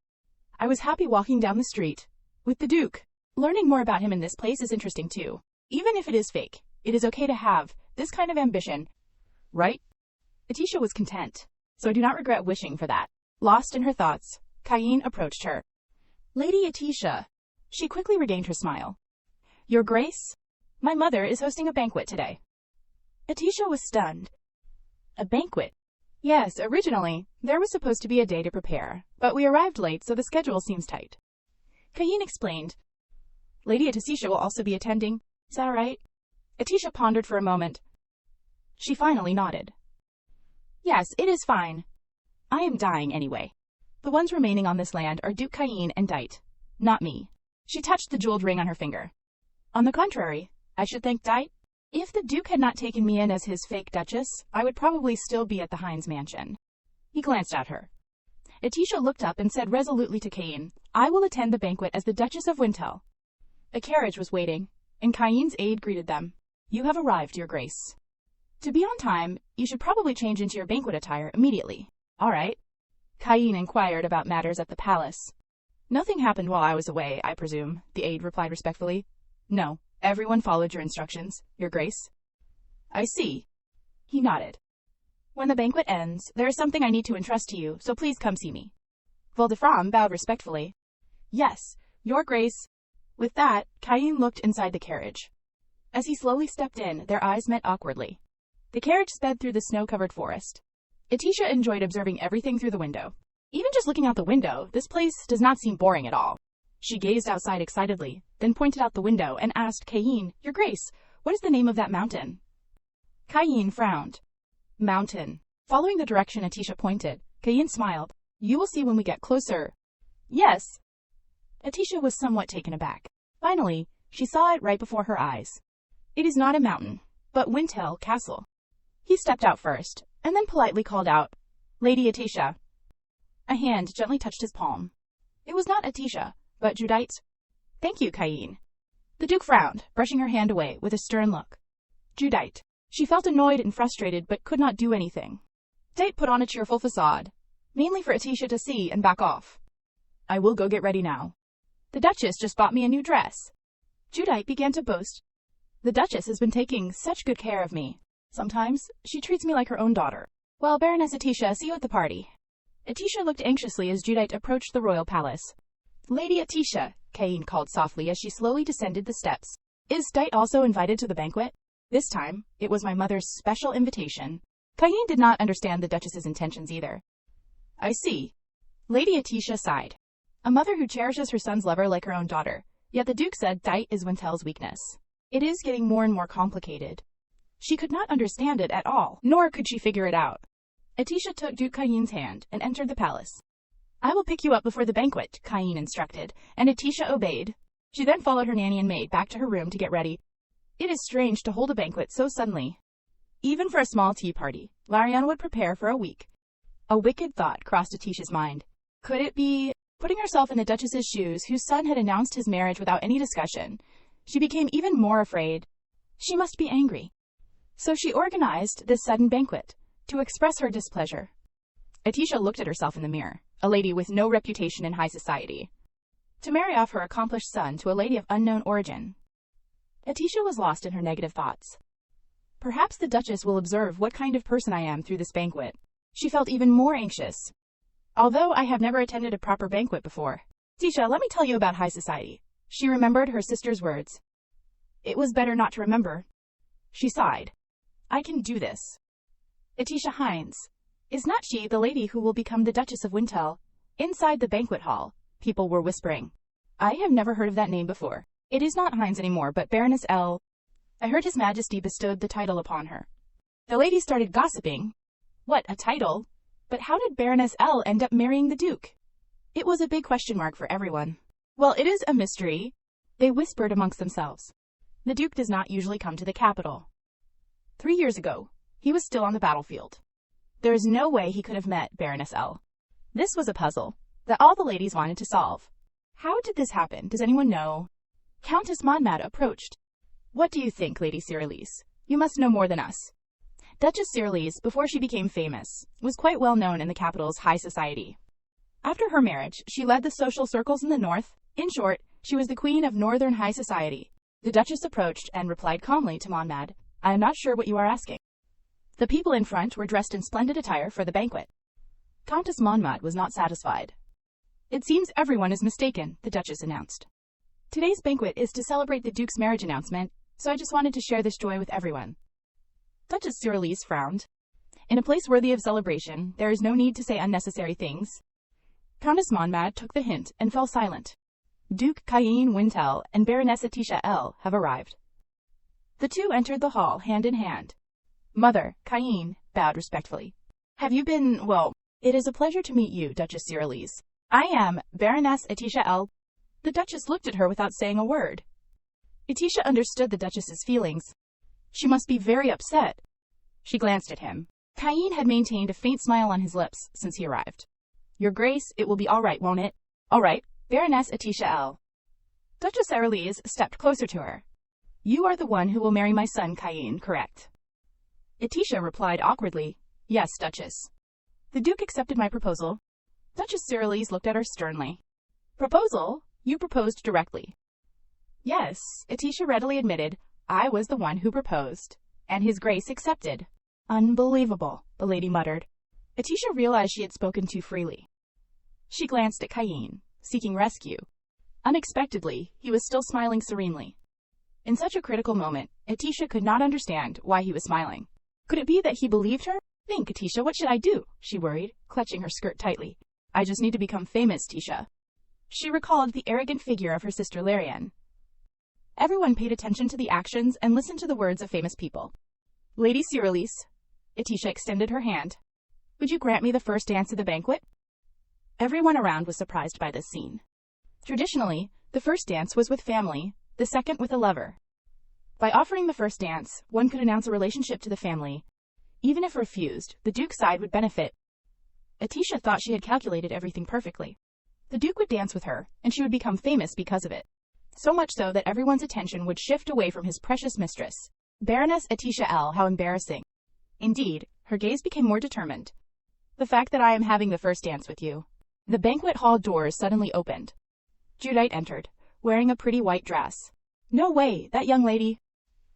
I was happy walking down the street with the Duke. Learning more about him in this place is interesting too. Even if it is fake, it is okay to have this kind of ambition. Right? Atisha was content, so I do not regret wishing for that. Lost in her thoughts, Cain approached her. Lady Atisha. She quickly regained her smile. Your Grace, my mother is hosting a banquet today. Atisha was stunned. A banquet? Yes, originally, there was supposed to be a day to prepare, but we arrived late so the schedule seems tight. Cain explained. Lady Atisha will also be attending. Is that right? Atisha pondered for a moment. She finally nodded. Yes, it is fine. I am dying anyway. The ones remaining on this land are Duke Cain and Dite, not me. She touched the jeweled ring on her finger. On the contrary, I should thank Dite. If the Duke had not taken me in as his fake Duchess, I would probably still be at the Hines mansion. He glanced at her. Atisha looked up and said resolutely to Cain, I will attend the banquet as the Duchess of Wintel. A carriage was waiting, and Cain's aide greeted them. You have arrived, Your Grace. To be on time, you should probably change into your banquet attire immediately. All right. Cain inquired about matters at the palace. Nothing happened while I was away, I presume, the aide replied respectfully. No, everyone followed your instructions, Your Grace. I see. He nodded. When the banquet ends, there is something I need to entrust to you, so please come see me. Valdefram bowed respectfully. Yes, Your Grace. With that, Cain looked inside the carriage. As he slowly stepped in, their eyes met awkwardly. The carriage sped through the snow-covered forest. Atisha enjoyed observing everything through the window. Even just looking out the window, this place does not seem boring at all. She gazed outside excitedly, then pointed out the window and asked Cain, Your Grace, what is the name of that mountain? Cain frowned. Mountain. Following the direction Atisha pointed, Cain smiled. You will see when we get closer. Yes. Atisha was somewhat taken aback. Finally, she saw it right before her eyes. It is not a mountain, but Wintel Castle. He stepped out first, and then politely called out, Lady Atisha. A hand gently touched his palm. It was not Atisha, but Judite. Thank you, Cain. The Duke frowned, brushing her hand away with a stern look. Judite. She felt annoyed and frustrated but could not do anything. Dite put on a cheerful facade, mainly for Atisha to see and back off. I will go get ready now. The Duchess just bought me a new dress. Judite began to boast. The Duchess has been taking such good care of me. Sometimes, she treats me like her own daughter. Well, Baroness Atisha, see you at the party. Atisha looked anxiously as Judite approached the royal palace. Lady Atisha, Cain called softly as she slowly descended the steps. Is Dite also invited to the banquet? This time, it was my mother's special invitation. Cain did not understand the Duchess's intentions either. I see. Lady Atisha sighed. A mother who cherishes her son's lover like her own daughter. Yet the Duke said Dite is Wintel's weakness. It is getting more and more complicated. She could not understand it at all, nor could she figure it out. Atisha took Duke Cain's hand and entered the palace. I will pick you up before the banquet, Cain instructed, and Atisha obeyed. She then followed her nanny and maid back to her room to get ready. It is strange to hold a banquet so suddenly. Even for a small tea party, Lariana would prepare for a week. A wicked thought crossed Atisha's mind. Could it be? Putting herself in the Duchess's shoes, whose son had announced his marriage without any discussion, she became even more afraid. She must be angry. So she organized this sudden banquet, to express her displeasure. Atisha looked at herself in the mirror, a lady with no reputation in high society. To marry off her accomplished son to a lady of unknown origin. Atisha was lost in her negative thoughts. Perhaps the Duchess will observe what kind of person I am through this banquet. She felt even more anxious. Although I have never attended a proper banquet before, Tisha, let me tell you about high society. She remembered her sister's words. It was better not to remember. She sighed. I can do this. Atisha Hines. Is not she the lady who will become the Duchess of Wintel? Inside the banquet hall, people were whispering. I have never heard of that name before. It is not Hines anymore, but Baroness L. I heard His Majesty bestowed the title upon her. The ladies started gossiping. What, a title? But how did Baroness L end up marrying the Duke? It was a big question mark for everyone. Well, it is a mystery, they whispered amongst themselves. The Duke does not usually come to the capital. 3 years ago, he was still on the battlefield. There is no way he could have met Baroness L. This was a puzzle that all the ladies wanted to solve. How did this happen? Does anyone know? Countess Monmouth approached. What do you think, Lady Cyrillise? You must know more than us. Duchess Cyrillise, before she became famous, was quite well known in the capital's high society. After her marriage, she led the social circles in the north. In short, she was the queen of northern high society. The Duchess approached and replied calmly to Monmouth, I am not sure what you are asking. The people in front were dressed in splendid attire for the banquet. Countess Monmouth was not satisfied. It seems everyone is mistaken, the Duchess announced. Today's banquet is to celebrate the Duke's marriage announcement, so I just wanted to share this joy with everyone. Duchess Cyrillise frowned. In a place worthy of celebration, there is no need to say unnecessary things. Countess Monmouth took the hint and fell silent. Duke Cayen Wintel and Baroness Atisha L. have arrived. The two entered the hall hand in hand. Mother, Cayen, bowed respectfully. Have you been, well, it is a pleasure to meet you, Duchess Cyrillise. I am Baroness Atisha L. The Duchess looked at her without saying a word. Atisha understood the Duchess's feelings. She must be very upset. She glanced at him. Cayen had maintained a faint smile on his lips since he arrived. Your Grace, it will be all right, won't it? All right, Baroness Atisha L. Duchess Cyrillise stepped closer to her. You are the one who will marry my son, Cayen, correct? Atisha replied awkwardly, Yes, Duchess. The Duke accepted my proposal. Duchess Cyrillise looked at her sternly. Proposal? You proposed directly. Yes, Atisha readily admitted, I was the one who proposed, and His Grace accepted. Unbelievable, the lady muttered. Atisha realized she had spoken too freely. She glanced at Cayen, seeking rescue. Unexpectedly, he was still smiling serenely. In such a critical moment, Atisha could not understand why he was smiling. Could it be that he believed her? Think, Atisha, what should I do? She worried, clutching her skirt tightly. I just need to become famous, Tisha. She recalled the arrogant figure of her sister Larian. Everyone paid attention to the actions and listened to the words of famous people. Lady Cyrillise. Atisha extended her hand. Would you grant me the first dance of the banquet? Everyone around was surprised by this scene. Traditionally, the first dance was with family, the second with a lover. By offering the first dance, one could announce a relationship to the family. Even if refused, the Duke's side would benefit. Atisha thought she had calculated everything perfectly. The Duke would dance with her, and she would become famous because of it. So much so that everyone's attention would shift away from his precious mistress. Baroness Atisha L. How embarrassing. Indeed, her gaze became more determined. The fact that I am having the first dance with you. The banquet hall doors suddenly opened. Judite entered, wearing a pretty white dress. No way, that young lady.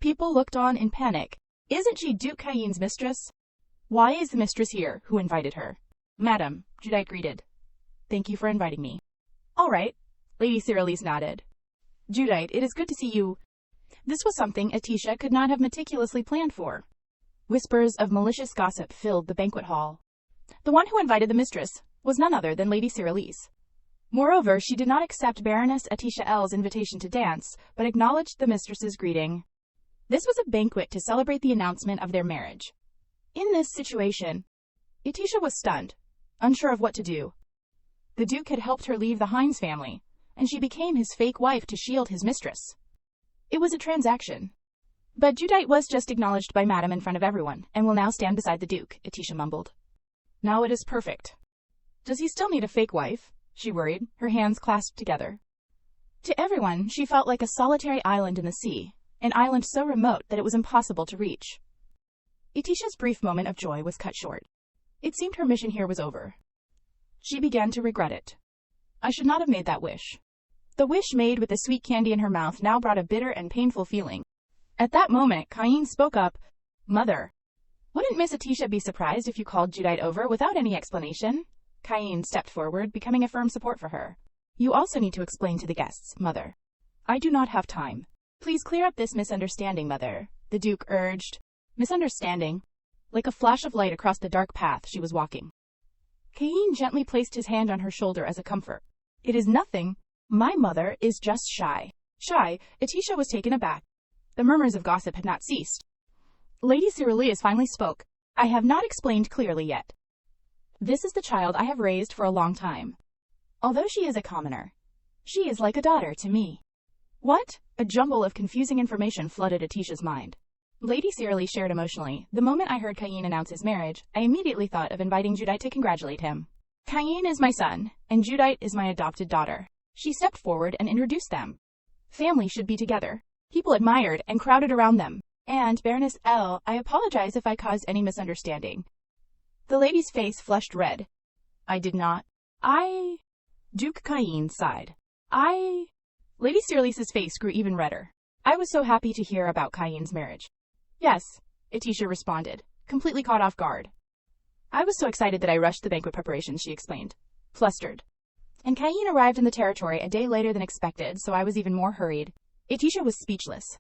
People looked on in panic. Isn't she Duke Cayen's mistress? Why is the mistress here? Who invited her? Madam, Judite greeted. Thank you for inviting me. All right, Lady Cyrillise nodded. Judite, it is good to see you. This was something Atisha could not have meticulously planned for. Whispers of malicious gossip filled the banquet hall. The one who invited the mistress was none other than Lady Cyrillise. Moreover, she did not accept Baroness Atisha L's invitation to dance, but acknowledged the mistress's greeting. This was a banquet to celebrate the announcement of their marriage. In this situation, Atisha was stunned, unsure of what to do. The Duke had helped her leave the Hines family, and she became his fake wife to shield his mistress. It was a transaction. But Judite was just acknowledged by Madam in front of everyone, and will now stand beside the Duke, Atisha mumbled. Now it is perfect. Does he still need a fake wife? She worried, her hands clasped together. To everyone, she felt like a solitary island in the sea, an island so remote that it was impossible to reach. Atisha's brief moment of joy was cut short. It seemed her mission here was over. She began to regret it. I should not have made that wish. The wish made with the sweet candy in her mouth now brought a bitter and painful feeling. At that moment, Cayen spoke up. Mother, wouldn't Miss Atisha be surprised if you called Judite over without any explanation? Cayen stepped forward, becoming a firm support for her. You also need to explain to the guests, Mother. I do not have time. Please clear up this misunderstanding, Mother, the Duke urged. Misunderstanding? Like a flash of light across the dark path she was walking. Cain gently placed his hand on her shoulder as a comfort. It is nothing. My mother is just shy. Shy? Atisha was taken aback. The murmurs of gossip had not ceased. Lady Cerealis finally spoke. I have not explained clearly yet. This is the child I have raised for a long time. Although she is a commoner, she is like a daughter to me. What? A jumble of confusing information flooded Atisha's mind. Lady Cerealis shared emotionally. The moment I heard Cain announce his marriage, I immediately thought of inviting Judite to congratulate him. Cain is my son, and Judite is my adopted daughter. She stepped forward and introduced them. Family should be together. People admired and crowded around them. And, Baroness L., I apologize if I caused any misunderstanding. The lady's face flushed red. I did not. Duke Cain sighed. Lady Cerealis's face grew even redder. I was so happy to hear about Cain's marriage. Yes, Atisha responded, completely caught off guard. I was so excited that I rushed the banquet preparations, she explained, flustered. And Cain arrived in the territory a day later than expected, so I was even more hurried. Atisha was speechless.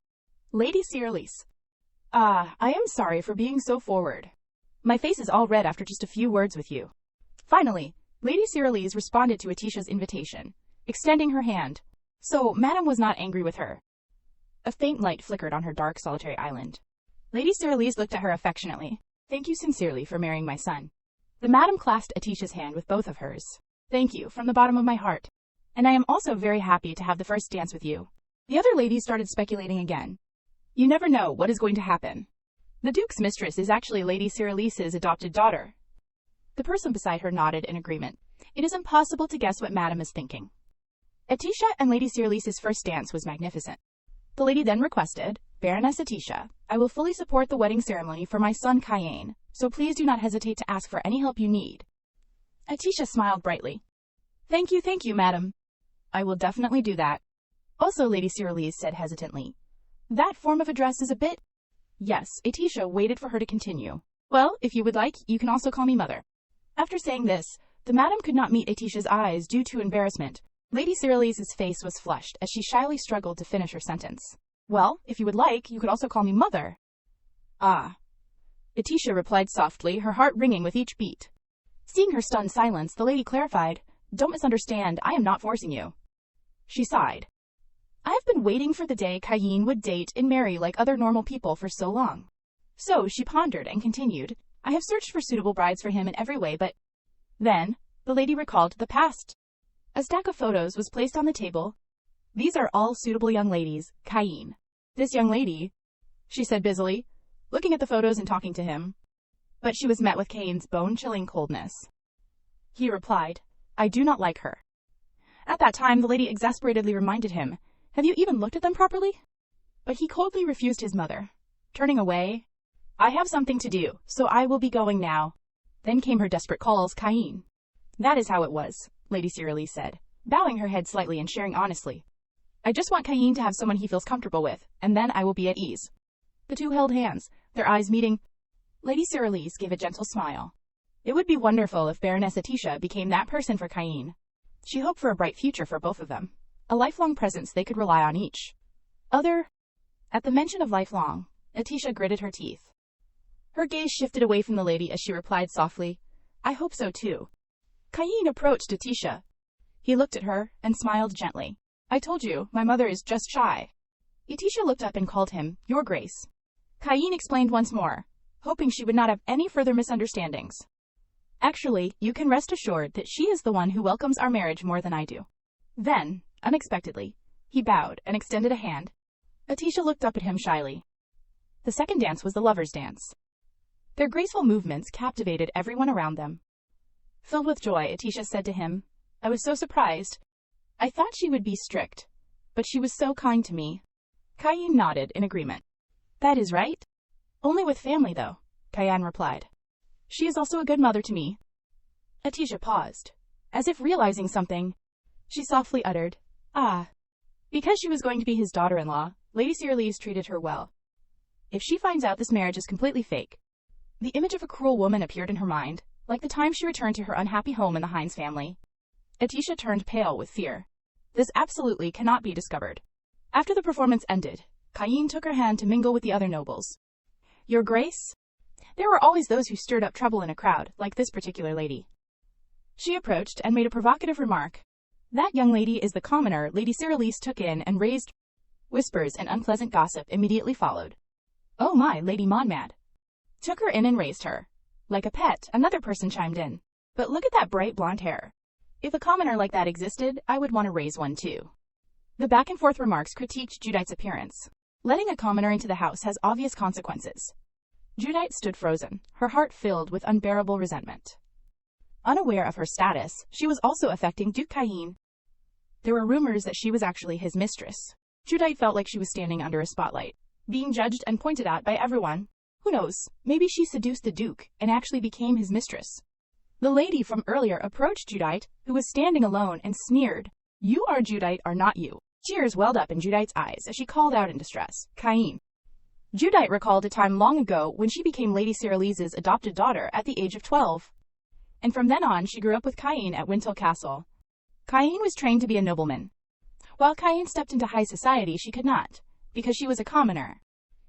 Lady Cerealis. I am sorry for being so forward. My face is all red after just a few words with you. Finally, Lady Cerealis responded to Atisha's invitation, extending her hand. So, Madame was not angry with her. A faint light flickered on her dark, solitary island. Lady Cerealis looked at her affectionately. Thank you sincerely for marrying my son. The Madame clasped Atisha's hand with both of hers. Thank you, from the bottom of my heart. And I am also very happy to have the first dance with you. The other ladies started speculating again. You never know what is going to happen. The Duke's mistress is actually Lady Cerealis's adopted daughter. The person beside her nodded in agreement. It is impossible to guess what Madame is thinking. Atisha and Lady Cerealis's first dance was magnificent. The lady then requested, Baroness Atisha, I will fully support the wedding ceremony for my son Cain, so please do not hesitate to ask for any help you need. Atisha smiled brightly. Thank you, Madam. I will definitely do that. Also, Lady Cerealis said hesitantly. That form of address is a bit... Yes, Atisha waited for her to continue. Well, if you would like, you can also call me Mother. After saying this, the Madam could not meet Atisha's eyes due to embarrassment. Lady Cerealis's face was flushed as she shyly struggled to finish her sentence. Well, if you would like, you could also call me Mother. Atisha replied softly, her heart ringing with each beat. Seeing her stunned silence, the lady clarified, Don't misunderstand, I am not forcing you. She sighed. I have been waiting for the day Cain would date and marry like other normal people for so long. So she pondered and continued, I have searched for suitable brides for him in every way, but... Then, the lady recalled the past. A stack of photos was placed on the table. These are all suitable young ladies, Cain. This young lady, she said busily, looking at the photos and talking to him. But she was met with Cain's bone-chilling coldness. He replied, I do not like her. At that time, the lady exasperatedly reminded him, Have you even looked at them properly? But he coldly refused his mother, turning away. I have something to do, so I will be going now. Then came her desperate calls, Cain. That is how it was, Lady Cerealis said, bowing her head slightly and sharing honestly. I just want Cain to have someone he feels comfortable with, and then I will be at ease. The two held hands, their eyes meeting. Lady Cerealis gave a gentle smile. It would be wonderful if Baroness Atisha became that person for Cain. She hoped for a bright future for both of them, a lifelong presence they could rely on each other. At the mention of lifelong, Atisha gritted her teeth. Her gaze shifted away from the lady as she replied softly, I hope so too. Cain approached Atisha. He looked at her and smiled gently. I told you, my mother is just shy. Atisha looked up and called him, Your Grace. Cain explained once more, hoping she would not have any further misunderstandings. Actually, you can rest assured that she is the one who welcomes our marriage more than I do. Then, unexpectedly, he bowed and extended a hand. Atisha looked up at him shyly. The second dance was the lovers' dance. Their graceful movements captivated everyone around them. Filled with joy, Atisha said to him, I was so surprised. I thought she would be strict, but she was so kind to me. Cain nodded in agreement. That is right. Only with family, though, Cain replied. She is also a good mother to me. Atisha paused, as if realizing something. She softly uttered, Because she was going to be his daughter-in-law, Lady Cerealis treated her well. If she finds out this marriage is completely fake. The image of a cruel woman appeared in her mind, like the time she returned to her unhappy home in the Hines family. Atisha turned pale with fear. This absolutely cannot be discovered. After the performance ended, Cain took her hand to mingle with the other nobles. Your Grace? There were always those who stirred up trouble in a crowd, like this particular lady. She approached and made a provocative remark. That young lady is the commoner Lady Cyrilise took in and raised. Whispers and unpleasant gossip immediately followed. Oh my, Lady Monmad. Took her in and raised her. Like a pet, another person chimed in. But look at that bright blonde hair. If a commoner like that existed, I would want to raise one too. The back and forth remarks critiqued Judite's appearance. Letting a commoner into the house has obvious consequences. Judite stood frozen, her heart filled with unbearable resentment. Unaware of her status, she was also affecting Duke Cain. There were rumors that she was actually his mistress. Judite felt like she was standing under a spotlight, being judged and pointed at by everyone. Who knows, maybe she seduced the Duke and actually became his mistress. The lady from earlier approached Judite, who was standing alone, and sneered. You are Judite, are not you? Tears welled up in Judite's eyes as she called out in distress, Cain. Judite recalled a time long ago when she became Lady Cyrilise's adopted daughter at the age of 12. And from then on she grew up with Cain at Wintel Castle. Cain was trained to be a nobleman. While Cain stepped into high society, she could not, because she was a commoner.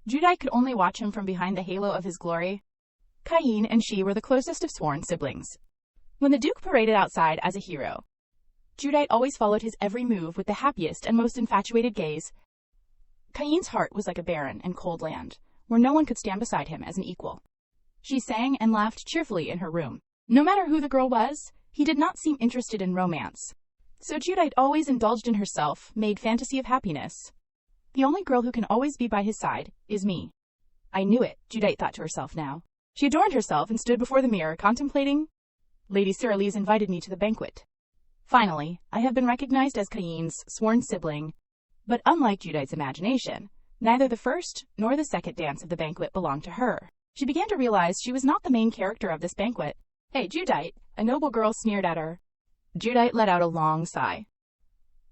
Judite could only watch him from behind the halo of his glory. Cain and she were the closest of sworn siblings. When the Duke paraded outside as a hero, Judite always followed his every move with the happiest and most infatuated gaze. Cain's heart was like a barren and cold land, where no one could stand beside him as an equal. She sang and laughed cheerfully in her room. No matter who the girl was, he did not seem interested in romance. So Judite always indulged in herself, made fantasy of happiness. The only girl who can always be by his side is me. I knew it, Judite thought to herself now. She adorned herself and stood before the mirror contemplating. Lady Cyrilise invited me to the banquet. Finally, I have been recognized as Cain's sworn sibling. But unlike Judite's imagination, neither the first nor the second dance of the banquet belonged to her. She began to realize she was not the main character of this banquet. Hey, Judite, a noble girl sneered at her. Judite let out a long sigh.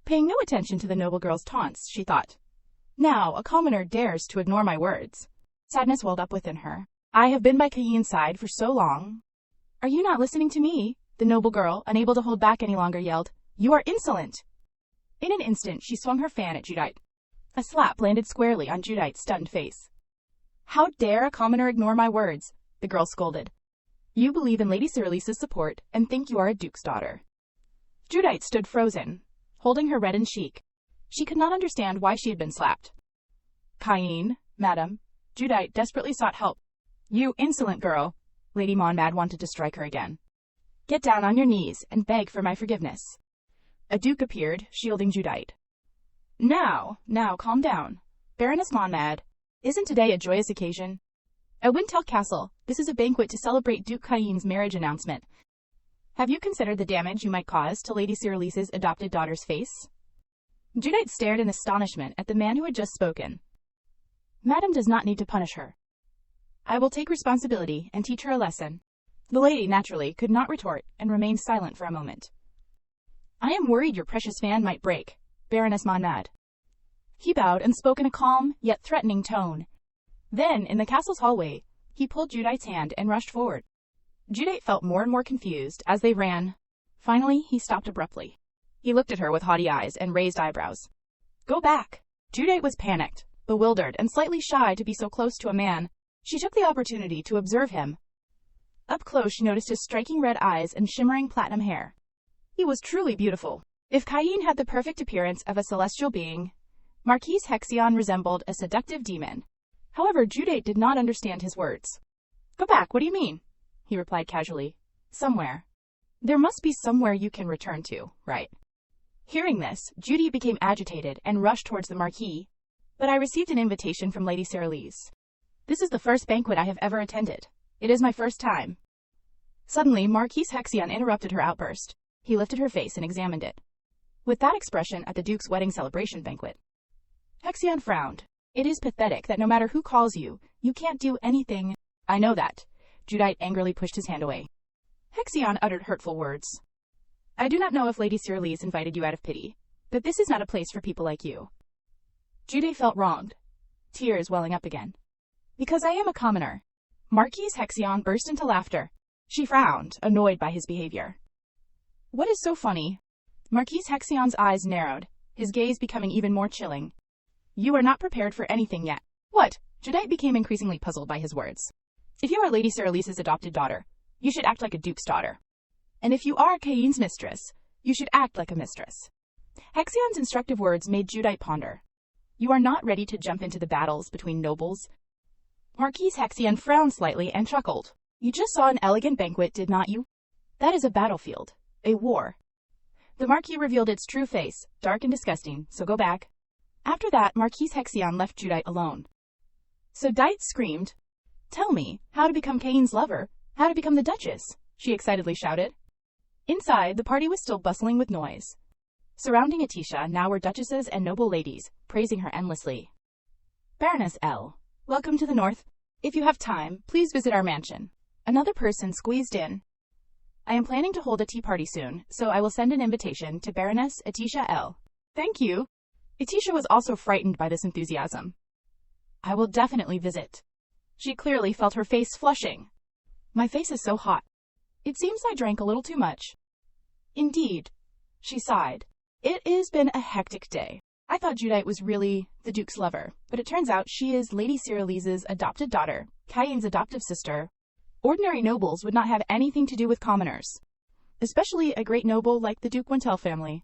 Paying no attention to the noble girl's taunts, she thought. Now, a commoner dares to ignore my words. Sadness welled up within her. I have been by Cain's side for so long. Are you not listening to me? The noble girl, unable to hold back any longer, yelled. You are insolent. In an instant, she swung her fan at Judite. A slap landed squarely on Judite's stunned face. How dare a commoner ignore my words? The girl scolded. You believe in Lady Cyrilise's support and think you are a duke's daughter. Judite stood frozen, holding her reddened cheek. She could not understand why she had been slapped. Cain, madam. Judite desperately sought help. You insolent girl. Lady Monmad wanted to strike her again. Get down on your knees and beg for my forgiveness. A duke appeared, shielding Judite. Now, calm down. Baroness Monmad, isn't today a joyous occasion? At Wintel Castle, this is a banquet to celebrate Duke Cain's marriage announcement. Have you considered the damage you might cause to Lady Cyrilise's adopted daughter's face? Judite stared in astonishment at the man who had just spoken. Madam does not need to punish her. I will take responsibility and teach her a lesson. The lady, naturally, could not retort and remained silent for a moment. I am worried your precious fan might break, Baroness Monmad. He bowed and spoke in a calm, yet threatening tone. Then, in the castle's hallway, he pulled Judite's hand and rushed forward. Judite felt more and more confused as they ran. Finally, he stopped abruptly. He looked at her with haughty eyes and raised eyebrows. Go back. Judite was panicked, bewildered, and slightly shy to be so close to a man. She took the opportunity to observe him. Up close, she noticed his striking red eyes and shimmering platinum hair. He was truly beautiful. If Cain had the perfect appearance of a celestial being, Marquise Hexion resembled a seductive demon. However, Judite did not understand his words. Go back, what do you mean? He replied casually. Somewhere. There must be somewhere you can return to, right? Hearing this, Judite became agitated and rushed towards the Marquis. But I received an invitation from Lady Cyrilise. This is the first banquet I have ever attended. It is my first time. Suddenly, Marquise Hexion interrupted her outburst. He lifted her face and examined it. With that expression at the Duke's wedding celebration banquet. Hexion frowned. It is pathetic that no matter who calls you, you can't do anything. I know that. Judite angrily pushed his hand away. Hexion uttered hurtful words. I do not know if Lady Cyrilise invited you out of pity, but this is not a place for people like you. Judite felt wronged, tears welling up again. Because I am a commoner. Marquise Hexion burst into laughter. She frowned, annoyed by his behavior. What is so funny? Marquis Hexion's eyes narrowed, his gaze becoming even more chilling. You are not prepared for anything yet. What? Judite became increasingly puzzled by his words. If you are Lady Cyrilis's adopted daughter, you should act like a duke's daughter. And if you are Cayenne's mistress, you should act like a mistress. Hexion's instructive words made Judite ponder. You are not ready to jump into the battles between nobles? Marquis Hexion frowned slightly and chuckled. You just saw an elegant banquet, did not you? That is a battlefield. A war. The Marquis revealed its true face, dark and disgusting, so go back. After that, Marquis Hexion left Judite alone. So Dite screamed, Tell me, how to become Cayenne's lover, how to become the Duchess, she excitedly shouted. Inside, the party was still bustling with noise. Surrounding Atisha now were duchesses and noble ladies, praising her endlessly. Baroness L. Welcome to the north. If you have time, please visit our mansion. Another person squeezed in. I am planning to hold a tea party soon, so I will send an invitation to Baroness Atisha L. Thank you. Atisha was also frightened by this enthusiasm. I will definitely visit. She clearly felt her face flushing. My face is so hot. It seems I drank a little too much. Indeed. She sighed. It has been a hectic day. I thought Judite was really the Duke's lover, but it turns out she is Lady Cyrilis's adopted daughter, Cayenne's adoptive sister. Ordinary nobles would not have anything to do with commoners, especially a great noble like the Duke Wintel family.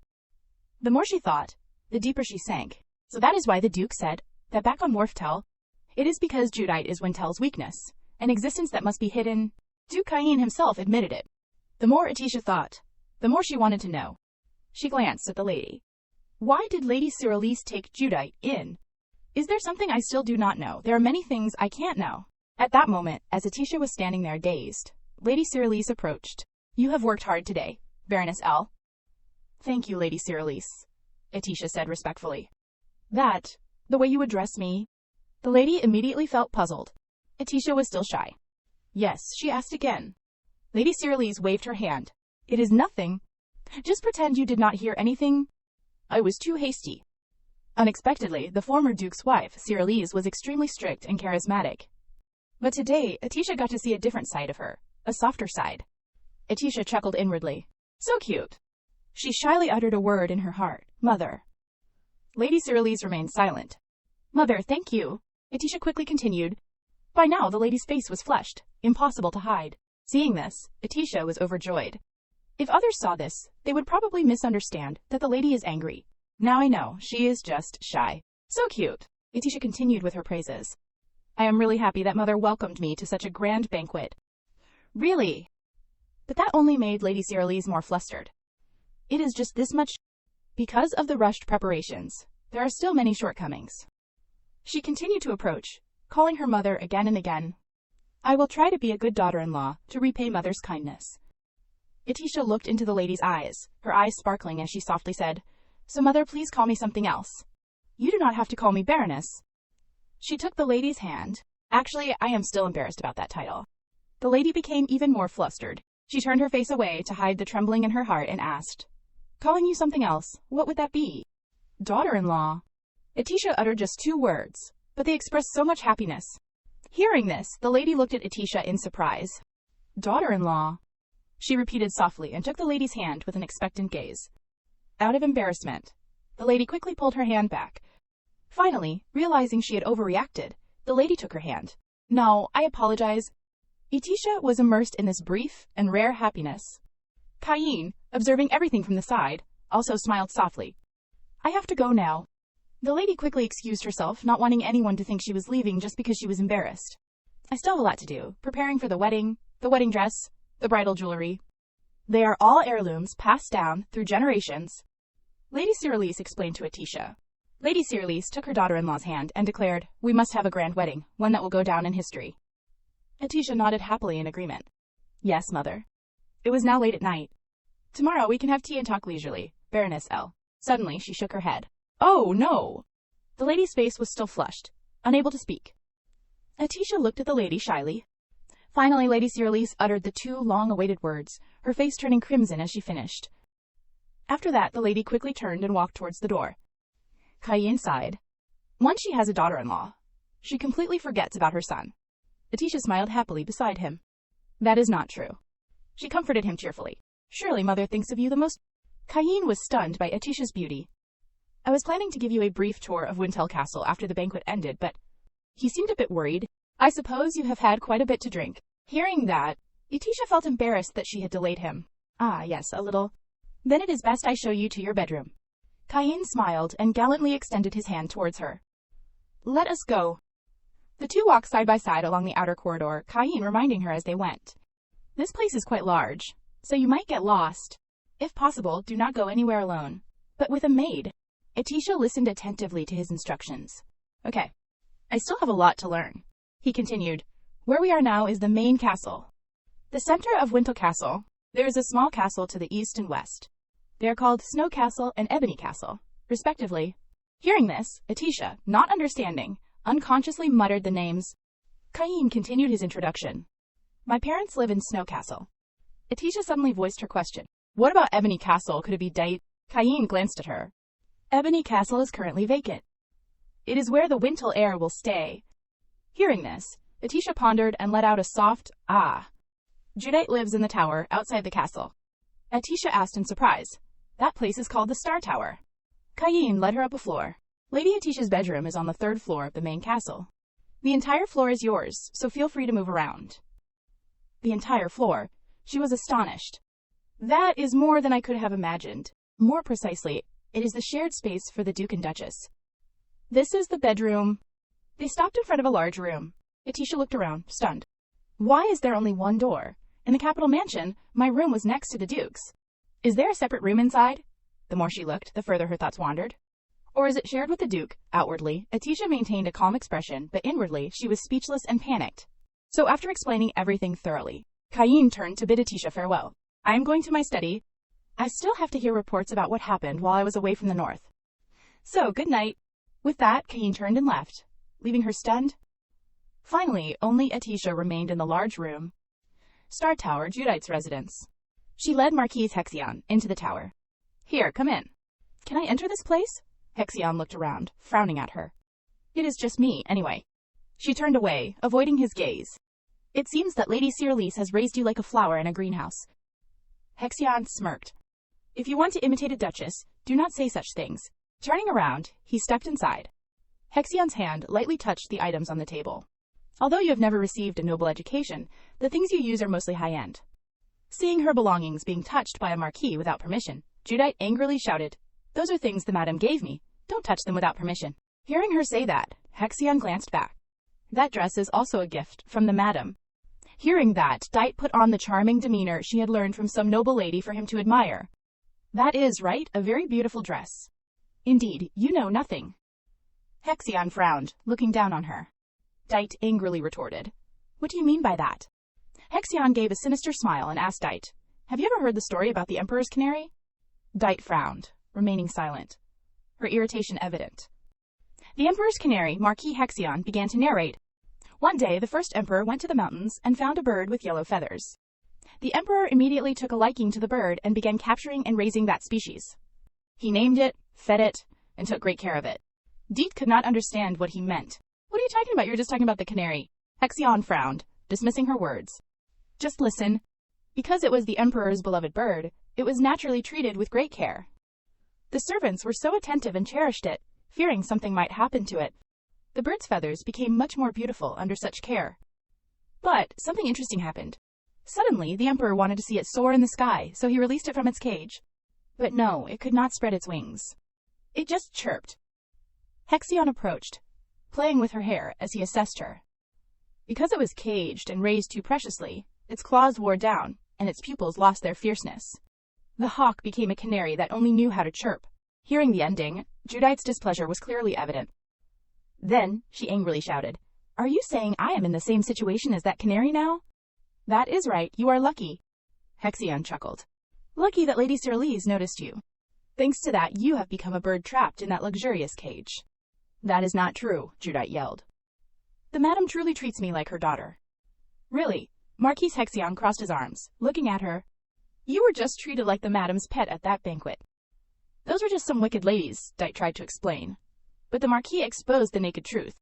The more she thought, the deeper she sank. So that is why the Duke said that back on Wharftel, it is because Judite is Wintel's weakness, an existence that must be hidden. Duke Cayenne himself admitted it. The more Atisha thought, the more she wanted to know. She glanced at the lady. Why did Lady Cyrilis take Judite in? Is there something I still do not know? There are many things I can't know. At that moment, as Atisha was standing there dazed, Lady Cyrilis approached. You have worked hard today, Baroness L. Thank you, Lady Cyrilis, Atisha said respectfully. That, the way you address me? The lady immediately felt puzzled. Atisha was still shy. Yes, she asked again. Lady Cyrilis waved her hand. It is nothing. Just pretend you did not hear anything. I was too hasty. Unexpectedly, the former Duke's wife, Cyrilis, was extremely strict and charismatic. But today, Atisha got to see a different side of her, a softer side. Atisha chuckled inwardly. So cute. She shyly uttered a word in her heart. Mother. Lady Cyrilis remained silent. Mother, thank you. Atisha quickly continued. By now, the lady's face was flushed, impossible to hide. Seeing this, Atisha was overjoyed. If others saw this, they would probably misunderstand that the lady is angry. Now I know, she is just shy. So cute. Atisha continued with her praises. I am really happy that Mother welcomed me to such a grand banquet. Really? But that only made Lady Cyrilis more flustered. It is just this much. Because of the rushed preparations, there are still many shortcomings. She continued to approach, calling her mother again and again. I will try to be a good daughter-in-law to repay Mother's kindness. Atisha looked into the lady's eyes, her eyes sparkling as she softly said, So Mother, please call me something else. You do not have to call me Baroness. She took the lady's hand. Actually, I am still embarrassed about that title. The lady became even more flustered. She turned her face away to hide the trembling in her heart and asked, Calling you something else, what would that be? Daughter-in-law. Atisha uttered just 2 words, but they expressed so much happiness. Hearing this, the lady looked at Atisha in surprise. Daughter-in-law. She repeated softly and took the lady's hand with an expectant gaze. Out of embarrassment, the lady quickly pulled her hand back. Finally, realizing she had overreacted, the lady took her hand. No, I apologize. Atisha was immersed in this brief and rare happiness. Cayenne, observing everything from the side, also smiled softly. I have to go now. The lady quickly excused herself, not wanting anyone to think she was leaving just because she was embarrassed. I still have a lot to do, preparing for the wedding dress, the bridal jewelry. They are all heirlooms passed down through generations. Lady Cyrilis explained to Atisha. Lady Cyrilis took her daughter-in-law's hand and declared, We must have a grand wedding, one that will go down in history. Atisha nodded happily in agreement. Yes, Mother. It was now late at night. Tomorrow we can have tea and talk leisurely, Baroness L. Suddenly, she shook her head. Oh, no! The lady's face was still flushed, unable to speak. Atisha looked at the lady shyly. Finally, Lady Cyrilis uttered the 2 long-awaited words, her face turning crimson as she finished. After that, the lady quickly turned and walked towards the door. Cayenne sighed. Once she has a daughter-in-law, she completely forgets about her son. Atisha smiled happily beside him. That is not true. She comforted him cheerfully. Surely Mother thinks of you the most. Cain was stunned by Atisha's beauty. I was planning to give you a brief tour of Wintel Castle after the banquet ended, but he seemed a bit worried. I suppose you have had quite a bit to drink. Hearing that, Atisha felt embarrassed that she had delayed him. Ah, yes, a little. Then it is best I show you to your bedroom. Cain smiled and gallantly extended his hand towards her. Let us go. The two walked side by side along the outer corridor, Cain reminding her as they went. This place is quite large, so you might get lost. If possible, do not go anywhere alone. But with a maid. Atisha listened attentively to his instructions. Okay, I still have a lot to learn. He continued. Where we are now is the main castle. The center of Wintel Castle. There is a small castle to the east and west. They are called Snow Castle and Ebony Castle, respectively. Hearing this, Atisha, not understanding, unconsciously muttered the names. Cain continued his introduction. My parents live in Snow Castle. Atisha suddenly voiced her question. What about Ebony Castle? Could it be date? Cain glanced at her. Ebony Castle is currently vacant. It is where the Wintel heir will stay. Hearing this, Atisha pondered and let out a soft, ah. Judite lives in the tower outside the castle. Atisha asked in surprise. That place is called the Star Tower. Cain led her up a floor. Lady Atisha's bedroom is on the 3rd floor of the main castle. The entire floor is yours, so feel free to move around. The entire floor. She was astonished. That is more than I could have imagined. More precisely, it is the shared space for the Duke and Duchess. This is the bedroom. They stopped in front of a large room. Atisha looked around, stunned. Why is there only one door? In the capital mansion, my room was next to the Duke's. Is there a separate room inside? The more she looked, the further her thoughts wandered. Or is it shared with the Duke? Outwardly, Atisha maintained a calm expression, but inwardly, she was speechless and panicked. So after explaining everything thoroughly, Cain turned to bid Atisha farewell. I am going to my study. I still have to hear reports about what happened while I was away from the north. So, good night. With that, Cain turned and left, leaving her stunned. Finally, only Atisha remained in the large room. Star Tower, Judite's residence. She led Marquise Hexion into the tower. Here, come in. Can I enter this place? Hexion looked around, frowning at her. It is just me, anyway. She turned away, avoiding his gaze. It seems that Lady Cyrillise has raised you like a flower in a greenhouse. Hexion smirked. If you want to imitate a duchess, do not say such things. Turning around, he stepped inside. Hexion's hand lightly touched the items on the table. Although you have never received a noble education, the things you use are mostly high-end. Seeing her belongings being touched by a marquis without permission, Judite angrily shouted, Those are things the madam gave me. Don't touch them without permission. Hearing her say that, Hexion glanced back. That dress is also a gift from the madam. Hearing that, Dite put on the charming demeanor she had learned from some noble lady for him to admire. That is, right, a very beautiful dress. Indeed, you know nothing. Hexion frowned, looking down on her. Dite angrily retorted. What do you mean by that? Hexion gave a sinister smile and asked Dite, Have you ever heard the story about the Emperor's canary? Dite frowned, remaining silent, her irritation evident. The Emperor's canary, Marquis Hexion, began to narrate. One day, the first emperor went to the mountains and found a bird with yellow feathers. The emperor immediately took a liking to the bird and began capturing and raising that species. He named it, fed it, and took great care of it. Dite could not understand what he meant. What are you talking about? You're just talking about the canary. Hexion frowned, dismissing her words. Just listen. Because it was the emperor's beloved bird, it was naturally treated with great care. The servants were so attentive and cherished it, fearing something might happen to it. The bird's feathers became much more beautiful under such care. But something interesting happened. Suddenly, the emperor wanted to see it soar in the sky, so he released it from its cage. But no, it could not spread its wings. It just chirped. Hexion approached, playing with her hair as he assessed her. Because it was caged and raised too preciously, its claws wore down, and its pupils lost their fierceness. The hawk became a canary that only knew how to chirp. Hearing the ending, Judite's displeasure was clearly evident. Then, she angrily shouted, Are you saying I am in the same situation as that canary now? That is right, you are lucky. Hexion chuckled. Lucky that Lady Cyrillise noticed you. Thanks to that, you have become a bird trapped in that luxurious cage. That is not true, Judite yelled. The madam truly treats me like her daughter. Really? Marquis Hexion crossed his arms, looking at her. You were just treated like the madam's pet at that banquet. Those were just some wicked ladies, Dite tried to explain. But the Marquis exposed the naked truth.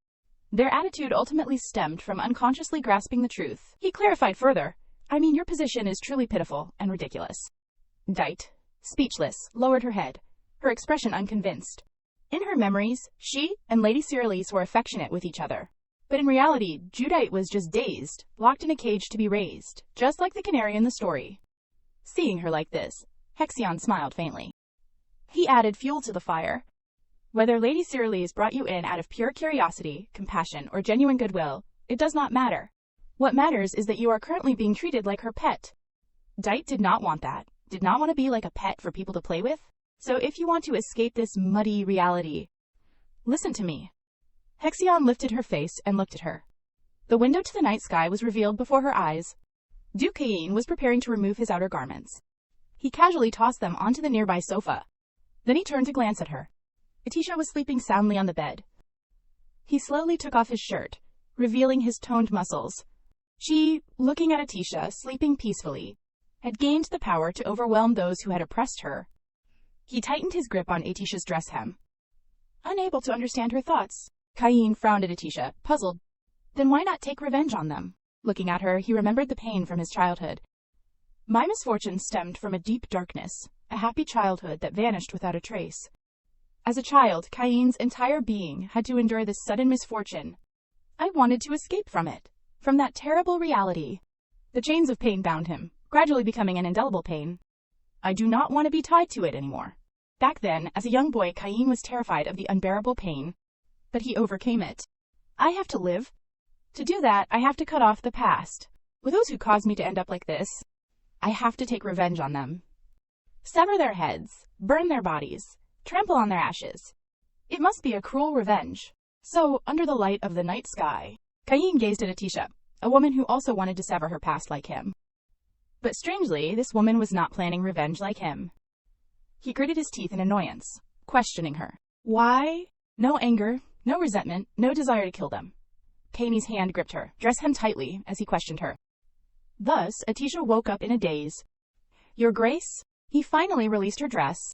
Their attitude ultimately stemmed from unconsciously grasping the truth. He clarified further. I mean, your position is truly pitiful and ridiculous. Dite, speechless, lowered her head, her expression unconvinced. In her memories, she and Lady Cyrillise were affectionate with each other. But in reality, Judite was just dazed, locked in a cage to be raised, just like the canary in the story. Seeing her like this, Hexion smiled faintly. He added fuel to the fire. Whether Lady Cyrillise brought you in out of pure curiosity, compassion, or genuine goodwill, it does not matter. What matters is that you are currently being treated like her pet. Dite did not want that, did not want to be like a pet for people to play with. So if you want to escape this muddy reality, listen to me. Hexion lifted her face and looked at her. The window to the night sky was revealed before her eyes. Duke Cain was preparing to remove his outer garments. He casually tossed them onto the nearby sofa. Then he turned to glance at her. Atisha was sleeping soundly on the bed. He slowly took off his shirt, revealing his toned muscles. She, looking at Atisha, sleeping peacefully, had gained the power to overwhelm those who had oppressed her. He tightened his grip on Atisha's dress hem. Unable to understand her thoughts, Cain frowned at Atisha, puzzled. Then why not take revenge on them? Looking at her, he remembered the pain from his childhood. My misfortune stemmed from a deep darkness, a happy childhood that vanished without a trace. As a child, Cain's entire being had to endure this sudden misfortune. I wanted to escape from it, from that terrible reality. The chains of pain bound him, gradually becoming an indelible pain. I do not want to be tied to it anymore. Back then, as a young boy, Cain was terrified of the unbearable pain, but he overcame it. I have to live. To do that, I have to cut off the past. With those who caused me to end up like this, I have to take revenge on them. Sever their heads, burn their bodies, trample on their ashes. It must be a cruel revenge. So, under the light of the night sky, Cain gazed at Atisha, a woman who also wanted to sever her past like him. But strangely, this woman was not planning revenge like him. He gritted his teeth in annoyance, questioning her. Why? No anger, no resentment, no desire to kill them. Cain's hand gripped her, dress hem tightly, as he questioned her. Thus, Atisha woke up in a daze. Your Grace? He finally released her dress.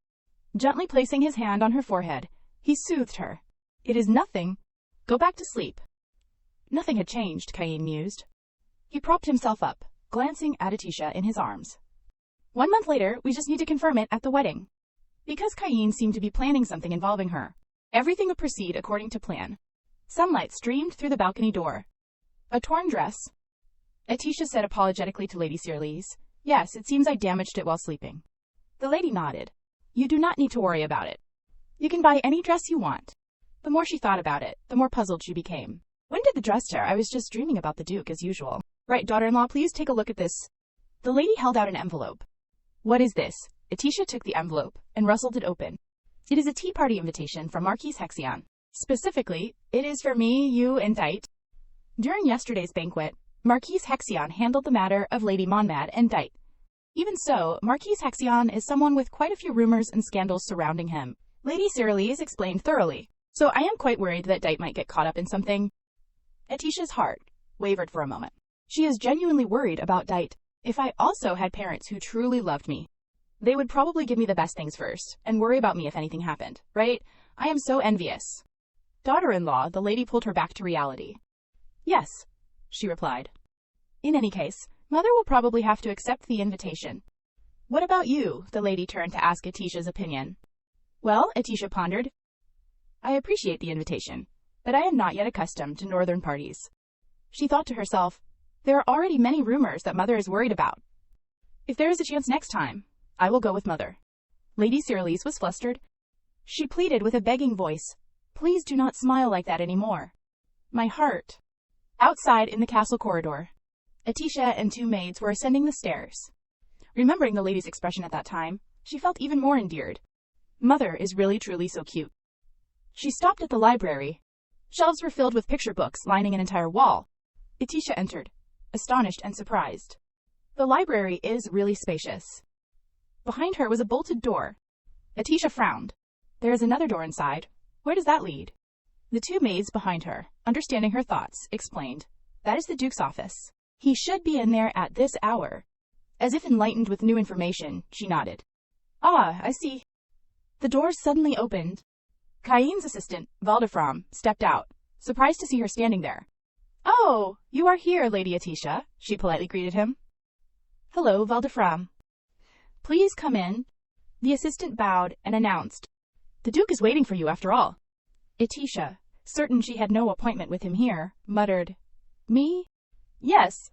Gently placing his hand on her forehead, he soothed her. It is nothing. Go back to sleep. Nothing had changed, Cain mused. He propped himself up, glancing at Atisha in his arms. 1 month later, we just need to confirm it at the wedding. Because Cain seemed to be planning something involving her, everything would proceed according to plan. Sunlight streamed through the balcony door. A torn dress. Atisha said apologetically to Lady Cyrillise. Yes, it seems I damaged it while sleeping. The lady nodded. You do not need to worry about it. You can buy any dress you want. The more she thought about it, the more puzzled she became. When did the dress tear? I was just dreaming about the Duke as usual. Right, daughter-in-law, please take a look at this. The lady held out an envelope. What is this? Atisha took the envelope and rustled it open. It is a tea party invitation from Marquis Hexion. Specifically, it is for me, you, and Dite. During yesterday's banquet, Marquis Hexion handled the matter of Lady Monmad and Dite. Even so, Marquis Hexion is someone with quite a few rumors and scandals surrounding him. Lady Cyrillise explained thoroughly. So I am quite worried that Dite might get caught up in something. Atisha's heart wavered for a moment. She is genuinely worried about Dite. If I also had parents who truly loved me, they would probably give me the best things first, and worry about me if anything happened, right? I am so envious. Daughter-in-law, the lady pulled her back to reality. Yes, she replied. In any case, Mother will probably have to accept the invitation. What about you? The lady turned to ask Atisha's opinion. Well, Atisha pondered. I appreciate the invitation, but I am not yet accustomed to northern parties. She thought to herself, there are already many rumors that Mother is worried about. If there is a chance next time, I will go with Mother. Lady Cyrillise was flustered. She pleaded with a begging voice. Please do not smile like that anymore. My heart. Outside in the castle corridor, Atisha and 2 maids were ascending the stairs. Remembering the lady's expression at that time, she felt even more endeared. Mother is really truly so cute. She stopped at the library. Shelves were filled with picture books lining an entire wall. Atisha entered, astonished and surprised. The library is really spacious. Behind her was a bolted door. Atisha frowned. There is another door inside. Where does that lead? The 2 maids behind her, understanding her thoughts, explained. That is the Duke's office. He should be in there at this hour. As if enlightened with new information, she nodded. Ah, I see. The door suddenly opened. Cain's assistant, Valdefram, stepped out, surprised to see her standing there. Oh, you are here, Lady Atisha, she politely greeted him. Hello, Valdefram. Please come in. The assistant bowed and announced, "The Duke is waiting for you after all." Atisha, certain she had no appointment with him here, muttered, "Me?" "Yes."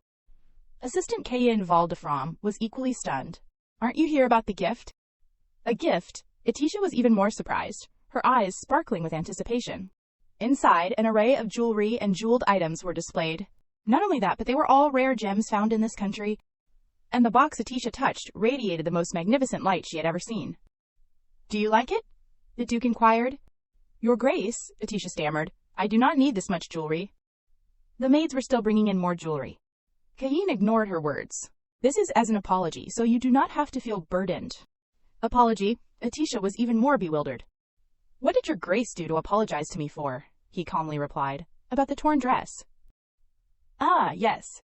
Assistant Kayin Valdefram was equally stunned. "Aren't you here about the gift?" A gift? Atisha was even more surprised, her eyes sparkling with anticipation. Inside, an array of jewelry and jeweled items were displayed. Not only that, but they were all rare gems found in this country, and the box Atisha touched radiated the most magnificent light she had ever seen. "Do you like it?" the Duke inquired. "Your Grace," Atisha stammered, "I do not need this much jewelry." The maids were still bringing in more jewelry. Kayin ignored her words. "This is as an apology, so you do not have to feel burdened." Apology? Atisha was even more bewildered. "What did your Grace do to apologize to me for?" he calmly replied. "About the torn dress." "Ah, yes."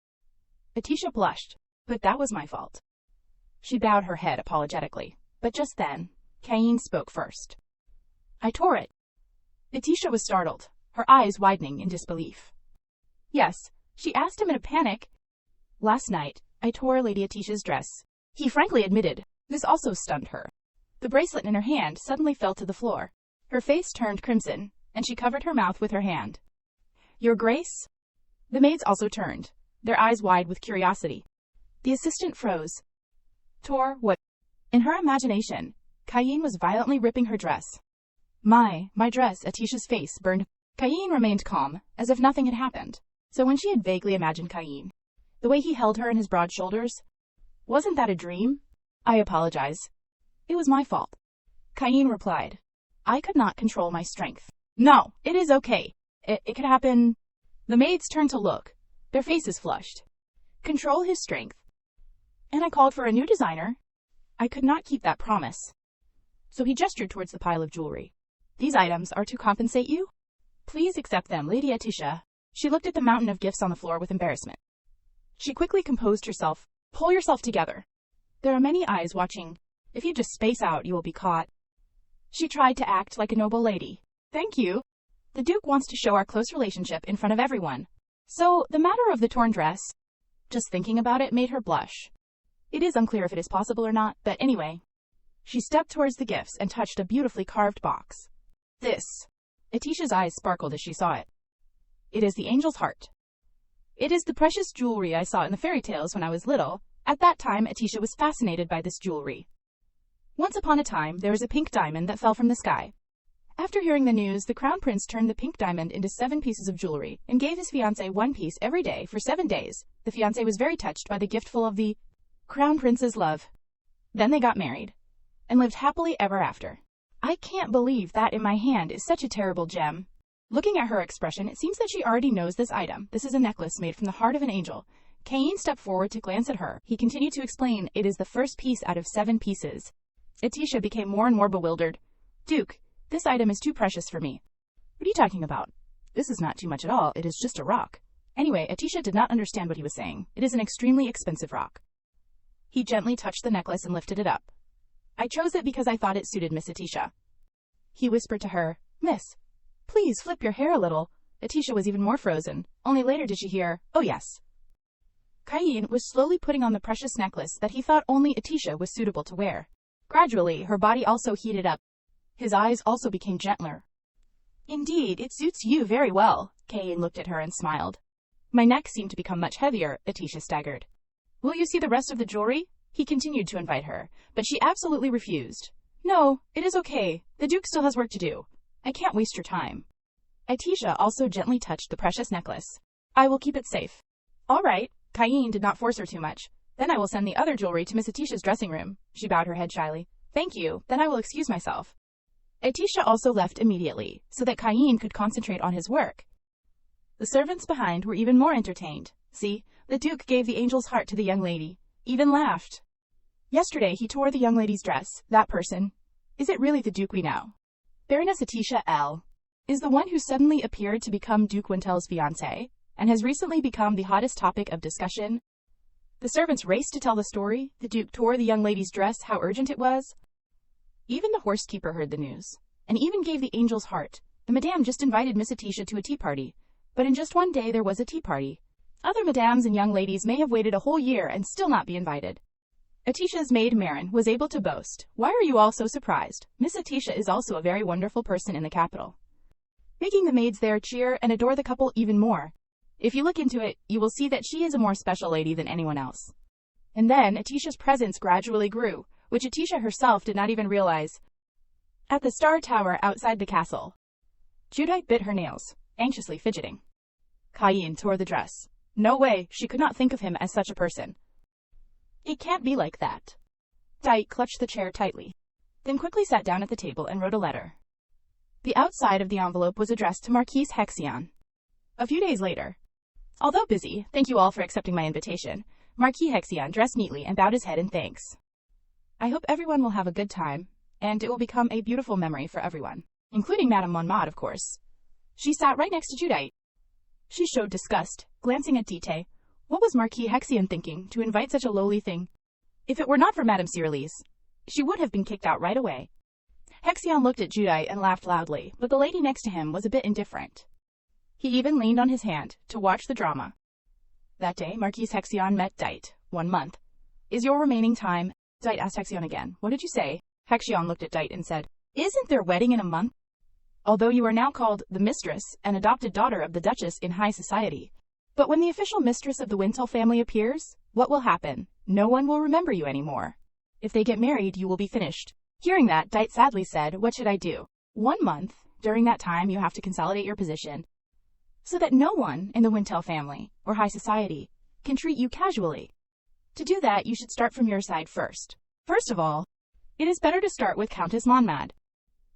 Atisha blushed. "But that was my fault." She bowed her head apologetically. But just then, Kayin spoke first. "I tore it." Atisha was startled, her eyes widening in disbelief. "Yes," she asked him in a panic. "Last night, I tore Lady Atisha's dress." He frankly admitted. This also stunned her. The bracelet in her hand suddenly fell to the floor. Her face turned crimson, and she covered her mouth with her hand. "Your Grace?" The maids also turned, their eyes wide with curiosity. The assistant froze. "Tore what?" In her imagination, Kayin was violently ripping her dress. My dress." Atisha's face burned. Kayin remained calm, as if nothing had happened. So when she had vaguely imagined Kayin, the way he held her in his broad shoulders, wasn't that a dream? "I apologize. It was my fault," Kayin replied. "I could not control my strength." "No, it is okay. It could happen." The maids turned to look, their faces flushed. "Control his strength. And I called for a new designer. I could not keep that promise." So he gestured towards the pile of jewelry. "These items are to compensate you? Please accept them, Lady Atisha." She looked at the mountain of gifts on the floor with embarrassment. She quickly composed herself. "Pull yourself together. There are many eyes watching. If you just space out, you will be caught." She tried to act like a noble lady. "Thank you. The Duke wants to show our close relationship in front of everyone. So, the matter of the torn dress," just thinking about it made her blush. It is unclear if it is possible or not, but anyway. She stepped towards the gifts and touched a beautifully carved box. "This." Atisha's eyes sparkled as she saw it. "It is the angel's heart. It is the precious jewelry I saw in the fairy tales when I was little." At that time, Atisha was fascinated by this jewelry. Once upon a time, there was a pink diamond that fell from the sky. After hearing the news, the crown prince turned the pink diamond into 7 pieces of jewelry and gave his fiancée 1 piece every day for 7 days. The fiancée was very touched by the gift full of the crown prince's love. Then they got married and lived happily ever after. I can't believe that in my hand is such a terrible gem. Looking at her expression, it seems that she already knows this item. This is a necklace made from the heart of an angel. Kayin stepped forward to glance at her. He continued to explain, "It is the first piece out of 7 pieces. Atisha became more and more bewildered. "Duke, this item is too precious for me." "What are you talking about? This is not too much at all. It is just a rock." Anyway, Atisha did not understand what he was saying. "It is an extremely expensive rock." He gently touched the necklace and lifted it up. "I chose it because I thought it suited Miss Atisha." He whispered to her, "Miss, please flip your hair a little." Atisha was even more frozen. Only later did she hear, "Oh yes." Kayin was slowly putting on the precious necklace that he thought only Atisha was suitable to wear. Gradually, her body also heated up. His eyes also became gentler. "Indeed, it suits you very well." Kayin looked at her and smiled. "My neck seemed to become much heavier," Atisha staggered. "Will you see the rest of the jewelry?" He continued to invite her, but she absolutely refused. "No, it is okay. The Duke still has work to do. I can't waste your time." Atisha also gently touched the precious necklace. "I will keep it safe." "All right." Kayin did not force her too much. "Then I will send the other jewelry to Miss Atisha's dressing room." She bowed her head shyly. "Thank you. Then I will excuse myself." Atisha also left immediately, so that Kayin could concentrate on his work. The servants behind were even more entertained. "See, the Duke gave the angel's heart to the young lady. Even laughed. Yesterday he tore the young lady's dress. That person. Is it really the Duke we know? Baroness Atisha L. is the one who suddenly appeared to become Duke Wintel's fiancée, and has recently become the hottest topic of discussion. The servants raced to tell the story. The Duke tore the young lady's dress, how urgent it was. Even the horsekeeper heard the news, and even gave the angel's heart. The madame just invited Miss Atisha to a tea party, but in just one day there was a tea party. Other madames and young ladies may have waited a whole year and still not be invited. Atisha's maid Marin was able to boast. Why are you all so surprised? Miss Atisha is also a very wonderful person in the capital, making the maids there cheer and adore the couple even more. If you look into it, you will see that she is a more special lady than anyone else. And then Atisha's presence gradually grew, which Atisha herself did not even realize. At the Star Tower outside the castle, Judite bit her nails, anxiously fidgeting. Caillin tore the dress. No way, she could not think of him as such a person. It can't be like that. Dite clutched the chair tightly, then quickly sat down at the table and wrote a letter. The outside of the envelope was addressed to Marquise Hexion. A few days later, although busy, thank you all for accepting my invitation, Marquis Hexion dressed neatly and bowed his head in thanks. I hope everyone will have a good time, and it will become a beautiful memory for everyone, including Madame Monmouth, of course. She sat right next to Judite. She showed disgust, glancing at Dite. What was Marquis Hexion thinking to invite such a lowly thing? If it were not for Madame Cyrillise, she would have been kicked out right away. Hexion looked at Judite and laughed loudly, but the lady next to him was a bit indifferent. He even leaned on his hand to watch the drama. That day, Marquise Hexion met Dite. 1 month. Is your remaining time? Dite asked Hexion again. What did you say? Hexion looked at Dite and said, Isn't their wedding in a month? Although you are now called the mistress and adopted daughter of the Duchess in high society. But when the official mistress of the Wintel family appears, what will happen? No one will remember you anymore. If they get married, you will be finished. Hearing that, Dite sadly said, What should I do? 1 month. During that time, you have to consolidate your position, so that no one in the Wintel family, or high society, can treat you casually. To do that, you should start from your side first. First of all, it is better to start with Countess Monmouth.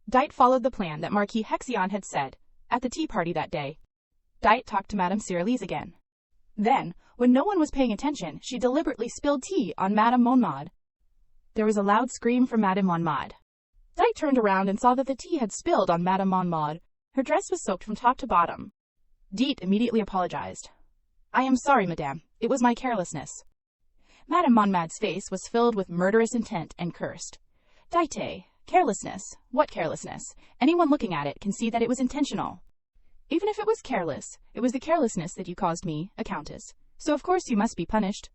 Dite followed the plan that Marquis Hexion had said at the tea party that day. Dite talked to Madame Cyrillise again. Then, when no one was paying attention, she deliberately spilled tea on Madame Monmouth. There was a loud scream from Madame Monmouth. Dite turned around and saw that the tea had spilled on Madame Monmouth. Her dress was soaked from top to bottom. Dite immediately apologized. I am sorry, madame. It was my carelessness. Madame Monmouth's face was filled with murderous intent and cursed. Dite, carelessness? What carelessness? Anyone looking at it can see that it was intentional. Even if it was careless, it was the carelessness that you caused me, a countess. So of course you must be punished.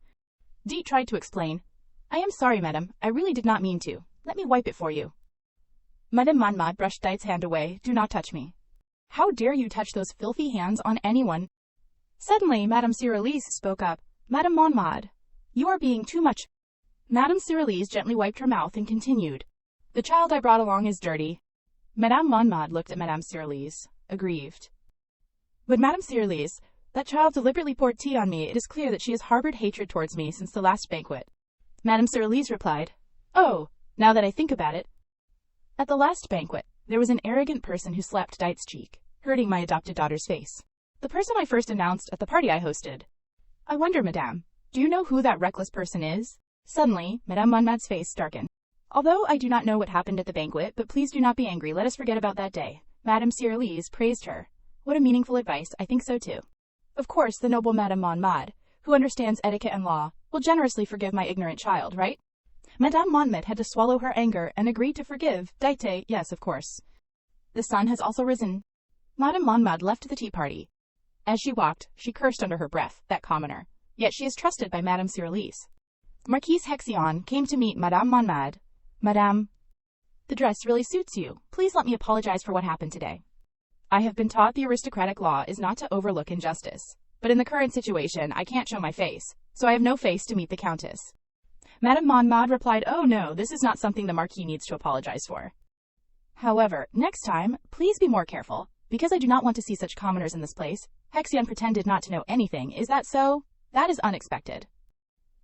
Dite tried to explain. I am sorry, madame. I really did not mean to. Let me wipe it for you. Madame Monmouth brushed Dite's hand away. Do not touch me. How dare you touch those filthy hands on anyone? Suddenly, Madame Cyrillise spoke up. Madame Monmouth, you are being too much. Madame Cyrillise gently wiped her mouth and continued. The child I brought along is dirty. Madame Monmouth looked at Madame Cyrillise, aggrieved. But Madame Cyrillise, that child deliberately poured tea on me. It is clear that she has harbored hatred towards me since the last banquet. Madame Cyrillise replied, Oh, now that I think about it. At the last banquet, there was an arrogant person who slapped Dite's cheek, hurting my adopted daughter's face. The person I first announced at the party I hosted. I wonder, madame, do you know who that reckless person is? Suddenly, Madame Monmouth's face darkened. Although I do not know what happened at the banquet, but please do not be angry. Let us forget about that day. Madame Cyrillise praised her. What a meaningful advice. I think so too. Of course, the noble Madame Monmouth, who understands etiquette and law, will generously forgive my ignorant child, right? Madame Monmouth had to swallow her anger and agreed to forgive. Dite, yes, of course. The sun has also risen. Madame Monmouth left the tea party. As she walked, she cursed under her breath, that commoner. Yet she is trusted by Madame Cyrillise. Marquise Hexion came to meet Madame Monmouth. Madame, the dress really suits you. Please let me apologize for what happened today. I have been taught the aristocratic law is not to overlook injustice. But in the current situation, I can't show my face, so I have no face to meet the Countess. Madame Monmouth replied, Oh no, this is not something the Marquis needs to apologize for. However, next time, please be more careful, because I do not want to see such commoners in this place. Hexion pretended not to know anything. Is that so? That is unexpected.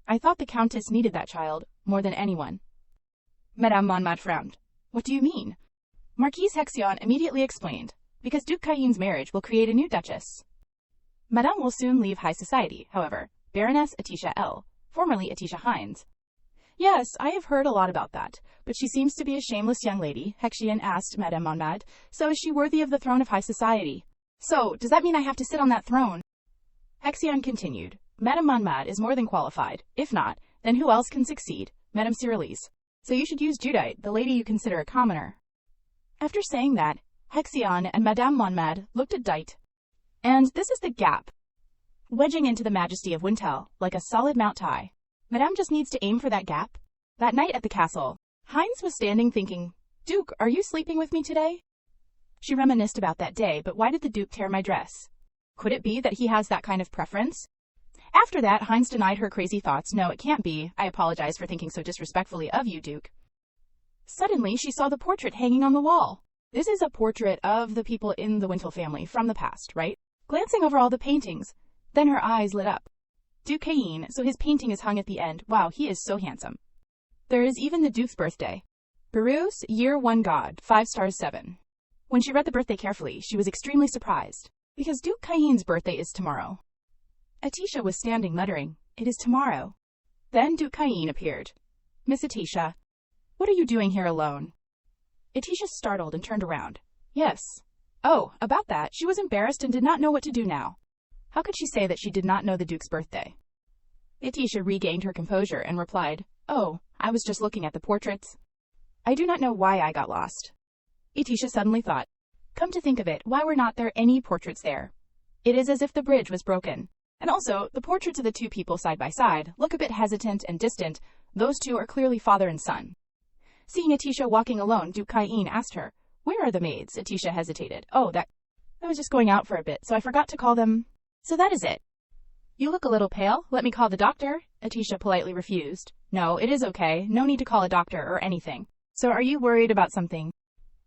I thought the Countess needed that child more than anyone. Madame Monmouth frowned. What do you mean? Marquise Hexion immediately explained. Because Duke Caillin's marriage will create a new duchess. Madame will soon leave high society, however. Baroness Atisha L., formerly Atisha Hines. Yes, I have heard a lot about that, but she seems to be a shameless young lady, Hexion asked Madame Monmouth. So is she worthy of the throne of high society? So, does that mean I have to sit on that throne? Hexion continued. Madame Monmouth is more than qualified. If not, then who else can succeed? Madame Cyrillise. So you should use Judite, the lady you consider a commoner. After saying that, Hexion and Madame Monmouth looked at Dite. And this is the gap, wedging into the majesty of Wintel, like a solid Mount Tai. Madame just needs to aim for that gap. That night at the castle, Heinz was standing thinking, Duke, are you sleeping with me today? She reminisced about that day, but why did the Duke tear my dress? Could it be that he has that kind of preference? After that, Heinz denied her crazy thoughts. No, it can't be. I apologize for thinking so disrespectfully of you, Duke. Suddenly, she saw the portrait hanging on the wall. This is a portrait of the people in the Wintle family from the past, right? Glancing over all the paintings, then her eyes lit up. Duke Cain, so his painting is hung at the end. Wow, he is so handsome. There is even the Duke's birthday. Bruce, year 1 God, 5 stars 7. When she read the birthday carefully, she was extremely surprised, because Duke Cain's birthday is tomorrow. Atisha was standing muttering, it is tomorrow. Then Duke Cain appeared. Miss Atisha, what are you doing here alone? Atisha startled and turned around. Yes. Oh, about that, she was embarrassed and did not know what to do now. How could she say that she did not know the Duke's birthday? Atisha regained her composure and replied, Oh, I was just looking at the portraits. I do not know why I got lost. Atisha suddenly thought, come to think of it, why were not there any portraits there? It is as if the bridge was broken. And also, the portraits of the two people side by side look a bit hesitant and distant. Those two are clearly father and son. Seeing Atisha walking alone, Duke Cain asked her, Where are the maids? Atisha hesitated. Oh, I was just going out for a bit, so I forgot to call them. So that is it. You look a little pale. Let me call the doctor. Atisha politely refused. No, it is okay. No need to call a doctor or anything. So are you worried about something?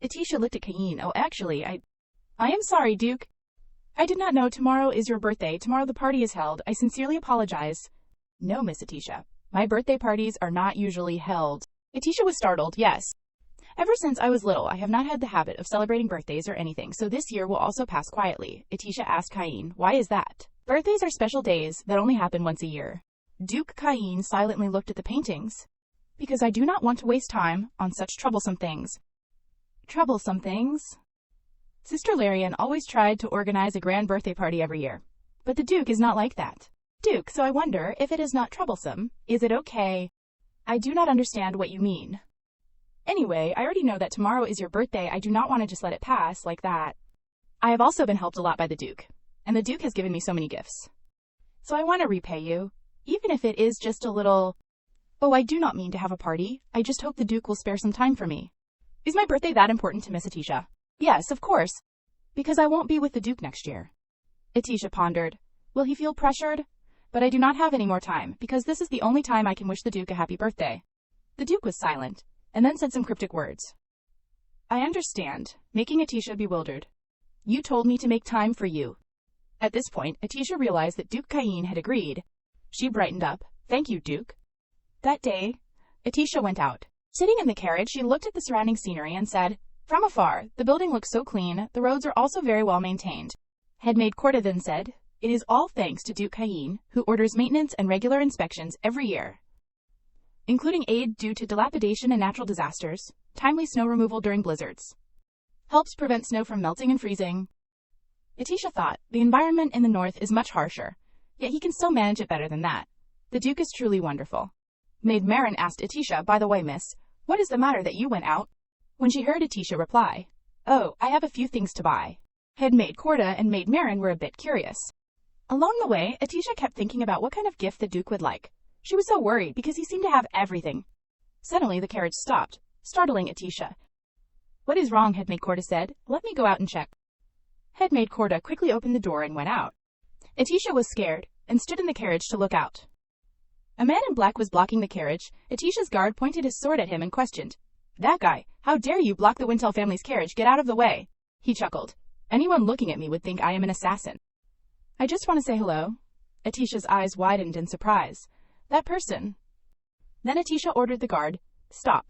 Atisha looked at Cain. Oh, actually, I am sorry, Duke. I did not know tomorrow is your birthday. Tomorrow the party is held. I sincerely apologize. No, Miss Atisha. My birthday parties are not usually held. Atisha was startled. Yes. Ever since I was little, I have not had the habit of celebrating birthdays or anything, so this year will also pass quietly. Atisha asked Cain, why is that? Birthdays are special days that only happen once a year. Duke Cain silently looked at the paintings. Because I do not want to waste time on such troublesome things. Troublesome things? Sister Larian always tried to organize a grand birthday party every year. But the Duke is not like that. Duke, so I wonder if it is not troublesome. Is it okay? I do not understand what you mean. Anyway, I already know that tomorrow is your birthday. I do not want to just let it pass like that. I have also been helped a lot by the Duke. And the Duke has given me so many gifts. So I want to repay you. Even if it is just a little... Oh, I do not mean to have a party. I just hope the Duke will spare some time for me. Is my birthday that important to Miss Atisha? Yes, of course. Because I won't be with the Duke next year. Atisha pondered. Will he feel pressured? But I do not have any more time, because this is the only time I can wish the Duke a happy birthday. The Duke was silent, and then said some cryptic words. I understand, making Atisha bewildered. You told me to make time for you. At this point, Atisha realized that Duke Cain had agreed. She brightened up. Thank you, Duke. That day, Atisha went out. Sitting in the carriage, she looked at the surrounding scenery and said, From afar, the building looks so clean, the roads are also very well maintained. Headmaid Corda then said, It is all thanks to Duke Cain, who orders maintenance and regular inspections every year, including aid due to dilapidation and natural disasters, timely snow removal during blizzards, helps prevent snow from melting and freezing. Atisha thought, the environment in the north is much harsher, yet he can still manage it better than that. The Duke is truly wonderful. Maid Marin asked Atisha, By the way, miss, what is the matter that you went out? When she heard Atisha reply, Oh, I have a few things to buy. Headmaid Corda and Maid Marin were a bit curious. Along the way, Atisha kept thinking about what kind of gift the Duke would like. She was so worried because he seemed to have everything. Suddenly, the carriage stopped, startling Atisha. What is wrong? Headmaid Corda said. Let me go out and check. Headmaid Corda quickly opened the door and went out. Atisha was scared and stood in the carriage to look out. A man in black was blocking the carriage. Atisha's guard pointed his sword at him and questioned, That guy, how dare you block the Wintle family's carriage? Get out of the way. He chuckled. Anyone looking at me would think I am an assassin. I just want to say hello. Atisha's eyes widened in surprise. That person. Then Atisha ordered the guard, Stop.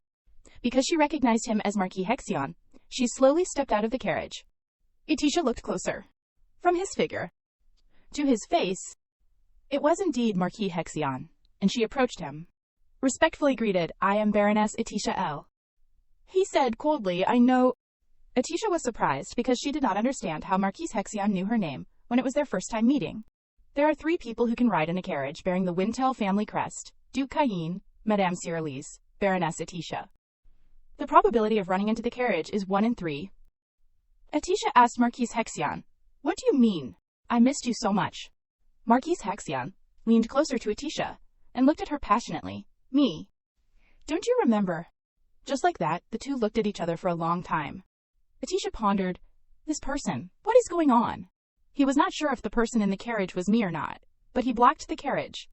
Because she recognized him as Marquis Hexion, she slowly stepped out of the carriage. Atisha looked closer. From his figure to his face, it was indeed Marquis Hexion, and she approached him. Respectfully greeted, I am Baroness Atisha L. He said coldly, I know. Atisha was surprised because she did not understand how Marquis Hexion knew her name when it was their first time meeting. There are 3 people who can ride in a carriage bearing the Wintle family crest, Duke Cain, Madame Cyrillise, Baroness Atisha. The probability of running into the carriage is 1 in 3. Atisha asked Marquis Hexion, What do you mean? I missed you so much. Marquis Hexion leaned closer to Atisha. and looked at her passionately. Me. Don't you remember? Just like that, the two looked at each other for a long time. Atisha pondered, this person, what is going on? He was not sure if the person in the carriage was me or not, but he blocked the carriage.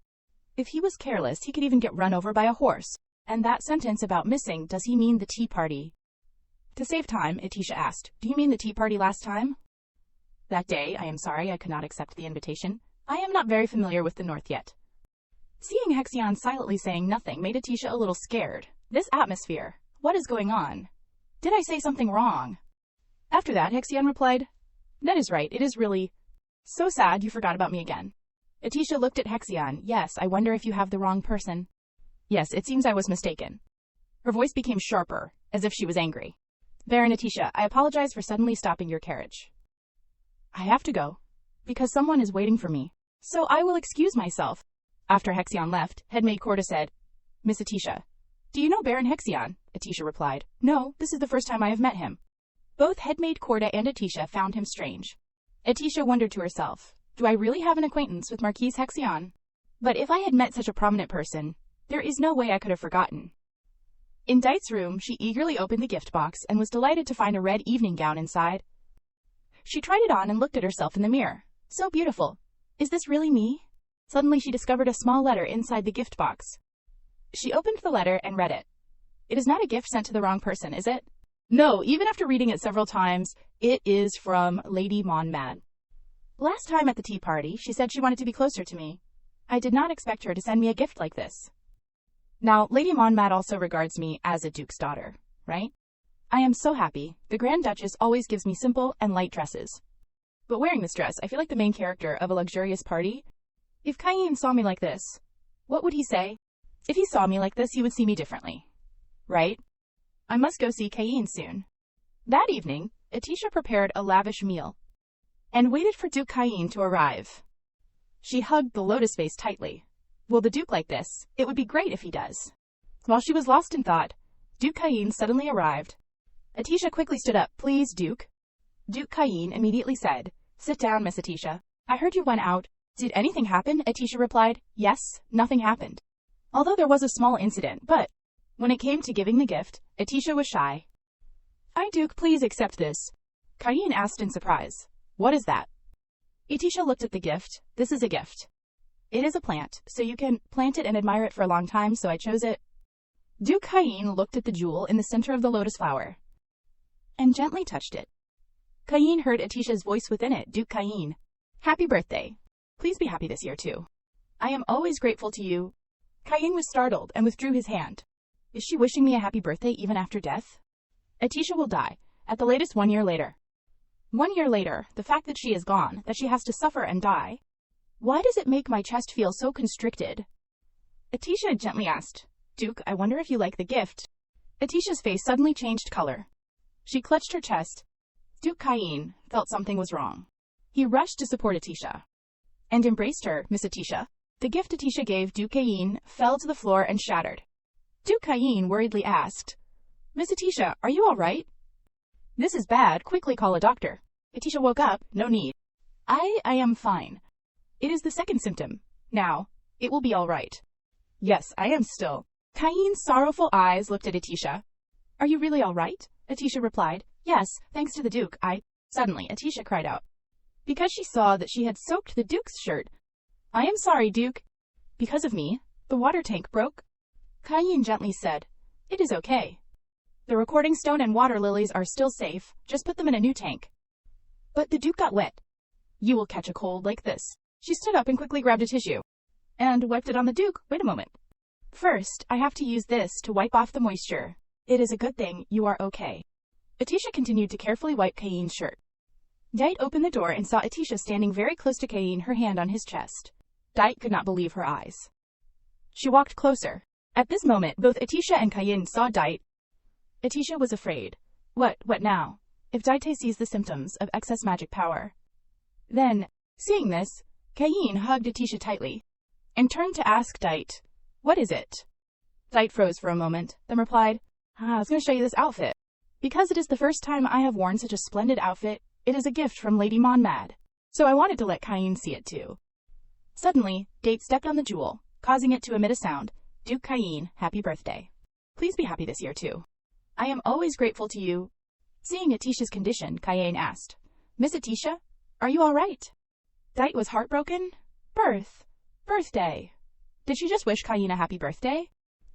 If he was careless, he could even get run over by a horse. And that sentence about missing, does he mean the tea party? To save time, Atisha asked, do you mean the tea party last time? That day, I am sorry I could not accept the invitation. I am not very familiar with the North yet. Seeing Hexion silently saying nothing made Atisha a little scared. This atmosphere. What is going on? Did I say something wrong? After that, Hexion replied, that is right, it is really so sad you forgot about me again. Atisha looked at Hexion. Yes, I wonder if you have the wrong person. Yes, it seems I was mistaken. Her voice became sharper, as if she was angry. Baron Atisha, I apologize for suddenly stopping your carriage. I have to go, because someone is waiting for me, so I will excuse myself. After Hexion left, Headmaid Corda said, Miss Atisha, do you know Baron Hexion? Atisha replied, no, this is the first time I have met him. Both Headmaid Corda and Atisha found him strange. Atisha wondered to herself, do I really have an acquaintance with Marquise Hexion? But if I had met such a prominent person, there is no way I could have forgotten. In Dite's room, she eagerly opened the gift box and was delighted to find a red evening gown inside. She tried it on and looked at herself in the mirror. So beautiful. Is this really me? Suddenly she discovered a small letter inside the gift box. She opened the letter and read it. It is not a gift sent to the wrong person, is it? No, even after reading it several times, it is from Lady Monmad. Last time at the tea party, she said she wanted to be closer to me. I did not expect her to send me a gift like this. Now, Lady Monmad also regards me as a duke's daughter, right? I am so happy. The Grand Duchess always gives me simple and light dresses. But wearing this dress, I feel like the main character of a luxurious party. If Cain saw me like this, what would he say? If he saw me like this, he would see me differently. Right? I must go see Cain soon. That evening, Atisha prepared a lavish meal and waited for Duke Cain to arrive. She hugged the lotus vase tightly. Will the Duke like this? It would be great if he does. While she was lost in thought, Duke Cain suddenly arrived. Atisha quickly stood up. Please, Duke. Duke Cain immediately said, sit down, Miss Atisha. I heard you went out. Did anything happen? Atisha replied, yes, nothing happened. Although there was a small incident, but when it came to giving the gift, Atisha was shy. I, Duke, please accept this. Cain asked in surprise. What is that? Atisha looked at the gift. This is a gift. It is a plant, so you can plant it and admire it for a long time, so I chose it. Duke Cain looked at the jewel in the center of the lotus flower and gently touched it. Cain heard Atisha's voice within it. Duke Cain, happy birthday. Please be happy this year too. I am always grateful to you. Cain was startled and withdrew his hand. Is she wishing me a happy birthday even after death? Atisha will die, at the latest 1 year later. 1 year later, the fact that she is gone, that she has to suffer and die. Why does it make my chest feel so constricted? Atisha gently asked, Duke, I wonder if you like the gift. Atisha's face suddenly changed color. She clutched her chest. Duke Cain felt something was wrong. He rushed to support Atisha and embraced her. Miss Atisha. The gift Atisha gave Duke Cain fell to the floor and shattered. Duke Cain worriedly asked, Miss Atisha, are you all right? This is bad. Quickly call a doctor. Atisha woke up. No need. I am fine. It is the second symptom. Now, it will be all right. Yes, I am still. Cain's sorrowful eyes looked at Atisha. Are you really all right? Atisha replied, yes, thanks to the Duke, Suddenly, Atisha cried out, because she saw that she had soaked the Duke's shirt. I am sorry, Duke. Because of me, the water tank broke. Cain gently said, it is okay. The recording stone and water lilies are still safe, just put them in a new tank. But the Duke got wet. You will catch a cold like this. She stood up and quickly grabbed a tissue and wiped it on the Duke. Wait a moment. First, I have to use this to wipe off the moisture. It is a good thing you are okay. Atisha continued to carefully wipe Cain's shirt. Dite opened the door and saw Atisha standing very close to Cain, her hand on his chest. Dite could not believe her eyes. She walked closer. At this moment, both Atisha and Cain saw Dite. Atisha was afraid. What now? If Dite sees the symptoms of excess magic power. Then, seeing this, Cain hugged Atisha tightly and turned to ask Dite, what is it? Dite froze for a moment, then replied, I was going to show you this outfit. Because it is the first time I have worn such a splendid outfit, it is a gift from Lady Monmad. So I wanted to let Cain see it too. Suddenly, Dite stepped on the jewel, causing it to emit a sound. Duke Cain, happy birthday. Please be happy this year too. I am always grateful to you. Seeing Atisha's condition, Cain asked, Miss Atisha, are you all right? Dite was heartbroken. Birthday. Did she just wish Cain a happy birthday?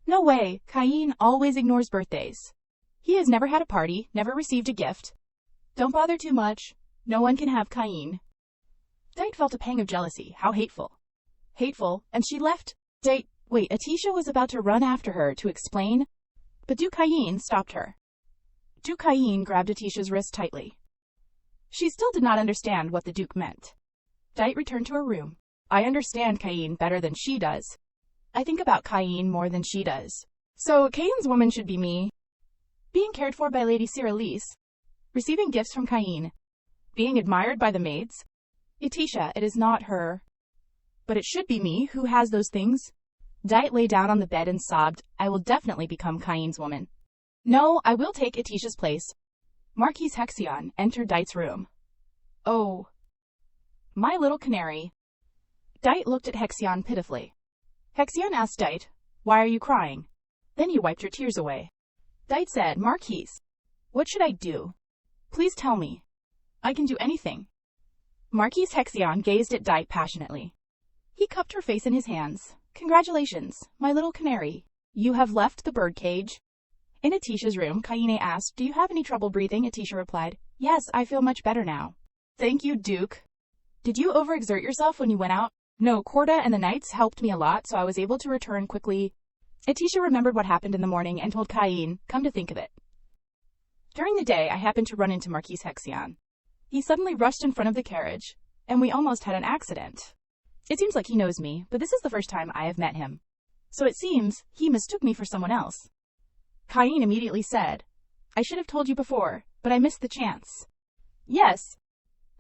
No way, Cain always ignores birthdays. He has never had a party, never received a gift. Don't bother too much. No one can have Cain. Dite felt a pang of jealousy. How hateful. And she left. Wait, Atisha was about to run after her to explain, but Duke Cain stopped her. Duke Cain grabbed Atisha's wrist tightly. She still did not understand what the Duke meant. Dite returned to her room. I understand Cain better than she does. I think about Cain more than she does. So Cain's woman should be me. Being cared for by Lady Cyrillise. Receiving gifts from Cain. Being admired by the maids. Atisha, it is not her. But it should be me who has those things. Dite lay down on the bed and sobbed. I will definitely become Cain's woman. No, I will take Atisha's place. Marquise Hexion entered Dite's room. Oh, my little canary. Dite looked at Hexion pitifully. Hexion asked Dite, why are you crying? Then he wiped her tears away. Dite said, Marquise, what should I do? Please tell me. I can do anything. Marquise Hexion gazed at Dite passionately. He cupped her face in his hands. Congratulations, my little canary. You have left the birdcage. In Atisha's room, Caine asked, do you have any trouble breathing? Atisha replied, yes, I feel much better now. Thank you, Duke. Did you overexert yourself when you went out? No, Corda and the knights helped me a lot, so I was able to return quickly. Atisha remembered what happened in the morning and told Cain, come to think of it. During the day, I happened to run into Marquise Hexion. He suddenly rushed in front of the carriage, and we almost had an accident. It seems like he knows me, but this is the first time I have met him. So it seems he mistook me for someone else. Cain immediately said, I should have told you before, but I missed the chance. Yes.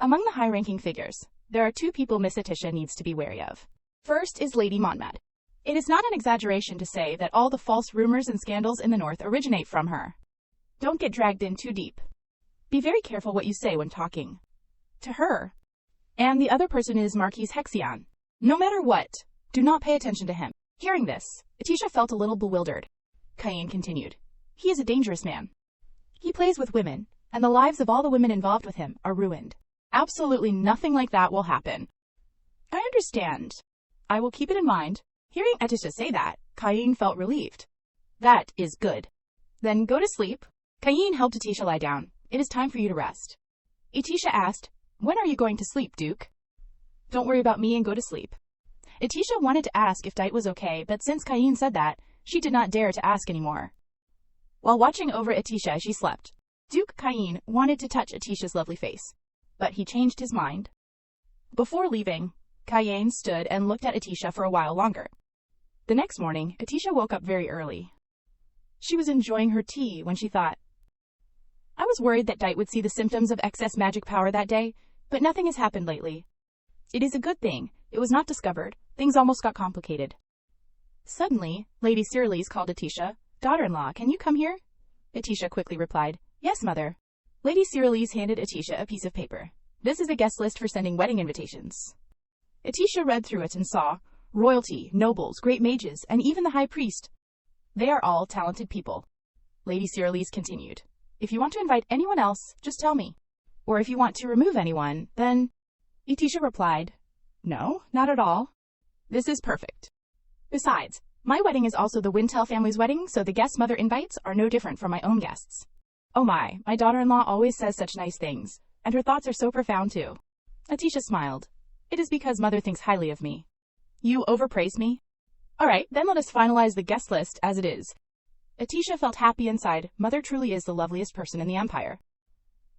Among the high-ranking figures, there are two people Miss Atisha needs to be wary of. First is Lady Monmouth. It is not an exaggeration to say that all the false rumors and scandals in the north originate from her. Don't get dragged in too deep. Be very careful what you say when talking to her. And the other person is Marquise Hexion. No matter what, do not pay attention to him. Hearing this, Atisha felt a little bewildered. Cain continued. He is a dangerous man. He plays with women, and the lives of all the women involved with him are ruined. Absolutely nothing like that will happen. I understand. I will keep it in mind. Hearing Atisha say that, Cain felt relieved. That is good. Then go to sleep. Cain helped Atisha lie down. It is time for you to rest. Atisha asked, when are you going to sleep, Duke? Don't worry about me and go to sleep. Atisha wanted to ask if Dite was okay, but since Cain said that, she did not dare to ask anymore. While watching over Atisha, she slept. Duke Cain wanted to touch Atisha's lovely face, but he changed his mind. Before leaving, Cain stood and looked at Atisha for a while longer. The next morning, Atisha woke up very early. She was enjoying her tea when she thought, I was worried that Dite would see the symptoms of excess magic power that day, but nothing has happened lately. It is a good thing. It was not discovered. Things almost got complicated. Suddenly, Lady Cyrillise called Atisha. Daughter-in-law, can you come here? Atisha quickly replied, yes, mother. Lady Cyrillise handed Atisha a piece of paper. This is a guest list for sending wedding invitations. Atisha read through it and saw royalty, nobles, great mages, and even the high priest. They are all talented people. Lady Cyrillise continued. If you want to invite anyone else, just tell me. Or if you want to remove anyone, then... Atisha replied, no, not at all. This is perfect. Besides, my wedding is also the Wintel family's wedding, so the guest mother invites are no different from my own guests. Oh my daughter-in-law always says such nice things, and her thoughts are so profound too. Atisha smiled. It is because mother thinks highly of me. You overpraise me? Alright, then let us finalize the guest list as it is. Atisha felt happy inside. Mother truly is the loveliest person in the empire.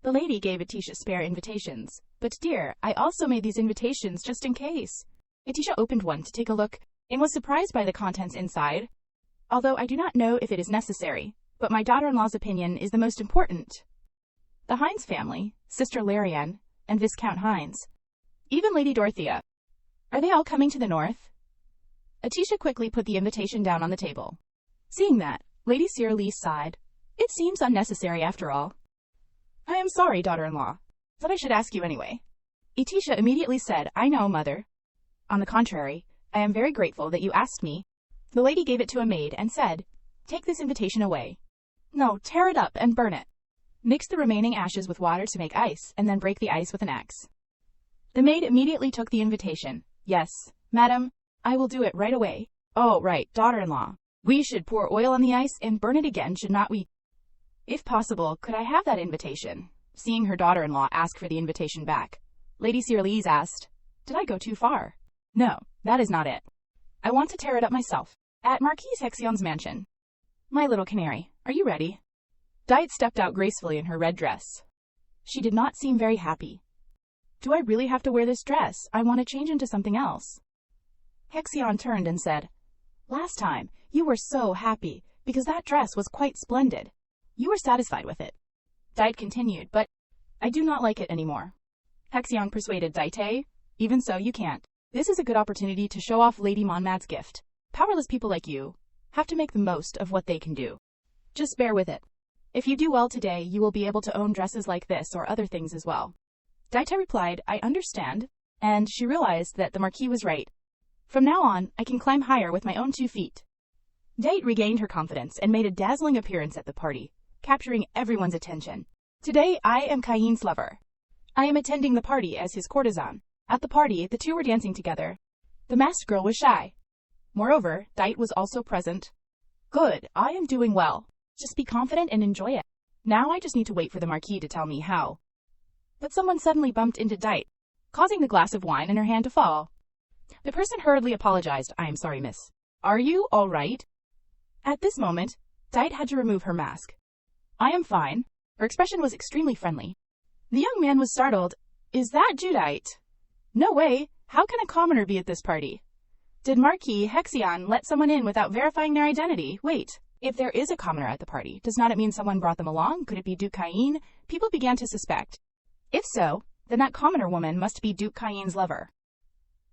The lady gave Atisha spare invitations. But dear, I also made these invitations just in case. Atisha opened one to take a look, and was surprised by the contents inside. Although I do not know if it is necessary, but my daughter-in-law's opinion is the most important. The Hines family, Sister Larian, and Viscount Hines. Even Lady Dorothea. Are they all coming to the north? Atisha quickly put the invitation down on the table. Seeing that, Lady Cyrillise sighed. It seems unnecessary after all. I am sorry, daughter-in-law. But I should ask you anyway. Atisha immediately said, I know, mother. On the contrary, I am very grateful that you asked me. The lady gave it to a maid and said, "Take this invitation away. No, tear it up and burn it. Mix the remaining ashes with water to make ice, and then break the ice with an axe." The maid immediately took the invitation. "Yes, madam, I will do it right away." "Oh, right, daughter-in-law. We should pour oil on the ice and burn it again, should not we?" "If possible, could I have that invitation?" Seeing her daughter-in-law ask for the invitation back, Lady Cyrillise asked, "Did I go too far?" "No, that is not it. I want to tear it up myself." At Marquise Hexion's mansion. "My little canary, are you ready?" Dite stepped out gracefully in her red dress. She did not seem very happy. "Do I really have to wear this dress? I want to change into something else." Hexion turned and said, "Last time, you were so happy, because that dress was quite splendid. You were satisfied with it." Dite continued, "But I do not like it anymore." Hexion persuaded Dite, "Even so, you can't. This is a good opportunity to show off Lady Monmad's gift. Powerless people like you have to make the most of what they can do. Just bear with it. If you do well today, you will be able to own dresses like this or other things as well." Dite replied, "I understand," and she realized that the Marquis was right. "From now on, I can climb higher with my own 2 feet. Dite regained her confidence and made a dazzling appearance at the party, capturing everyone's attention. "Today, I am Cayen's lover. I am attending the party as his courtesan." At the party, the two were dancing together. The masked girl was shy. Moreover, Dite was also present. "Good, I am doing well. Just be confident and enjoy it. Now I just need to wait for the Marquis to tell me how." But someone suddenly bumped into Dite, causing the glass of wine in her hand to fall. The person hurriedly apologized. "I am sorry, miss. Are you all right?" At this moment, Dite had to remove her mask. "I am fine." Her expression was extremely friendly. The young man was startled. "Is that Judite?" "No way! How can a commoner be at this party? Did Marquis Hexion let someone in without verifying their identity? Wait, if there is a commoner at the party, does not it mean someone brought them along? Could it be Duke Cayen?" People began to suspect. If so, then that commoner woman must be Duke Cayen's lover.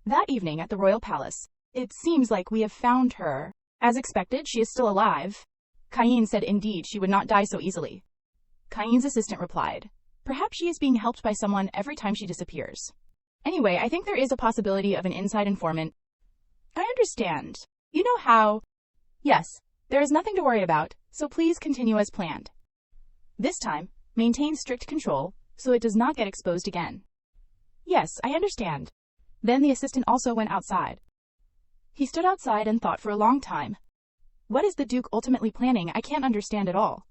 That evening at the royal palace, "It seems like we have found her. As expected, she is still alive." Cayen said indeed she would not die so easily. Cayen's assistant replied, "Perhaps she is being helped by someone every time she disappears. Anyway, I think there is a possibility of an inside informant." "I understand. You know how?" "Yes, there is nothing to worry about, so please continue as planned. This time, maintain strict control, so it does not get exposed again." "Yes, I understand." Then the assistant also went outside. He stood outside and thought for a long time. What is the Duke ultimately planning? I can't understand at all.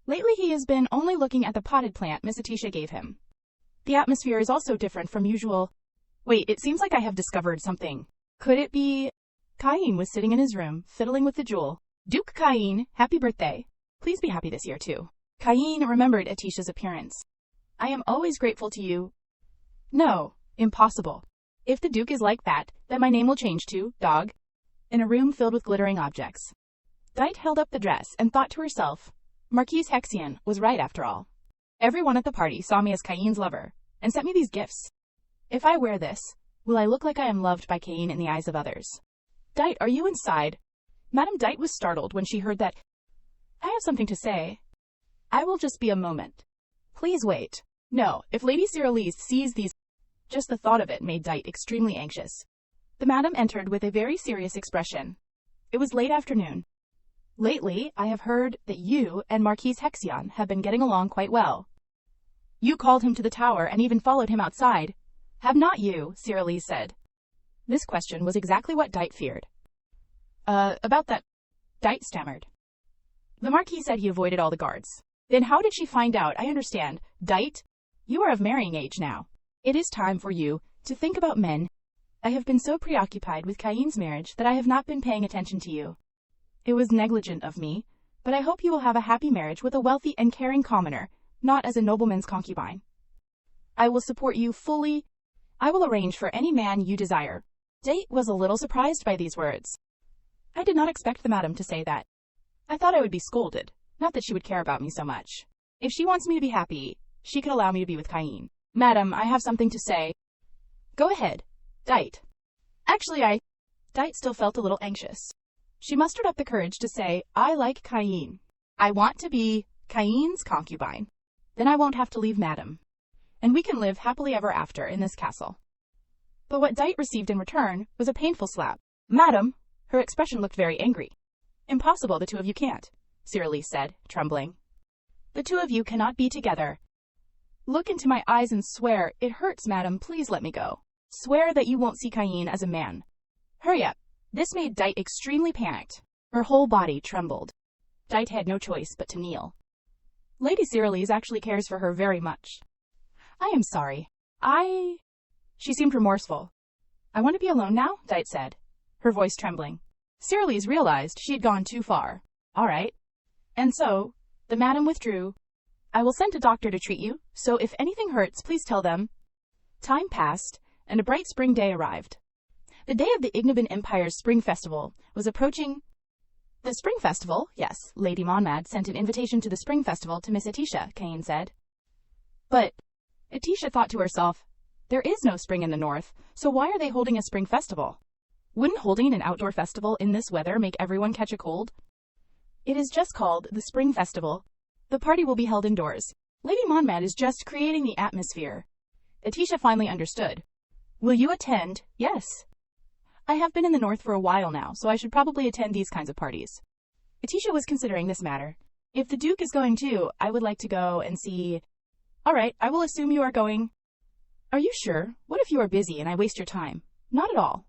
Lately he has been only looking at the potted plant Miss Atisha gave him. The atmosphere is also different from usual. Wait, it seems like I have discovered something. Could it be? Cayen was sitting in his room, fiddling with the jewel. "Duke Cayen, happy birthday. Please be happy this year too." Cayen remembered Atisha's appearance. "I am always grateful to you." "No, impossible. If the Duke is like that, then my name will change to Dog." In a room filled with glittering objects, Dite held up the dress and thought to herself, Marquise Hexion was right after all. Everyone at the party saw me as Cayen's lover, and sent me these gifts. If I wear this, will I look like I am loved by Cayen in the eyes of others? "Dite, are you inside?" Madame Dite was startled when she heard that. "I have something to say." "I will just be a moment. Please wait." No, if Lady Cyrillise sees these. Just the thought of it made Dite extremely anxious. The madam entered with a very serious expression. It was late afternoon. "Lately, I have heard that you and Marquise Hexion have been getting along quite well. You called him to the tower and even followed him outside. Have not you?" Cyrillise said. This question was exactly what Dite feared. About that," Dite stammered. The Marquis said he avoided all the guards. "Then how did she find out? I understand. Dite, you are of marrying age now. It is time for you to think about men. I have been so preoccupied with Cayen's marriage that I have not been paying attention to you. It was negligent of me, but I hope you will have a happy marriage with a wealthy and caring commoner, not as a nobleman's concubine. I will support you fully. I will arrange for any man you desire." Dite was a little surprised by these words. "I did not expect the madam to say that. I thought I would be scolded, not that she would care about me so much. If she wants me to be happy, she could allow me to be with Cayen." "Madam, I have something to say." "Go ahead, Dite." "Actually, Dite still felt a little anxious. She mustered up the courage to say, "I like Cayen. I want to be Cayen's concubine. Then I won't have to leave madam. And we can live happily ever after in this castle." But what Dite received in return was a painful slap. Madam, her expression looked very angry. Impossible, the two of you can't, Cyrilise said, trembling. The two of you cannot be together. Look into my eyes and swear. It hurts, madam, please let me go. Swear that you won't see Cain as a man. Hurry up. This made Dite extremely panicked. Her whole body trembled. Dite had no choice but to kneel. Lady Cyrilise actually cares for her very much. I am sorry. She seemed remorseful. I want to be alone now, Dite said, her voice trembling. Cyrilise realized she had gone too far. All right. And so, the madam withdrew. I will send a doctor to treat you, so if anything hurts, please tell them. Time passed, and a bright spring day arrived. The day of the Ignoban Empire's Spring Festival was approaching. The Spring Festival? Yes, Lady Monmad sent an invitation to the Spring Festival to Miss Atisha, Cain said. But Atisha thought to herself, there is no spring in the north, so why are they holding a spring festival? Wouldn't holding an outdoor festival in this weather make everyone catch a cold? It is just called the Spring Festival. The party will be held indoors. Lady Monmad is just creating the atmosphere. Atisha finally understood. Will you attend? Yes. I have been in the north for a while now, so I should probably attend these kinds of parties. Atisha was considering this matter. If the Duke is going too, I would like to go and see. All right, I will assume you are going. Are you sure? What if you are busy and I waste your time? Not at all.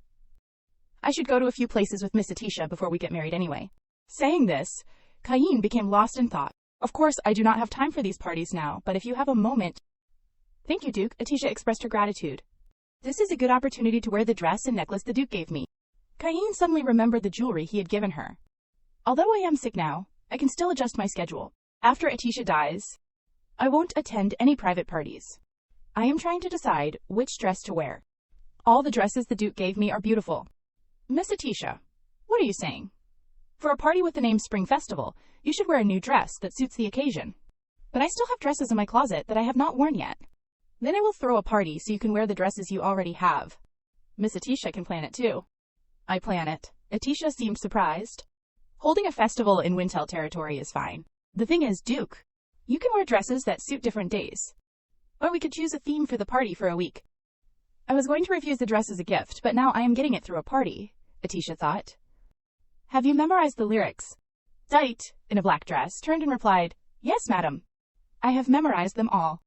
I should go to a few places with Miss Atisha before we get married anyway. Saying this, Cain became lost in thought. Of course, I do not have time for these parties now, but if you have a moment. Thank you, Duke, Atisha expressed her gratitude. This is a good opportunity to wear the dress and necklace the Duke gave me. Cain suddenly remembered the jewelry he had given her. Although I am sick now, I can still adjust my schedule. After Atisha dies, I won't attend any private parties. I am trying to decide which dress to wear. All the dresses the Duke gave me are beautiful. Miss Atisha, what are you saying? For a party with the name Spring Festival, you should wear a new dress that suits the occasion. But I still have dresses in my closet that I have not worn yet. Then I will throw a party so you can wear the dresses you already have. Miss Atisha can plan it too. I plan it. Atisha seemed surprised. Holding a festival in Wintel territory is fine. The thing is, Duke, you can wear dresses that suit different days. Or we could choose a theme for the party for a week. I was going to refuse the dress as a gift, but now I am getting it through a party, Atisha thought. Have you memorized the lyrics? Dite, in a black dress, turned and replied, Yes, madam. I have memorized them all.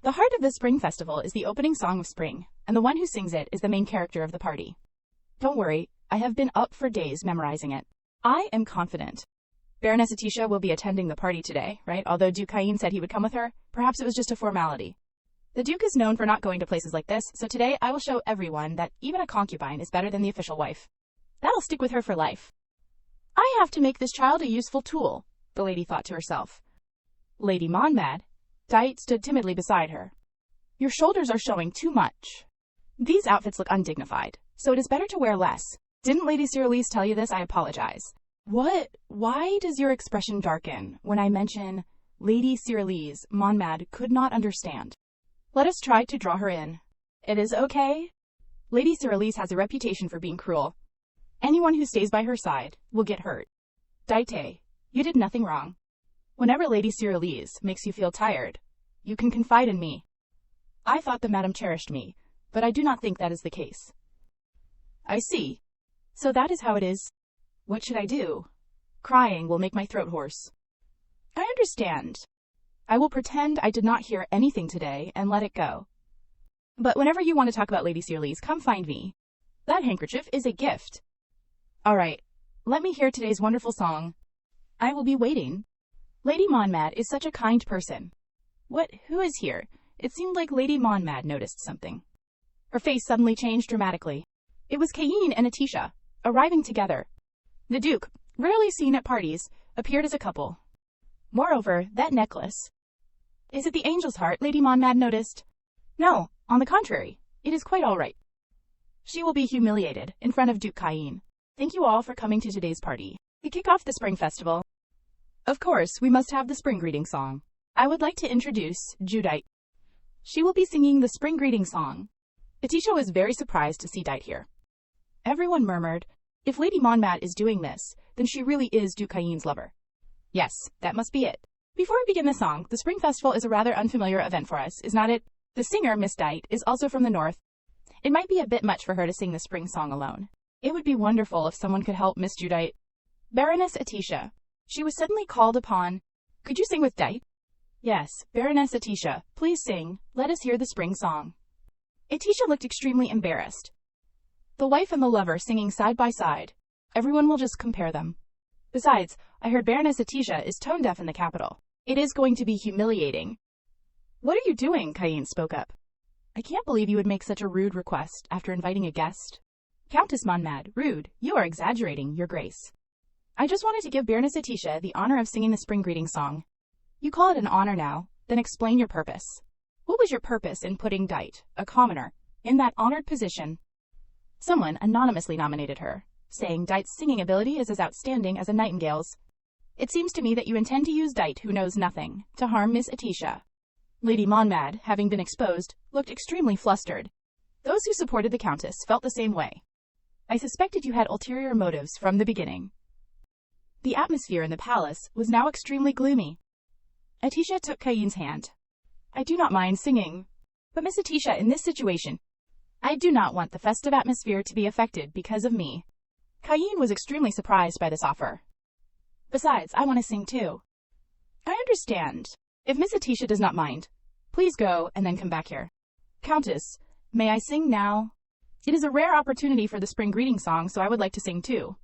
The heart of the Spring Festival is the opening song of spring, and the one who sings it is the main character of the party. Don't worry, I have been up for days memorizing it. I am confident. Baroness Atisha will be attending the party today, right? Although Duke Cain said he would come with her, perhaps it was just a formality. The Duke is known for not going to places like this, so today I will show everyone that even a concubine is better than the official wife. That'll stick with her for life. I have to make this child a useful tool, the lady thought to herself. Lady Monmad, Dite stood timidly beside her. Your shoulders are showing too much. These outfits look undignified, so it is better to wear less. Didn't Lady Cyrilise tell you this? I apologize. What? Why does your expression darken when I mention Lady Cyrilise? Monmad could not understand. Let us try to draw her in. It is okay. Lady Cyrilise has a reputation for being cruel. Anyone who stays by her side will get hurt. Dite, you did nothing wrong. Whenever Lady Cyrilise makes you feel tired, you can confide in me. I thought the madam cherished me, but I do not think that is the case. I see. So that is how it is. What should I do? Crying will make my throat hoarse. I understand. I will pretend I did not hear anything today and let it go. But whenever you want to talk about Lady Cyrilise, come find me. That handkerchief is a gift. All right, let me hear today's wonderful song. I will be waiting. Lady Monmad is such a kind person. What? Who is here? It seemed like Lady Monmad noticed something. Her face suddenly changed dramatically. It was Cain and Atisha, arriving together. The Duke, rarely seen at parties, appeared as a couple. Moreover, that necklace. Is it the angel's heart? Lady Monmad noticed. No, on the contrary, it is quite all right. She will be humiliated in front of Duke Cain. Thank you all for coming to today's party. We kick off the Spring Festival. Of course, we must have the spring greeting song. I would like to introduce Judite. She will be singing the spring greeting song. Atisha was very surprised to see Dite here. Everyone murmured, if Lady Monmad is doing this, then she really is Duke Cain's lover. Yes, that must be it. Before we begin the song, the Spring Festival is a rather unfamiliar event for us, is not it? The singer, Miss Dite, is also from the north, It might be a bit much for her to sing the spring song alone. It would be wonderful if someone could help Miss Judite. Baroness Atisha. She was suddenly called upon. Could you sing with Dite? Yes, Baroness Atisha, please sing. Let us hear the spring song. Atisha looked extremely embarrassed. The wife and the lover singing side by side. Everyone will just compare them. Besides, I heard Baroness Atisha is tone deaf in the capital. It is going to be humiliating. What are you doing? Cain spoke up. I can't believe you would make such a rude request after inviting a guest. Countess Monmad, rude. You are exaggerating, Your Grace. I just wanted to give Baroness Atisha the honor of singing the spring greeting song. You call it an honor now, then explain your purpose. What was your purpose in putting Dite, a commoner, in that honored position? Someone anonymously nominated her, saying Dite's singing ability is as outstanding as a nightingale's. It seems to me that you intend to use Dite, who knows nothing, to harm Miss Atisha. Lady Monmad, having been exposed, looked extremely flustered. Those who supported the Countess felt the same way. I suspected you had ulterior motives from the beginning. The atmosphere in the palace was now extremely gloomy. Atisha took Cain's hand. I do not mind singing. But Miss Atisha, in this situation, I do not want the festive atmosphere to be affected because of me. Cain was extremely surprised by this offer. Besides, I want to sing too. I understand. If Miss Atisha does not mind, please go and then come back here. Countess, may I sing now? It is a rare opportunity for the spring greeting song, so I would like to sing too.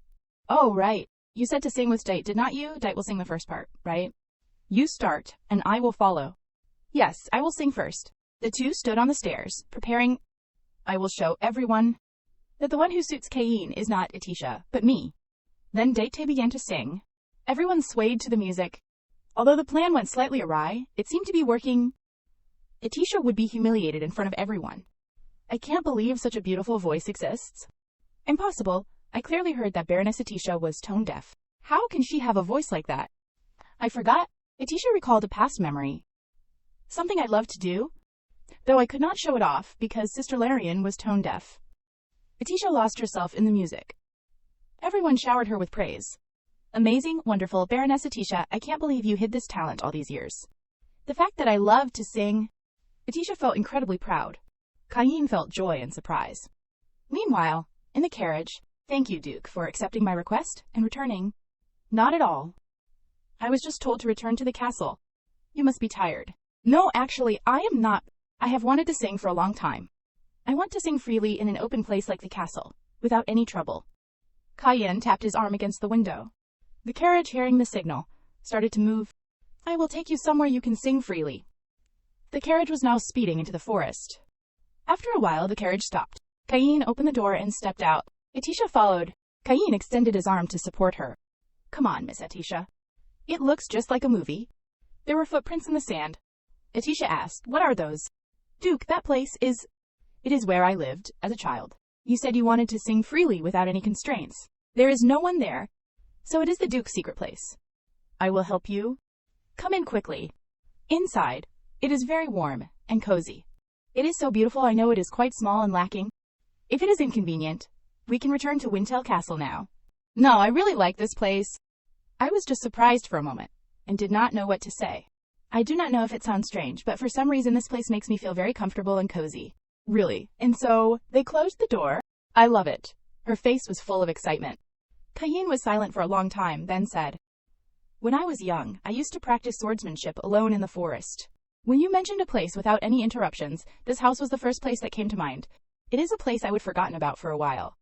Oh, right. You said to sing with Dite, did not you? Dite will sing the first part, right? You start, and I will follow. Yes, I will sing first. The two stood on the stairs, preparing. I will show everyone that the one who suits Cain is not Atisha, but me. Then Dite began to sing. Everyone swayed to the music. Although the plan went slightly awry, it seemed to be working. Atisha would be humiliated in front of everyone. I can't believe such a beautiful voice exists. Impossible. I clearly heard that Baroness Atisha was tone deaf. How can she have a voice like that? I forgot. Atisha recalled a past memory. Something I loved to do, though I could not show it off because Sister Larian was tone deaf. Atisha lost herself in the music. Everyone showered her with praise. Amazing, wonderful, Baroness Atisha, I can't believe you hid this talent all these years. The fact that I loved to sing. Atisha felt incredibly proud. Cain felt joy and surprise. Meanwhile, in the carriage, thank you, Duke, for accepting my request and returning. Not at all. I was just told to return to the castle. You must be tired. No, actually, I am not. I have wanted to sing for a long time. I want to sing freely in an open place like the castle, without any trouble. Cain tapped his arm against the window. The carriage, hearing the signal, started to move. I will take you somewhere you can sing freely. The carriage was now speeding into the forest. After a while, the carriage stopped. Cain opened the door and stepped out. Atisha followed. Cain extended his arm to support her. Come on, Miss Atisha. It looks just like a movie. There were footprints in the sand. Atisha asked, what are those? Duke, that place is... It is where I lived, as a child. You said you wanted to sing freely without any constraints. There is no one there. So it is the Duke's secret place. I will help you. Come in quickly. Inside, it is very warm and cozy. It is so beautiful. I know it is quite small and lacking. If it is inconvenient, we can return to Wintel Castle now. No, I really like this place. I was just surprised for a moment and did not know what to say. I do not know if it sounds strange, but for some reason this place makes me feel very comfortable and cozy. Really. And so, they closed the door. I love it. Her face was full of excitement. Cain was silent for a long time, then said, when I was young, I used to practice swordsmanship alone in the forest. When you mentioned a place without any interruptions, this house was the first place that came to mind. It is a place I would forgotten about for a while.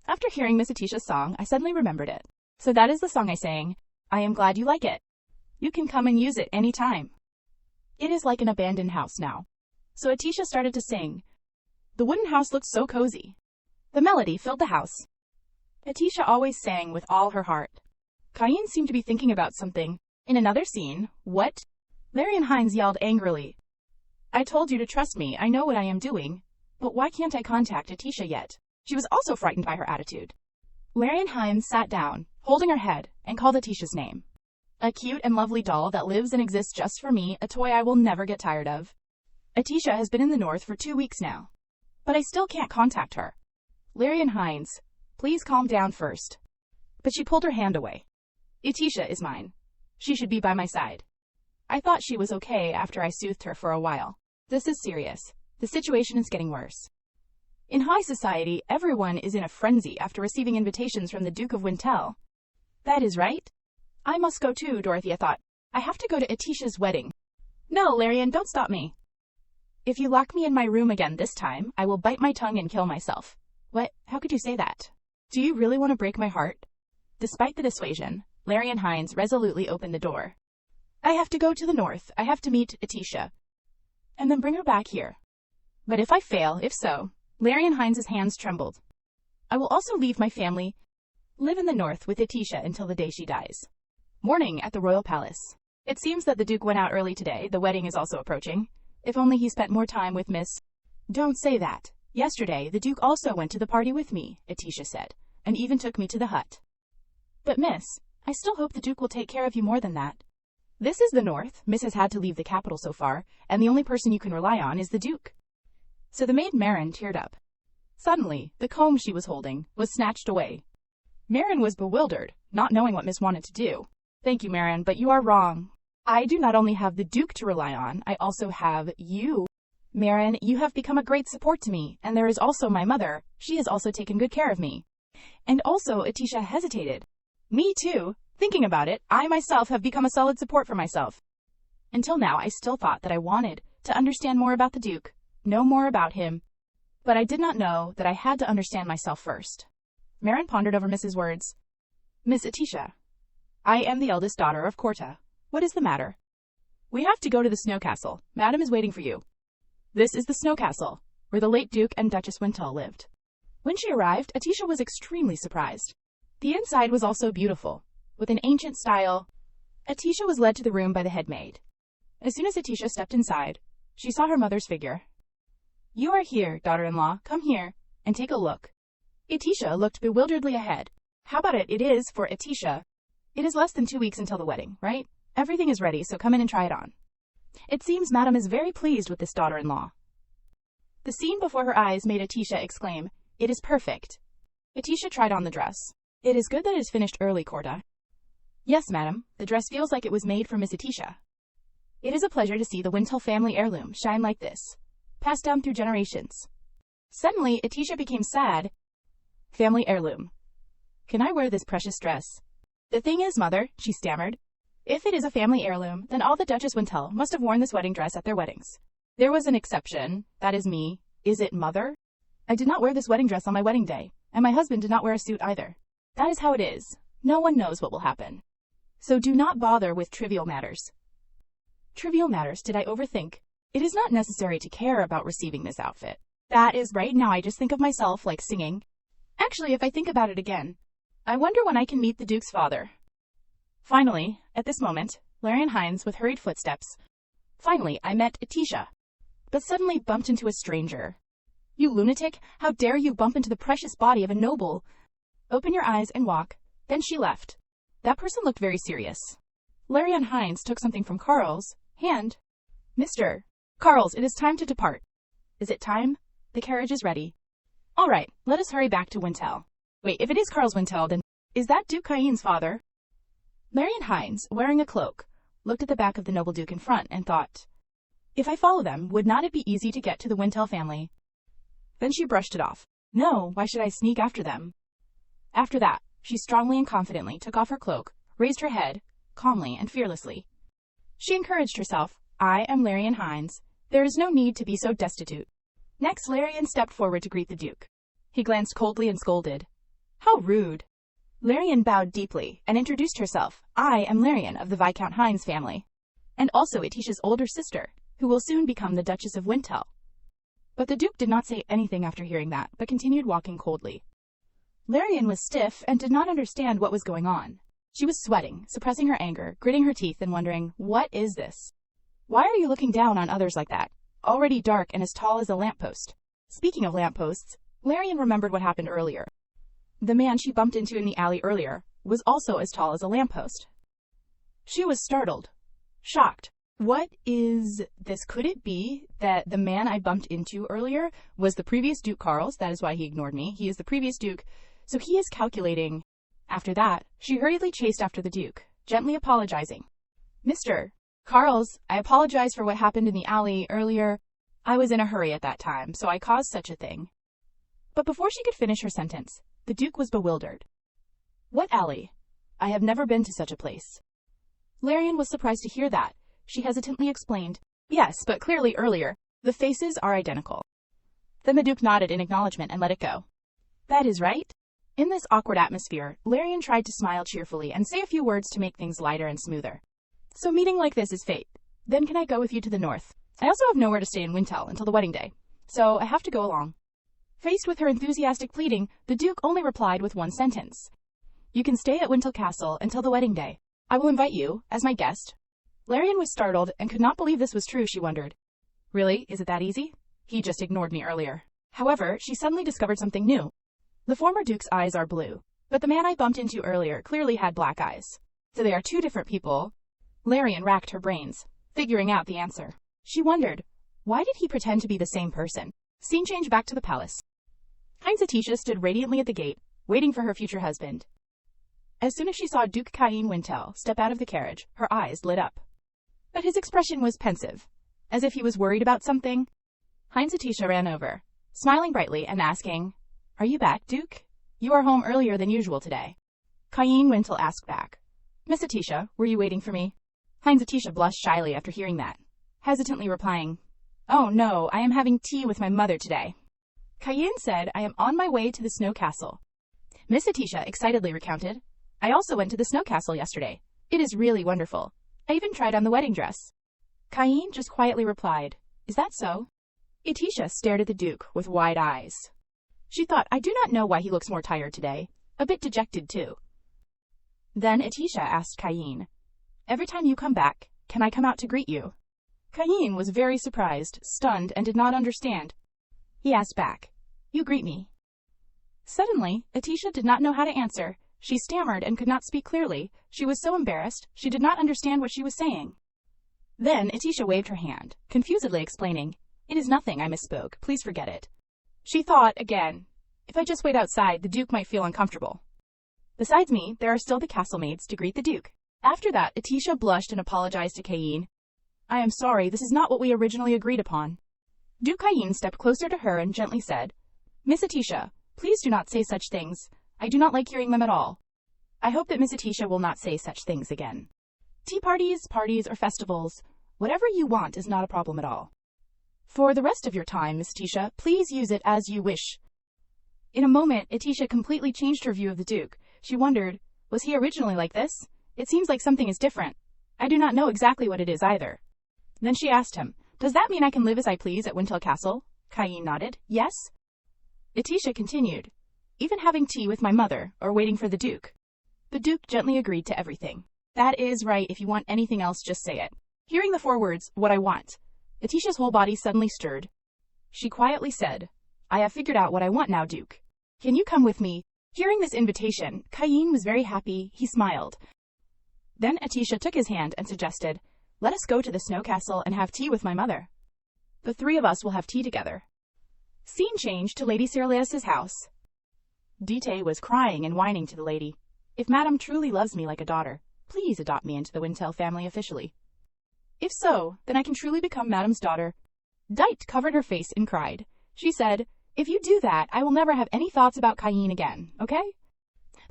After hearing Miss Atisha's song, I suddenly remembered it. So that is the song I sang. I am glad you like it. You can come and use it any time. It is like an abandoned house now. So Atisha started to sing. The wooden house looked so cozy. The melody filled the house. Atisha always sang with all her heart. Cain seemed to be thinking about something. In another scene, what? Larian Hines yelled angrily. I told you to trust me, I know what I am doing. But why can't I contact Atisha yet? She was also frightened by her attitude. Larian Hines sat down, holding her head, and called Atisha's name. A cute and lovely doll that lives and exists just for me, a toy I will never get tired of. Atisha has been in the north for 2 weeks now. But I still can't contact her. Larian Hines, please calm down first. But she pulled her hand away. Atisha is mine. She should be by my side. I thought she was okay after I soothed her for a while. This is serious. The situation is getting worse. In high society, everyone is in a frenzy after receiving invitations from the Duke of Wintel. That is right. I must go too, Dorothea thought. I have to go to Etitia's wedding. No, Larian, don't stop me. If you lock me in my room again this time, I will bite my tongue and kill myself. What? How could you say that? Do you really want to break my heart? Despite the dissuasion, Larian Hines resolutely opened the door. I have to go to the north. I have to meet Etitia. And then bring her back here. But if I fail, if so, Larian Hines's hands trembled. I will also leave my family, live in the north with Etitia until the day she dies. Morning at the royal palace. It seems that the Duke went out early today. The wedding is also approaching. If only he spent more time with Miss... Don't say that. Yesterday, the Duke also went to the party with me, Etitia said, and even took me to the hut. But Miss, I still hope the Duke will take care of you more than that. This is the north. Miss has had to leave the capital so far, and the only person you can rely on is the Duke. So the maid Marin teared up. Suddenly, the comb she was holding was snatched away. Marin was bewildered, not knowing what Miss wanted to do. Thank you, Marin, but you are wrong. I do not only have the Duke to rely on, I also have you. Marin, you have become a great support to me, and there is also my mother. She has also taken good care of me. And also, Etitia hesitated. Me too. Thinking about it, I myself have become a solid support for myself. Until now, I still thought that I wanted to understand more about the Duke, know more about him. But I did not know that I had to understand myself first. Marin pondered over Mrs. words. Miss Etitia, I am the eldest daughter of Corta. What is the matter? We have to go to the snow castle. Madam is waiting for you. This is the snow castle, where the late Duke and Duchess Wintel lived. When she arrived, Etitia was extremely surprised. The inside was also beautiful, with an ancient style. Etitia was led to the room by the head maid. As soon as Etitia stepped inside, she saw her mother's figure. You are here, daughter-in-law. Come here, and take a look. Etitia looked bewilderedly ahead. How about it? It is, for Etitia. It is less than 2 weeks until the wedding, right? Everything is ready, so come in and try it on. It seems Madam is very pleased with this daughter-in-law. The scene before her eyes made Etitia exclaim, It is perfect. Etitia tried on the dress. It is good that it is finished early, Corta. Yes, Madam. The dress feels like it was made for Miss Etitia. It is a pleasure to see the Wintel family heirloom shine like this, passed down through generations. Suddenly, Etitia became sad. Family heirloom. Can I wear this precious dress? The thing is, Mother, she stammered, if it is a family heirloom, then all the Duchess Wintel must have worn this wedding dress at their weddings. There was an exception. That is me. Is it, Mother? I did not wear this wedding dress on my wedding day, and my husband did not wear a suit either. That is how it is. No one knows what will happen. So do not bother with trivial matters. Trivial matters? Did I overthink? It is not necessary to care about receiving this outfit. That is right now I just think of myself like singing. Actually, if I think about it again, I wonder when I can meet the Duke's father. Finally, at this moment, Larian Hines with hurried footsteps. Finally, I met Etitia, but suddenly bumped into a stranger. You lunatic, how dare you bump into the precious body of a noble? Open your eyes and walk. Then she left. That person looked very serious. Larian Hines took something from Carl's hand. Mr. Carl's, it is time to depart. Is it time? The carriage is ready. All right, let us hurry back to Wintel. Wait, if it is Carl's Wintel, then is that Duke Caine's father? Larian Hines, wearing a cloak, looked at the back of the noble Duke in front and thought, if I follow them, would not it be easy to get to the Wintel family? Then she brushed it off. No, why should I sneak after them? After that, she strongly and confidently took off her cloak, raised her head, calmly and fearlessly. She encouraged herself, I am Larian Hines. There is no need to be so destitute. Next, Larian stepped forward to greet the Duke. He glanced coldly and scolded. How rude! Larian bowed deeply and introduced herself. I am Larian of the Viscount Hines family, and also Etitia's older sister, who will soon become the Duchess of Wintel. But the Duke did not say anything after hearing that, but continued walking coldly. Larian was stiff and did not understand what was going on. She was sweating, suppressing her anger, gritting her teeth and wondering, what is this? Why are you looking down on others like that? Already dark and as tall as a lamppost. Speaking of lampposts, Larian remembered what happened earlier. The man she bumped into in the alley earlier was also as tall as a lamppost. She was startled, shocked. What is this? Could it be that the man I bumped into earlier was the previous Duke Carls? That is why he ignored me. He is the previous Duke, so he is calculating. After that, she hurriedly chased after the Duke, gently apologizing. Mr. Carls, I apologize for what happened in the alley earlier. I was in a hurry at that time, so I caused such a thing. But before she could finish her sentence, the Duke was bewildered. What alley? I have never been to such a place. Larian was surprised to hear that. She hesitantly explained, yes, but clearly earlier, the faces are identical. Then the Duke nodded in acknowledgement and let it go. That is right. In this awkward atmosphere, Larian tried to smile cheerfully and say a few words to make things lighter and smoother. So meeting like this is fate. Then can I go with you to the north? I also have nowhere to stay in Wintel until the wedding day, so I have to go along. Faced with her enthusiastic pleading, the Duke only replied with one sentence. You can stay at Wintel Castle until the wedding day. I will invite you, as my guest. Larian was startled and could not believe this was true. She wondered. Really, is it that easy? He just ignored me earlier. However, she suddenly discovered something new. The former Duke's eyes are blue, but the man I bumped into earlier clearly had black eyes. So they are two different people. Larian racked her brains, figuring out the answer. She wondered, why did he pretend to be the same person? Scene change back to the palace. Heinz Atisha stood radiantly at the gate, waiting for her future husband. As soon as she saw Duke Cain Wintel step out of the carriage, her eyes lit up. But his expression was pensive, as if he was worried about something. Heinz Atisha ran over, smiling brightly and asking, Are you back, Duke? You are home earlier than usual today. Cain Wintel asked back, Miss Atisha, were you waiting for me? Heinz Atisha blushed shyly after hearing that, hesitantly replying, Oh no, I am having tea with my mother today. Cain said, I am on my way to the Snow Castle. Miss Atisha excitedly recounted, I also went to the Snow Castle yesterday. It is really wonderful. I even tried on the wedding dress. Cain just quietly replied, Is that so? Atisha stared at the Duke with wide eyes. She thought, I do not know why he looks more tired today. A bit dejected too. Then Atisha asked Cain, Every time you come back, can I come out to greet you? Cain was very surprised, stunned, and did not understand. He asked back, You greet me? Suddenly, Atisha did not know how to answer. She stammered and could not speak clearly. She was so embarrassed, she did not understand what she was saying. Then Atisha waved her hand, confusedly explaining, It is nothing, I misspoke, please forget it. She thought, again, if I just wait outside, the Duke might feel uncomfortable. Besides me, there are still the castle maids to greet the Duke. After that, Atisha blushed and apologized to Cain. I am sorry, this is not what we originally agreed upon. Duke Cain stepped closer to her and gently said, Miss Atisha, please do not say such things. I do not like hearing them at all. I hope that Miss Atisha will not say such things again. Tea parties, or festivals, whatever you want is not a problem at all. For the rest of your time, Miss Atisha, please use it as you wish. In a moment, Atisha completely changed her view of the Duke. She wondered, was he originally like this? It seems like something is different. I do not know exactly what it is either. Then she asked him, Does that mean I can live as I please at Wintel Castle? Cain nodded, Yes. Atisha continued, Even having tea with my mother, or waiting for the Duke. The Duke gently agreed to everything. That is right, if you want anything else, just say it. Hearing the 4 words, what I want, Atisha's whole body suddenly stirred. She quietly said, I have figured out what I want now, Duke. Can you come with me? Hearing this invitation, Cain was very happy. He smiled. Then Atisha took his hand and suggested, Let us go to the Snow Castle and have tea with my mother. The 3 of us will have tea together. Scene changed to Lady Cyrilla's house. Dite was crying and whining to the lady. If Madame truly loves me like a daughter, please adopt me into the Wintel family officially. If so, then I can truly become Madame's daughter. Dite covered her face and cried. She said, If you do that, I will never have any thoughts about Cain again, okay?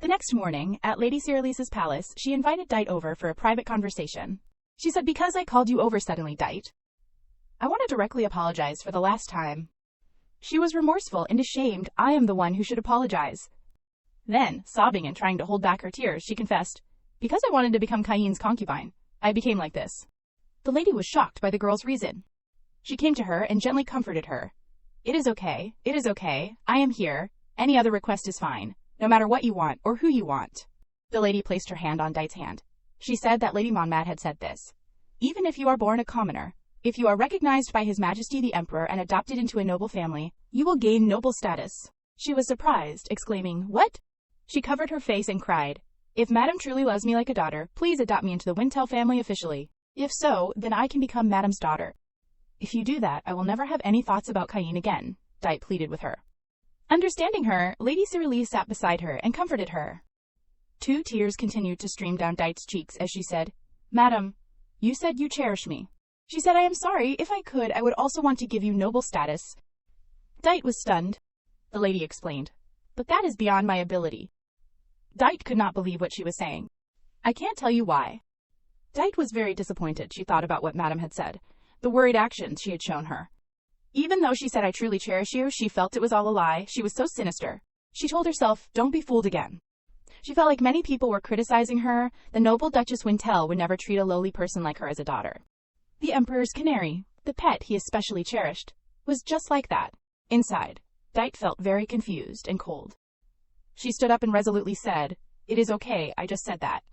The next morning, at Lady Cyrilla's palace, she invited Dite over for a private conversation. She said, Because I called you over suddenly, Dite, I want to directly apologize for the last time. She was remorseful and ashamed. I am the one who should apologize. Then, sobbing and trying to hold back her tears, she confessed, Because I wanted to become Cain's concubine, I became like this. The lady was shocked by the girl's reason. She came to her and gently comforted her. It is okay, I am here. Any other request is fine, no matter what you want or who you want. The lady placed her hand on Dite's hand. She said that Lady Monmouth had said this. Even if you are born a commoner, if you are recognized by His Majesty the Emperor and adopted into a noble family, you will gain noble status. She was surprised, exclaiming, What? She covered her face and cried, If Madame truly loves me like a daughter, please adopt me into the Wintel family officially. If so, then I can become Madame's daughter. If you do that, I will never have any thoughts about Cain again, Dite pleaded with her. Understanding her, Lady Cyrilla sat beside her and comforted her. 2 tears continued to stream down Dite's cheeks as she said, Madam, you said you cherish me. She said, I am sorry. If I could, I would also want to give you noble status. Dite was stunned. the lady explained. But that is beyond my ability. Dite could not believe what she was saying. I can't tell you why. Dite was very disappointed. She thought about what Madame had said, the worried actions she had shown her. Even though she said, I truly cherish you, she felt it was all a lie. She was so sinister. She told herself, don't be fooled again. She felt like many people were criticizing her. The noble Duchess Wintel would never treat a lowly person like her as a daughter. The Emperor's canary, the pet he especially cherished, was just like that. Inside, Dite felt very confused and cold. She stood up and resolutely said, It is okay, I just said that.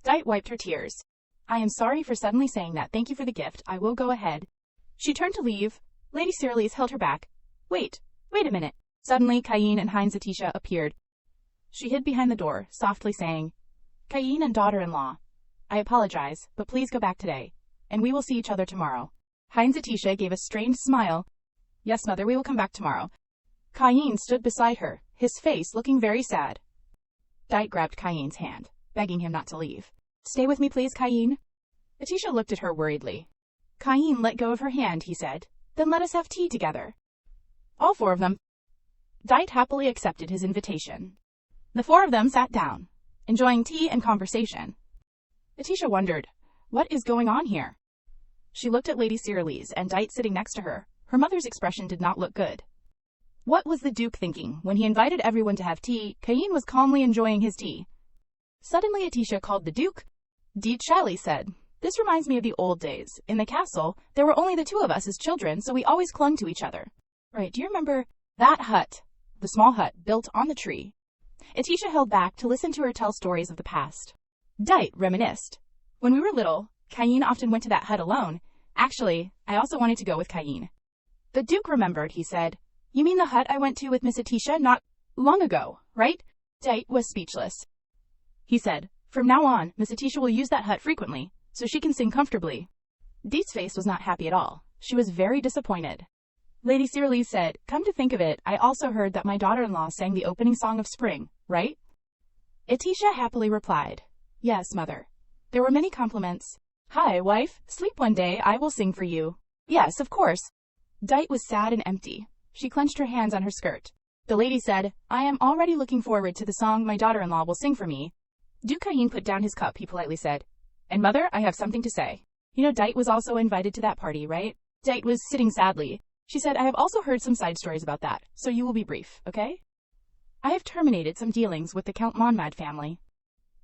Dite wiped her tears. I am sorry for suddenly saying that. Thank you for the gift. I will go ahead. She turned to leave. Lady Cyrillys held her back. Wait a minute. Suddenly, Caine and Heinz Atisha appeared. She hid behind the door, softly saying, Caine and daughter-in-law, I apologize, but please go back today, and we will see each other tomorrow. Heinz Atisha gave a strained smile. Yes, mother, we will come back tomorrow. Caine stood beside her, his face looking very sad. Dite grabbed Caine's hand, begging him not to leave. Stay with me, please, Caine. Atisha looked at her worriedly. Caine let go of her hand, he said. Then let us have tea together. All four of them. Dite happily accepted his invitation. The four of them sat down, enjoying tea and conversation. Atisha wondered, what is going on here? She looked at Lady Cyrillys and Dite sitting next to her. Her mother's expression did not look good. What was the Duke thinking? When he invited everyone to have tea, Caine was calmly enjoying his tea. Suddenly Atisha called the Duke. Dite shyly said, This reminds me of the old days. In the castle, there were only the two of us as children, so we always clung to each other. Right, do you remember that hut? The small hut built on the tree. Atisha held back to listen to her tell stories of the past. Dite reminisced. When we were little, Caine often went to that hut alone. Actually, I also wanted to go with Caine. The Duke remembered, he said. You mean the hut I went to with Miss Atisha not long ago, right? Dite was speechless. He said, From now on, Miss Atisha will use that hut frequently, so she can sing comfortably. Dite's face was not happy at all. She was very disappointed. Lady Cyrillys said, Come to think of it, I also heard that my daughter-in-law sang the opening song of spring, right? Atisha happily replied, Yes, mother. There were many compliments. Hi, wife, sleep one day, I will sing for you. Yes, of course. Dite was sad and empty. She clenched her hands on her skirt. The lady said, I am already looking forward to the song my daughter-in-law will sing for me. Duke Caine put down his cup, he politely said. And mother, I have something to say. You know Dite was also invited to that party, right? Dite was sitting sadly. She said, I have also heard some side stories about that, so you will be brief, okay? I have terminated some dealings with the Count Monmad family.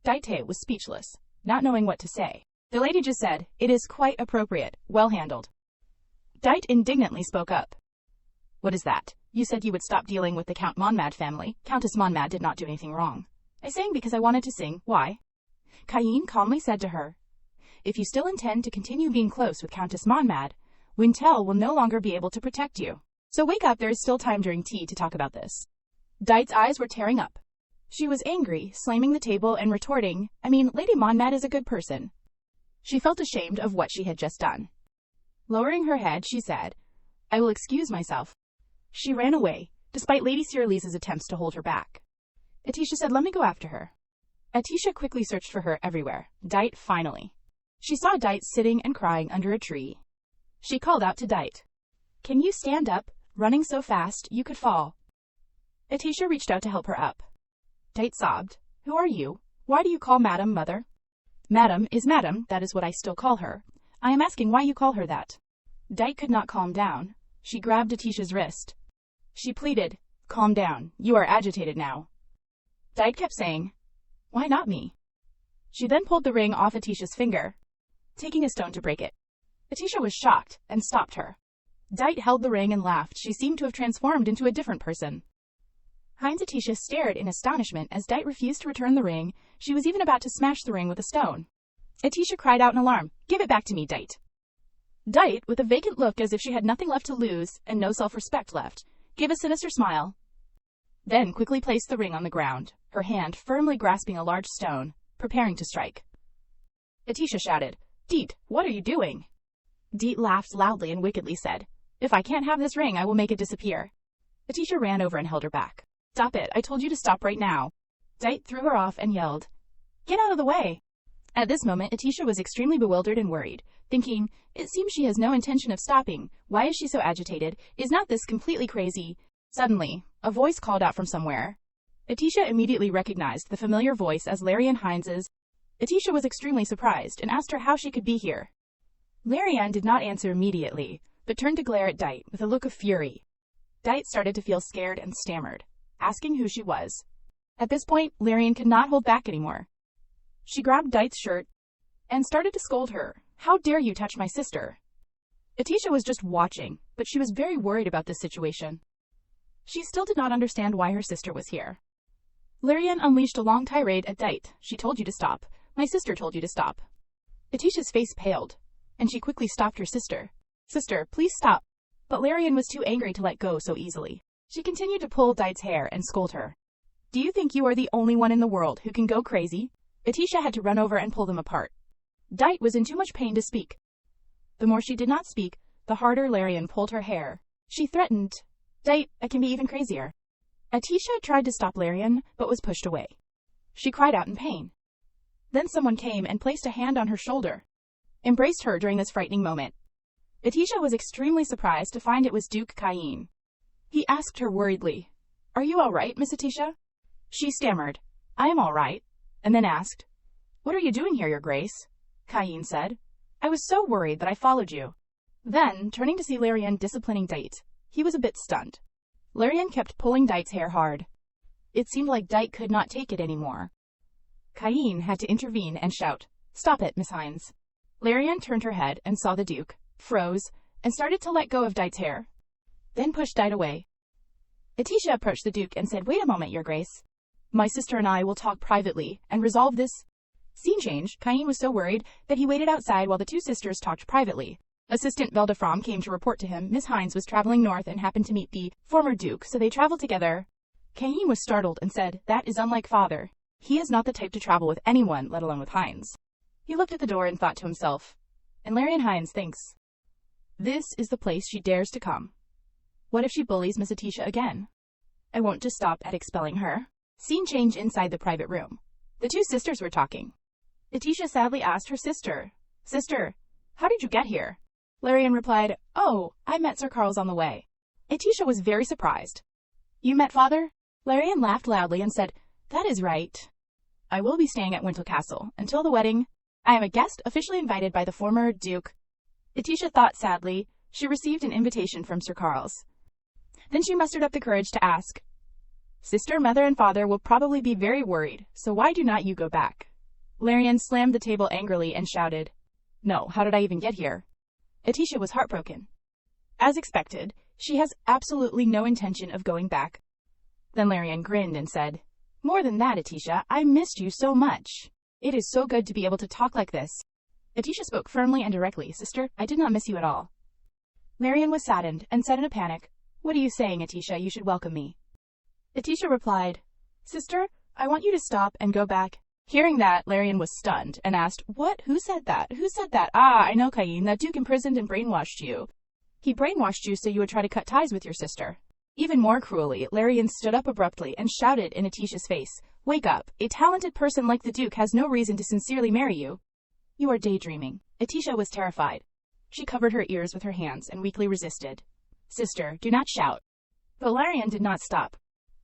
Dite was speechless, not knowing what to say. The lady just said, It is quite appropriate, well handled. Dite indignantly spoke up. What is that? You said you would stop dealing with the Count Monmad family. Countess Monmad did not do anything wrong. I sang because I wanted to sing. Why? Caine calmly said to her, If you still intend to continue being close with Countess Monmad, Wintel will no longer be able to protect you. So wake up, there is still time during tea to talk about this. Dite's eyes were tearing up. She was angry, slamming the table and retorting, Lady Monmad is a good person. She felt ashamed of what she had just done. Lowering her head, she said, I will excuse myself. She ran away, despite Lady Cyrillys' attempts to hold her back. Atisha said, Let me go after her. Atisha quickly searched for her everywhere. Dite finally. She saw Dite sitting and crying under a tree. She called out to Dite. Can you stand up? Running so fast, you could fall. Atisha reached out to help her up. Dite sobbed. Who are you? Why do you call Madam mother? Madam is Madam, that is what I still call her. I am asking why you call her that. Dite could not calm down. She grabbed Atisha's wrist. She pleaded, Calm down, you are agitated now. Dite kept saying, Why not me? She then pulled the ring off Atisha's finger, taking a stone to break it. Atisha was shocked and stopped her. Dite held the ring and laughed. She seemed to have transformed into a different person. Heinz Atisha stared in astonishment as Dite refused to return the ring. She was even about to smash the ring with a stone. Atisha cried out in alarm, Give it back to me, Dite. Dite, with a vacant look as if she had nothing left to lose and no self-respect left, gave a sinister smile, then quickly placed the ring on the ground, her hand firmly grasping a large stone, preparing to strike. Atisha shouted, Dite, what are you doing? Dite laughed loudly and wickedly said, If I can't have this ring, I will make it disappear. Atisha ran over and held her back. Stop it, I told you to stop right now. Dite threw her off and yelled, Get out of the way. At this moment, Atisha was extremely bewildered and worried, thinking, It seems she has no intention of stopping. Why is she so agitated? Is not this completely crazy? Suddenly, a voice called out from somewhere. Atisha immediately recognized the familiar voice as Larian Hines's. Atisha was extremely surprised and asked her how she could be here. Larian did not answer immediately, but turned to glare at Dite with a look of fury. Dite started to feel scared and stammered, asking who she was. At this point, Larian could not hold back anymore. She grabbed Dite's shirt and started to scold her. How dare you touch my sister? Atisha was just watching, but she was very worried about this situation. She still did not understand why her sister was here. Larian unleashed a long tirade at Dite. She told you to stop. My sister told you to stop. Atisha's face paled, and she quickly stopped her sister. Sister, please stop. But Larian was too angry to let go so easily. She continued to pull Dite's hair and scold her. Do you think you are the only one in the world who can go crazy? Atisha had to run over and pull them apart. Dite was in too much pain to speak. The more she did not speak, the harder Larian pulled her hair. She threatened, Dite, I can be even crazier. Atisha tried to stop Larian, but was pushed away. She cried out in pain. Then someone came and placed a hand on her shoulder, embraced her during this frightening moment. Atisha was extremely surprised to find it was Duke Cain. He asked her worriedly, Are you all right, Miss Atisha? She stammered, I am all right, and then asked, What are you doing here, Your Grace? Cain said, I was so worried that I followed you. Then, turning to see Larian disciplining Dite, he was a bit stunned. Larian kept pulling Dite's hair hard. It seemed like Dite could not take it anymore. Cain had to intervene and shout, Stop it, Miss Hines. Larian turned her head and saw the Duke, froze, and started to let go of Dite's hair, then pushed Dite away. Atisha approached the Duke and said, Wait a moment, Your Grace. My sister and I will talk privately and resolve this. Scene change. Cain was so worried that he waited outside while the two sisters talked privately. Assistant Veldefrom came to report to him Miss Hines was traveling north and happened to meet the former Duke, so they traveled together. Cain was startled and said, That is unlike father. He is not the type to travel with anyone, let alone with Hines. He looked at the door and thought to himself, And Larian Hines thinks, This is the place she dares to come. What if she bullies Miss Atisha again? I won't just stop at expelling her. Scene change inside the private room. The two sisters were talking. Atisha sadly asked her sister, Sister, how did you get here? Larian replied, Oh, I met Sir Carl's on the way. Atisha was very surprised. You met father? Larian laughed loudly and said, That is right. I will be staying at Wintle Castle until the wedding. I am a guest officially invited by the former Duke. Atisha thought sadly. She received an invitation from Sir Carl's. Then she mustered up the courage to ask, Sister, mother, and father will probably be very worried, so why do not you go back? Larian slammed the table angrily and shouted, No, how did I even get here? Atisha was heartbroken. As expected, she has absolutely no intention of going back. Then Larian grinned and said, More than that, Atisha, I missed you so much. It is so good to be able to talk like this. Atisha spoke firmly and directly, Sister, I did not miss you at all. Larian was saddened and said in a panic, What are you saying, Atisha? You should welcome me. Atisha replied, Sister, I want you to stop and go back. Hearing that, Larian was stunned and asked, What? Who said that? Who said that? Ah, I know, Cain, that Duke imprisoned and brainwashed you. He brainwashed you so you would try to cut ties with your sister. Even more cruelly, Larian stood up abruptly and shouted in Atisha's face, Wake up. A talented person like the Duke has no reason to sincerely marry you. You are daydreaming. Atisha was terrified. She covered her ears with her hands and weakly resisted. Sister, do not shout. But Larian did not stop.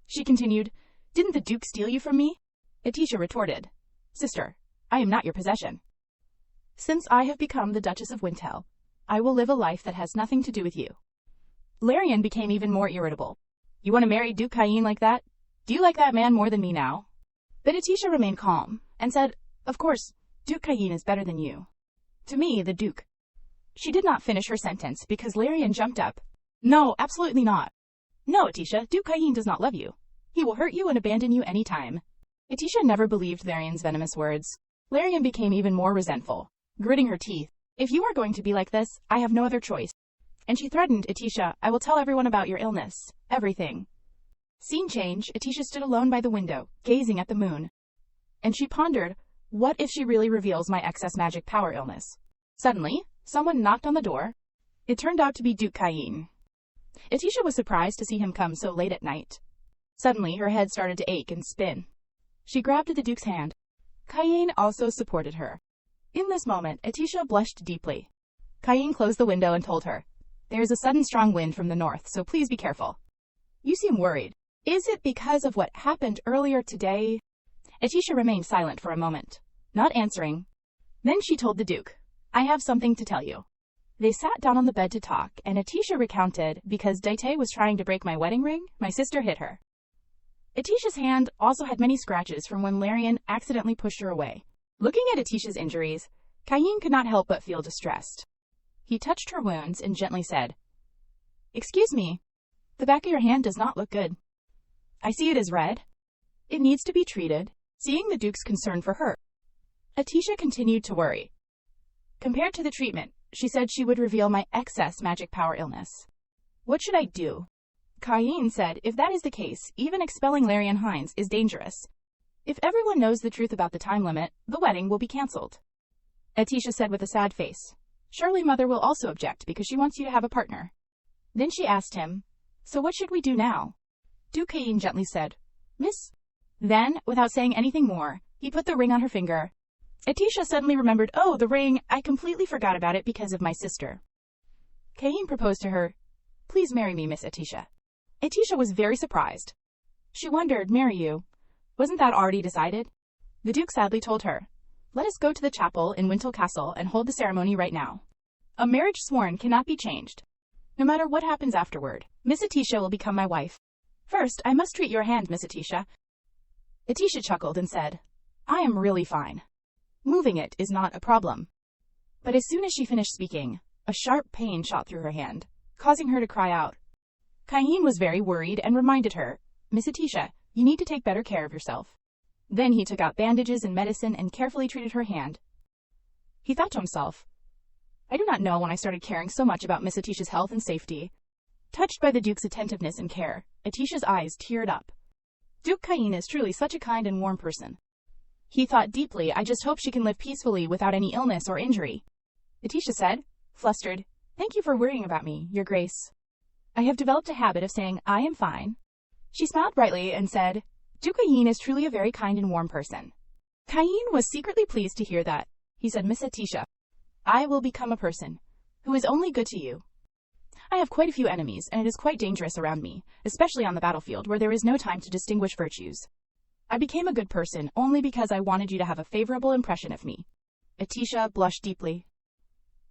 She continued, Didn't the Duke steal you from me? Atisha retorted, Sister, I am not your possession. Since I have become the Duchess of Wintel, I will live a life that has nothing to do with you. Larian became even more irritable. You want to marry Duke Cain like that? Do you like that man more than me now? But Atisha remained calm and said, Of course, Duke Cain is better than you. To me, the Duke. She did not finish her sentence because Larian jumped up. No, absolutely not. No, Atisha, Duke Cain does not love you. He will hurt you and abandon you any time. Atisha never believed Larian's venomous words. Larian became even more resentful, gritting her teeth. If you are going to be like this, I have no other choice. And she threatened, Atisha, I will tell everyone about your illness. Everything. Scene change. Atisha stood alone by the window, gazing at the moon. And she pondered, what if she really reveals my excess magic power illness? Suddenly, someone knocked on the door. It turned out to be Duke Cain. Atisha was surprised to see him come so late at night. Suddenly, her head started to ache and spin. She grabbed at the Duke's hand. Cain also supported her. In this moment, Atisha blushed deeply. Cain closed the window and told her, There is a sudden strong wind from the north, so please be careful. You seem worried. Is it because of what happened earlier today? Atisha remained silent for a moment, not answering. Then she told the Duke, I have something to tell you. They sat down on the bed to talk, and Atisha recounted, because Daite was trying to break my wedding ring, my sister hit her. Atisha's hand also had many scratches from when Larian accidentally pushed her away. Looking at Atisha's injuries, Cain could not help but feel distressed. He touched her wounds and gently said, Excuse me, the back of your hand does not look good. I see it is red. It needs to be treated. Seeing the Duke's concern for her, Atisha continued to worry. Compared to the treatment, she said she would reveal my excess magic power illness. What should I do? Cain said, if that is the case, even expelling Larian Hines is dangerous. If everyone knows the truth about the time limit, the wedding will be cancelled. Atisha said with a sad face, surely Mother will also object because she wants you to have a partner. Then she asked him, so what should we do now? Duke Cain gently said, Miss. Then, without saying anything more, he put the ring on her finger. Atisha suddenly remembered, oh, the ring, I completely forgot about it because of my sister. Cain proposed to her, please marry me, Miss Atisha. Atisha was very surprised. She wondered, marry you? Wasn't that already decided? The Duke sadly told her, let us go to the chapel in Wintle Castle and hold the ceremony right now. A marriage sworn cannot be changed. No matter what happens afterward, Miss Atisha will become my wife. First, I must treat your hand, Miss Atisha. Atisha chuckled and said, I am really fine. Moving it is not a problem. But as soon as she finished speaking, a sharp pain shot through her hand, causing her to cry out. Cain was very worried and reminded her, Miss Atisha, you need to take better care of yourself. Then he took out bandages and medicine and carefully treated her hand. He thought to himself, I do not know when I started caring so much about Miss Atisha's health and safety. Touched by the Duke's attentiveness and care, Atisha's eyes teared up. Duke Cain is truly such a kind and warm person. He thought deeply, I just hope she can live peacefully without any illness or injury. Atisha said, flustered, thank you for worrying about me, Your Grace. I have developed a habit of saying, I am fine. She smiled brightly and said, Duke Cain is truly a very kind and warm person. Cain was secretly pleased to hear that. He said, Miss Atisha, I will become a person who is only good to you. I have quite a few enemies, and it is quite dangerous around me, especially on the battlefield where there is no time to distinguish virtues. I became a good person only because I wanted you to have a favorable impression of me. Atisha blushed deeply.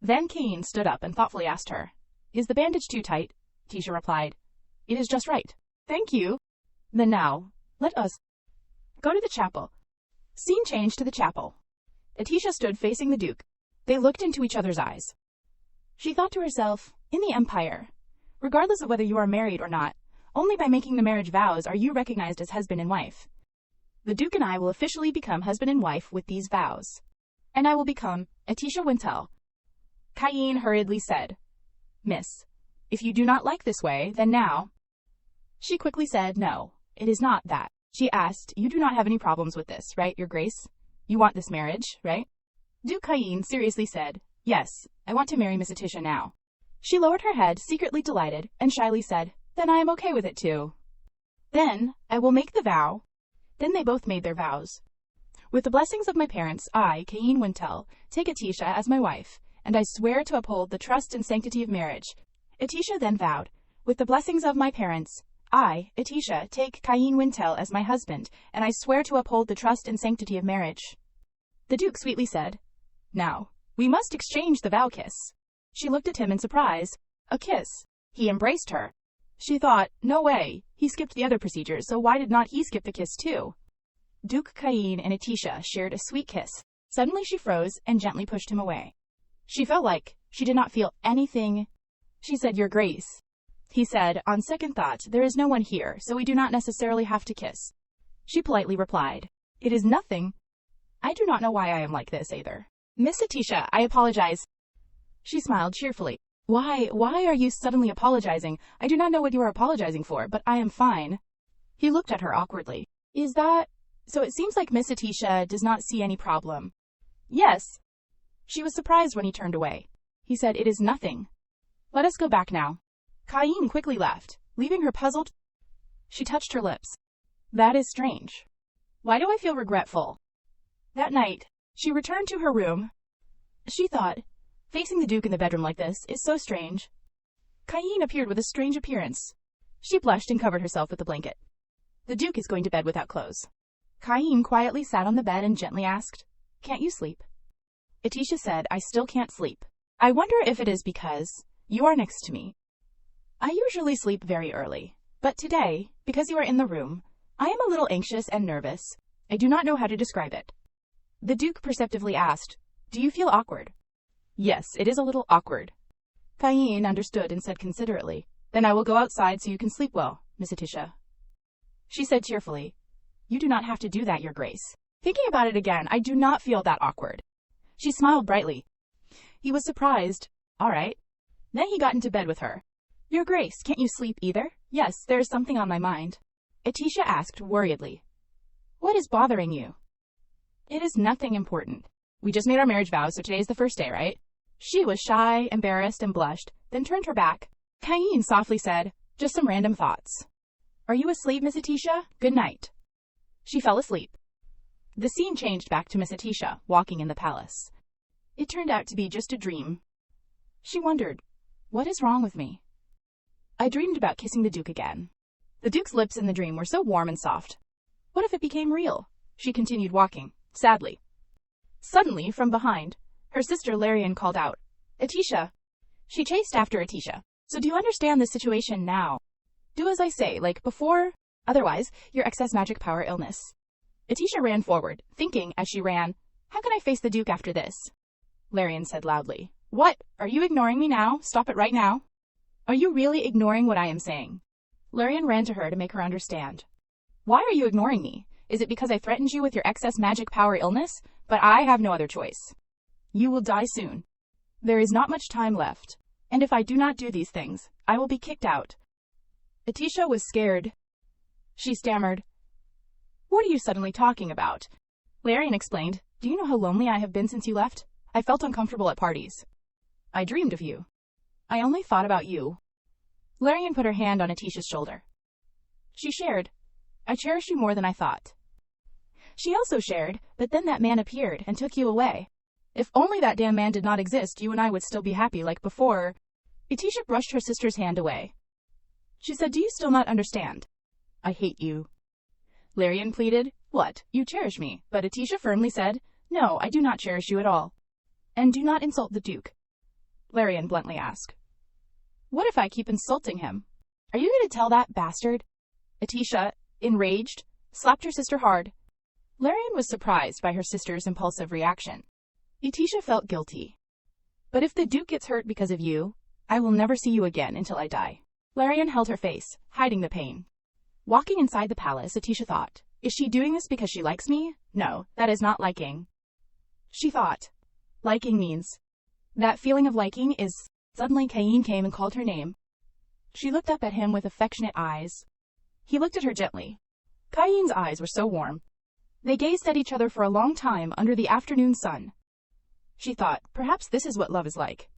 Then Cain stood up and thoughtfully asked her, Is the bandage too tight? Atisha replied, It is just right. Thank you. Then now, let us go to the chapel. Scene changed to the chapel. Atisha stood facing the Duke. They looked into each other's eyes. She thought to herself, in the Empire, regardless of whether you are married or not, only by making the marriage vows are you recognized as husband and wife. The Duke and I will officially become husband and wife with these vows. And I will become Atisha Wintle. Cain hurriedly said, Miss, if you do not like this way, then now. She quickly said, no, it is not that. She asked, you do not have any problems with this, right, Your Grace? You want this marriage, right? Duke Cain seriously said, yes, I want to marry Miss Atisha now. She lowered her head, secretly delighted, and shyly said, then I am okay with it too. Then, I will make the vow. Then they both made their vows. With the blessings of my parents, I, Cain Wintle, take Atisha as my wife, and I swear to uphold the trust and sanctity of marriage. Atisha then vowed, with the blessings of my parents, I, Atisha, take Cain Wintle as my husband, and I swear to uphold the trust and sanctity of marriage. The Duke sweetly said, now, we must exchange the vow kiss. She looked at him in surprise. A kiss. He embraced her. She thought, no way, he skipped the other procedures, so why did not he skip the kiss too? Duke Cain and Atisha shared a sweet kiss. Suddenly she froze and gently pushed him away. She felt like she did not feel anything. She said, Your Grace. He said, on second thought, there is no one here, so we do not necessarily have to kiss. She politely replied, it is nothing. I do not know why I am like this either. Miss Atisha, I apologize. She smiled cheerfully. Why are you suddenly apologizing? I do not know what you are apologizing for, but I am fine. He looked at her awkwardly. Is that... So it seems like Miss Atisha does not see any problem. Yes. She was surprised when he turned away. He said, it is nothing. Let us go back now. Cain quickly left, leaving her puzzled. She touched her lips. That is strange. Why do I feel regretful? That night, she returned to her room. She thought, facing the Duke in the bedroom like this is so strange. Cain appeared with a strange appearance. She blushed and covered herself with the blanket. The Duke is going to bed without clothes. Cain quietly sat on the bed and gently asked, "Can't you sleep?" Atisha said, "I still can't sleep. I wonder if it is because you are next to me. I usually sleep very early, but today, because you are in the room, I am a little anxious and nervous. I do not know how to describe it." The Duke perceptively asked, "Do you feel awkward?" "Yes, it is a little awkward." Cain understood and said considerately, "Then I will go outside so you can sleep well, Miss Atisha." She said cheerfully, "You do not have to do that, Your Grace. Thinking about it again, I do not feel that awkward." She smiled brightly. He was surprised. "All right." Then he got into bed with her. "Your Grace, can't you sleep either?" "Yes, there is something on my mind." Atisha asked worriedly, "What is bothering you?" "It is nothing important. We just made our marriage vows, so today is the first day, right?" She was shy, embarrassed, and blushed, then turned her back. Cain softly said, "Just some random thoughts." "Are you asleep, Miss Atisha? Good night." She fell asleep. The scene changed back to Miss Atisha, walking in the palace. It turned out to be just a dream. She wondered, what is wrong with me? I dreamed about kissing the Duke again. The Duke's lips in the dream were so warm and soft. What if it became real? She continued walking, sadly. Suddenly, from behind, her sister Larian called out, "Atisha." She chased after Atisha. "So do you understand the situation now? Do as I say, like before, otherwise, your excess magic power illness." Atisha ran forward, thinking as she ran, "How can I face the Duke after this?" Larian said loudly, "What? Are you ignoring me now? Stop it right now." "Are you really ignoring what I am saying?" Larian ran to her to make her understand. "Why are you ignoring me? Is it because I threatened you with your excess magic power illness? But I have no other choice. You will die soon. There is not much time left, and if I do not do these things, I will be kicked out." Atisha was scared. She stammered, "What are you suddenly talking about?" Larian explained, "Do you know how lonely I have been since you left? I felt uncomfortable at parties. I dreamed of you. I only thought about you." Larian put her hand on Atisha's shoulder. She shared, "I cherish you more than I thought." She also shared, "But then that man appeared and took you away. If only that damn man did not exist, you and I would still be happy like before." Atisha brushed her sister's hand away. She said, "Do you still not understand? I hate you." Larian pleaded, "What? You cherish me." But Atisha firmly said, "No, I do not cherish you at all. And do not insult the Duke." Larian bluntly asked, "What if I keep insulting him? Are you going to tell that bastard?" Atisha, enraged, slapped her sister hard. Larian was surprised by her sister's impulsive reaction. Atisha felt guilty. "But if the Duke gets hurt because of you, I will never see you again until I die." Larian held her face, hiding the pain. Walking inside the palace, Atisha thought, "Is she doing this because she likes me? No, that is not liking." She thought, "Liking means..." That feeling of liking is... Suddenly Cain came and called her name. She looked up at him with affectionate eyes. He looked at her gently. Cain's eyes were so warm. They gazed at each other for a long time under the afternoon sun. She thought, perhaps this is what love is like.